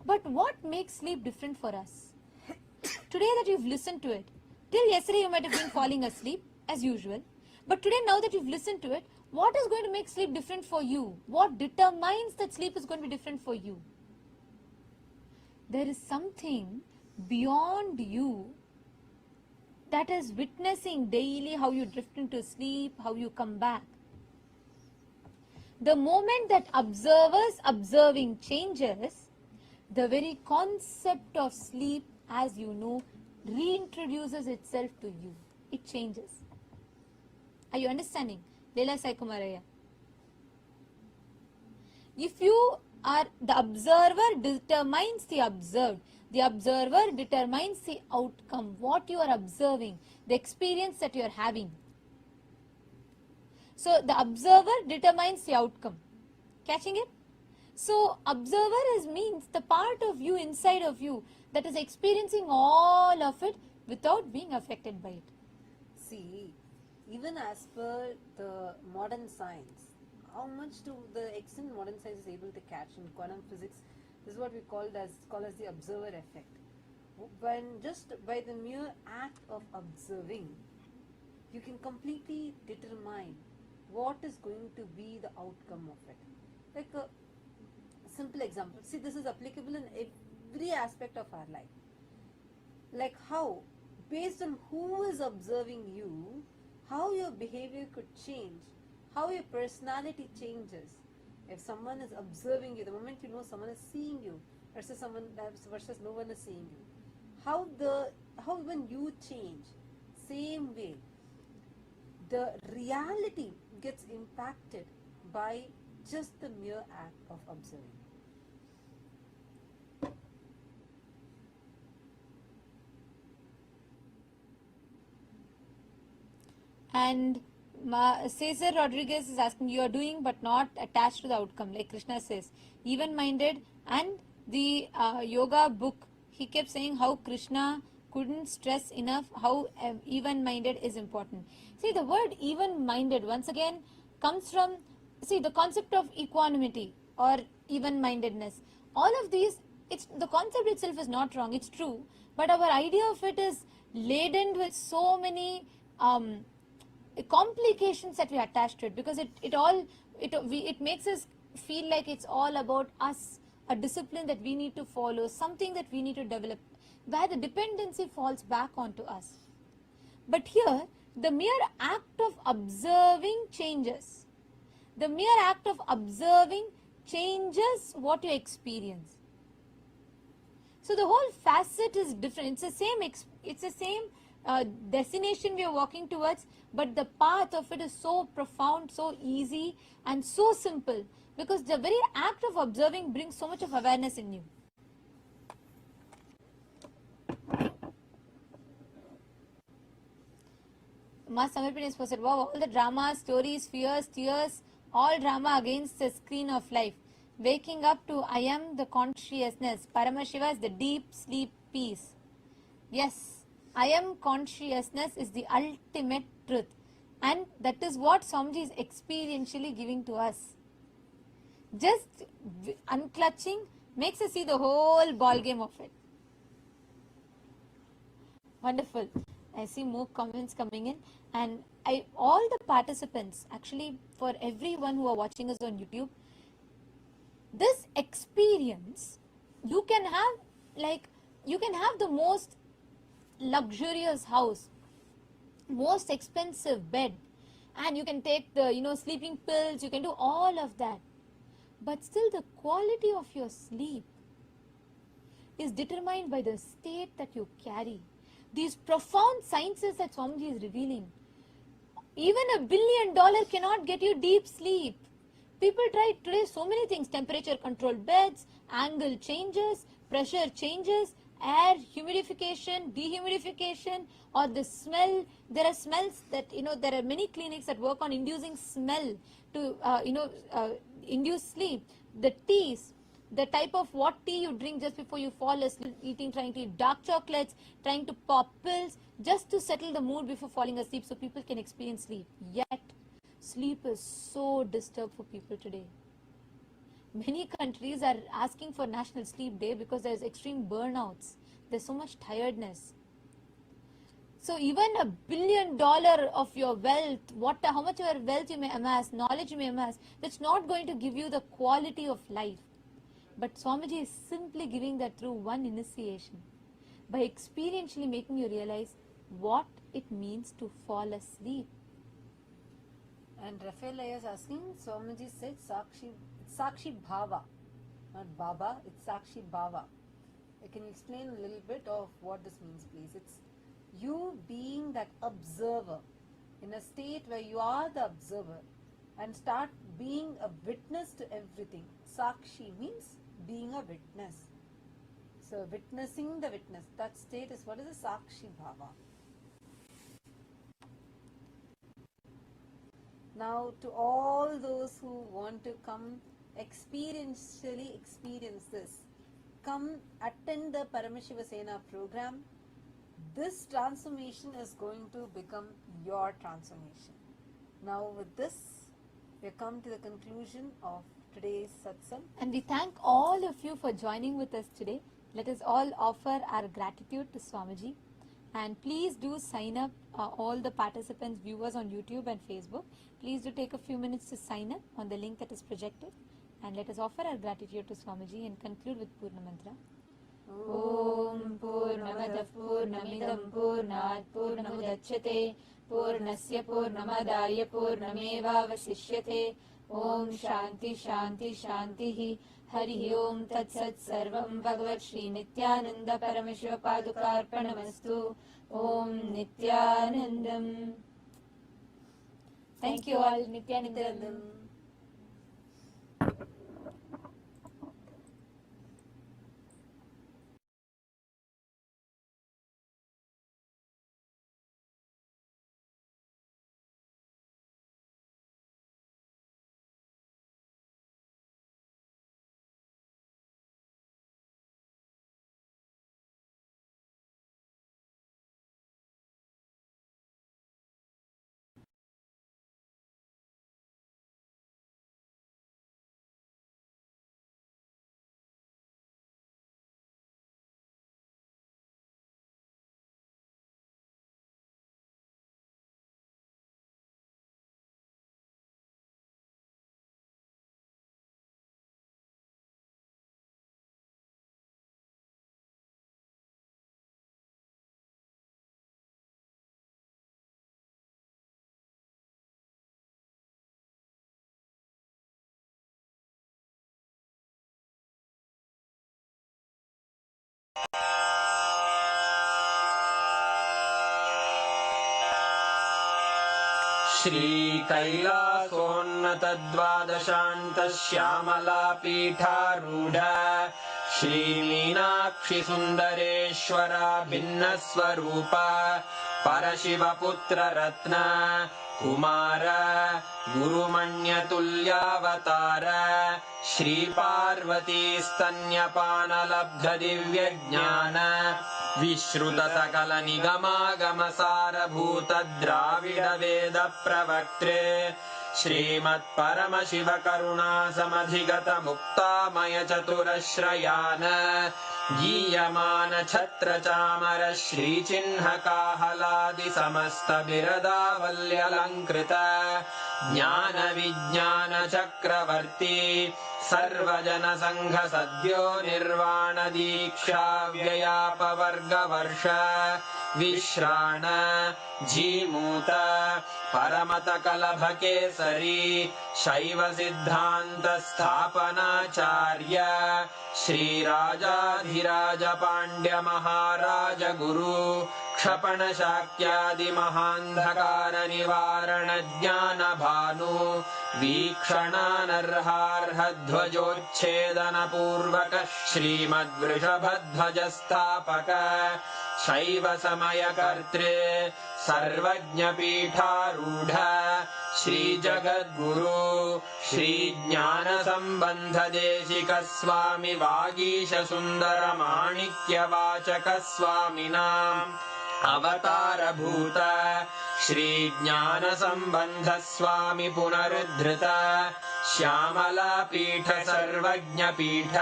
But what makes sleep different for us? Today that you've listened to it, till yesterday you might have been falling asleep as usual. But today, now that you've listened to it, what is going to make sleep different for you? What determines that sleep is going to be different for you? There is something beyond you that is witnessing daily how you drift into sleep, how you come back. The moment that observer's observing changes, the very concept of sleep, as you know, reintroduces itself to you. It changes. Are you understanding? Leela Sai Kumaraya. If you are, the observer determines the observed. The observer determines the outcome, what you are observing, the experience that you are having. So the observer determines the outcome. Catching it? So observer means the part of you inside of you that is experiencing all of it without being affected by it. See, even as per the modern science, how much to the extent modern science is able to catch in quantum physics, this is what we call as the observer effect. When just by the mere act of observing, you can completely determine what is going to be the outcome of it. Like a simple example. See, this is applicable in every aspect of our life. Like how, based on who is observing you, how your behavior could change, how your personality changes. If someone is observing you, the moment you know someone is seeing you versus no one is seeing you, how when you change, same way, the reality gets impacted by just the mere act of observing. And Cesar Rodriguez is asking, you are doing but not attached to the outcome, like Krishna says. Even-minded, and the yoga book, he kept saying how Krishna couldn't stress enough how even-minded is important. See, the word even-minded once again comes from, see, the concept of equanimity or even-mindedness. All of these, the concept itself is not wrong, it's true, but our idea of it is laden with so many complications that we attach to it, because it makes us feel like it's all about us, a discipline that we need to follow, something that we need to develop, where the dependency falls back onto us. But here, the mere act of observing changes. The mere act of observing changes what you experience. So the whole facet is different. It's the same destination we are walking towards, but the path of it is so profound, so easy, and so simple, because the very act of observing brings so much of awareness in you. Ma Samarpini is posted, wow, all the drama, stories, fears, tears, all drama against the screen of life. Waking up to I am the consciousness. Paramashiva is the deep sleep peace. Yes, I am consciousness is the ultimate truth. And that is what Swamiji is experientially giving to us. Just unclutching makes us see the whole ball game of it. Wonderful. I see more comments coming in, and all the participants, actually for everyone who are watching us on YouTube, this experience, you can have the most luxurious house, most expensive bed, and you can take the sleeping pills, you can do all of that, but still the quality of your sleep is determined by the state that you carry. These profound sciences that Swamiji is revealing. Even $1 billion cannot get you deep sleep. People try today so many things: temperature controlled beds, angle changes, pressure changes, air humidification, dehumidification, or the smell. There are smells that, there are many clinics that work on inducing smell to, induce sleep. The teas, the type of what tea you drink just before you fall asleep, trying to eat dark chocolates, trying to pop pills just to settle the mood before falling asleep so people can experience sleep. Yet, sleep is so disturbed for people today. Many countries are asking for National Sleep Day because there's extreme burnouts. There's so much tiredness. So even $1 billion of your wealth, how much of your wealth you may amass, knowledge you may amass, that's not going to give you the quality of life. But Swamiji is simply giving that through one initiation, by experientially making you realize what it means to fall asleep. And Raphael is asking, Swamiji said Sakshi Bhava, not Baba, it's Sakshi Bhava. Can you explain a little bit of what this means, please? It's you being that observer in a state where you are the observer and start being a witness to everything. Sakshi means being a witness. So witnessing the witness, that state is what is a Sakshi Bhava. Now to all those who want to come experientially experience this, come attend the Paramashiva Sena program. This transformation is going to become your transformation. Now with this, we have come to the conclusion of today's satsang. And we thank all of you for joining with us today. Let us all offer our gratitude to Swamiji. And please do sign up, all the participants, viewers on YouTube and Facebook. Please do take a few minutes to sign up on the link that is projected. And let us offer our gratitude to Swamiji and conclude with Purna Mantra. Om Purnamadav Purnamidam Purnat Purnamudachyate Purnasya Purnamadaya Purnameva Vasishyate. Om Shanti Shanti Shanti Hari Om Tat Sat Sarvam Bhagavat Shri Nithyananda Paramashiva Padukarpanamastu. Om Nithyanandam. Thank you all. Nithyanandam. श्रीकैलासोन्नतद्वादशान्तश्यामलापीठारूढ श्रीमीनाक्षिसुन्दरेश्वरा भिन्नस्वरूप परशिवपुत्ररत्न Kumar गुरुमण्यतुल्यावतार श्रीपार्वतीस्तन्यपानलब्धदिव्यज्ञान विश्रुतसकलनिगमागमसारभूतद्राविडवेदप्रवक्त्रे श्रीमत्परमशिवकरुणासमधिगतमुक्तामयचतुरश्रयान् गीयमानछत्रचामर श्रीचिह्नकाहलादिसमस्तबिरदावल्यलङ्कृत ज्ञानविज्ञानचक्रवर्ती सर्वजनसङ्घसद्यो निर्वाणदीक्षाव्ययापवर्गवर्ष विश्राण Jimuta परमतकलभकेसरी शैवसिद्धान्तस्थापनाचार्य श्रीराजाधिराज Pandya महाराज गुरु क्षपणशाक्यादिमहान्धकारनिवारणज्ञानभानु वीक्षणानर्हार्हध्वजोच्छेदनपूर्वक श्रीमद्वृषभध्वजस्थापक शैव समयकर्त्रे सर्वज्ञपीठारूढ श्रीजगद्गुरु श्रीज्ञानसम्बन्धदेशिक स्वामि वागीशसुन्दरमाणिक्यवाचक स्वामिनाम् अवतारभूत श्रीज्ञानसम्बन्ध स्वामि पुनरुद्धृत श्यामलापीठ सर्वज्ञपीठ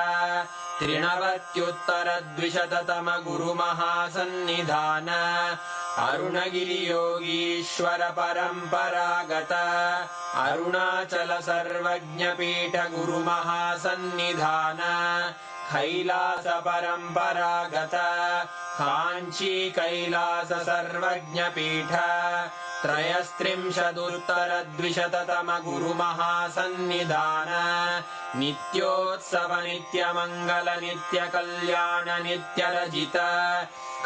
त्रिनवत्युत्तरद्विशततम गुरुमहासन्निधान अरुणगिरियोगीश्वर परम्परागत अरुणाचल सर्वज्ञपीठ गुरुमहासन्निधान कैलास परम्परागत काञ्ची कैलास सर्वज्ञपीठ त्रयस्त्रिंशदुत्तरद्विशततम गुरुमहासन्निधान नित्योत्सव नित्यमङ्गल नित्यकल्याण नित्यरजित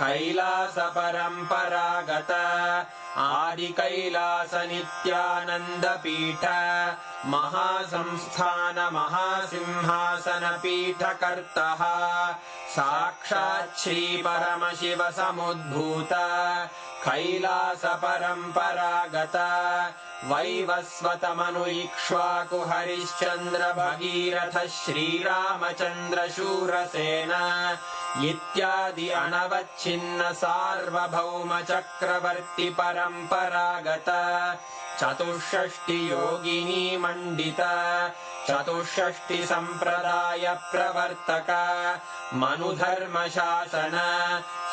कैलास परम्परागत आदिकैलास नित्यानन्दपीठ महासंस्थान महासिंहासन पीठकर्तः साक्षात् श्री परमशिव समुद्भूत कैलास परम्परागत वैवस्वतमनु इक्ष्वाकु हरिश्चन्द्र भगीरथ श्रीरामचन्द्र शूरसेन इत्यादि अनवच्छिन्न सार्वभौम चक्रवर्ति परम्परागत चतुष्षष्टि योगिनी मण्डित चतुष्षष्टि सम्प्रदाय प्रवर्तक मनुधर्मशासन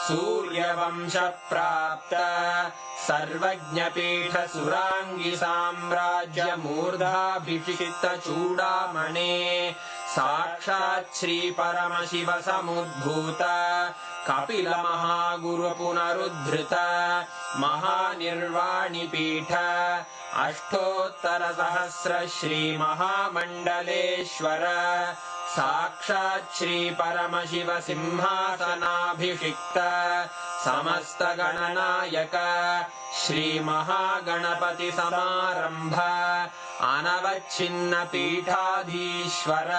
सूर्यवंश प्राप्त सर्वज्ञपीठ सुराङ्गी साम्राज्य मूर्धाभिषिक्त चूडामणे साक्षात् श्री परमशिव समुद्भूत कपिल महागुरु पुनरुद्धृत महानिर्वाणिपीठ अष्टोत्तर सहस्र श्री महामण्डलेश्वर साक्षात् श्री परमशिव सिंहासनाभिषिक्त समस्त गणनायक श्री महागणपति समारंभ अनवच्छिन्न पीठाधीश्वर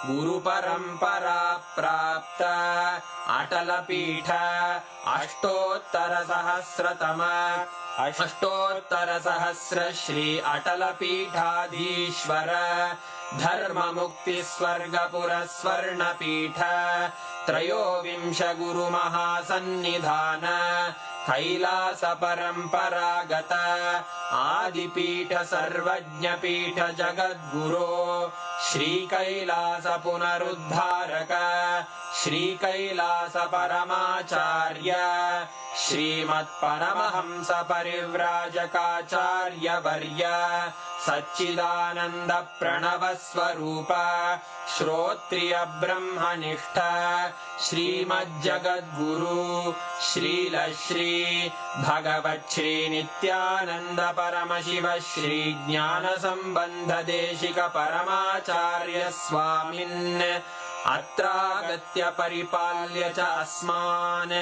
गुरु परंपरा प्राप्त अटल पीठ अष्टोत्तर सहस्र श्री अटल पीठाधीश्वर धर्म मुक्ति स्वर्गपुर स्वर्ण पीठ त्रयोविंश गुरु महासन्निधान कैलास परम्परागत आदिपीठ सर्वज्ञपीठ जगद्गुरो श्री कैलास पुनरुद्धारक श्री कैलास परमाचार्य श्रीमत्परमहंस परिव्राजकाचार्य वर्य सच्चिदानंद प्रणव स्वरूप श्रोत्रिय ब्रह्मनिष्ठ श्रीमज्जगद्गुरु श्रील श्री भगवत् श्री नित्यानंद परमशिव श्री ज्ञान संबंध देशिक परमाचार्य स्वामिन् अत्रागत्य परिपाल्य च अस्मान्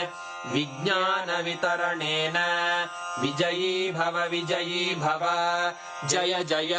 विज्ञान वितरणेन विजयी भव जय जय।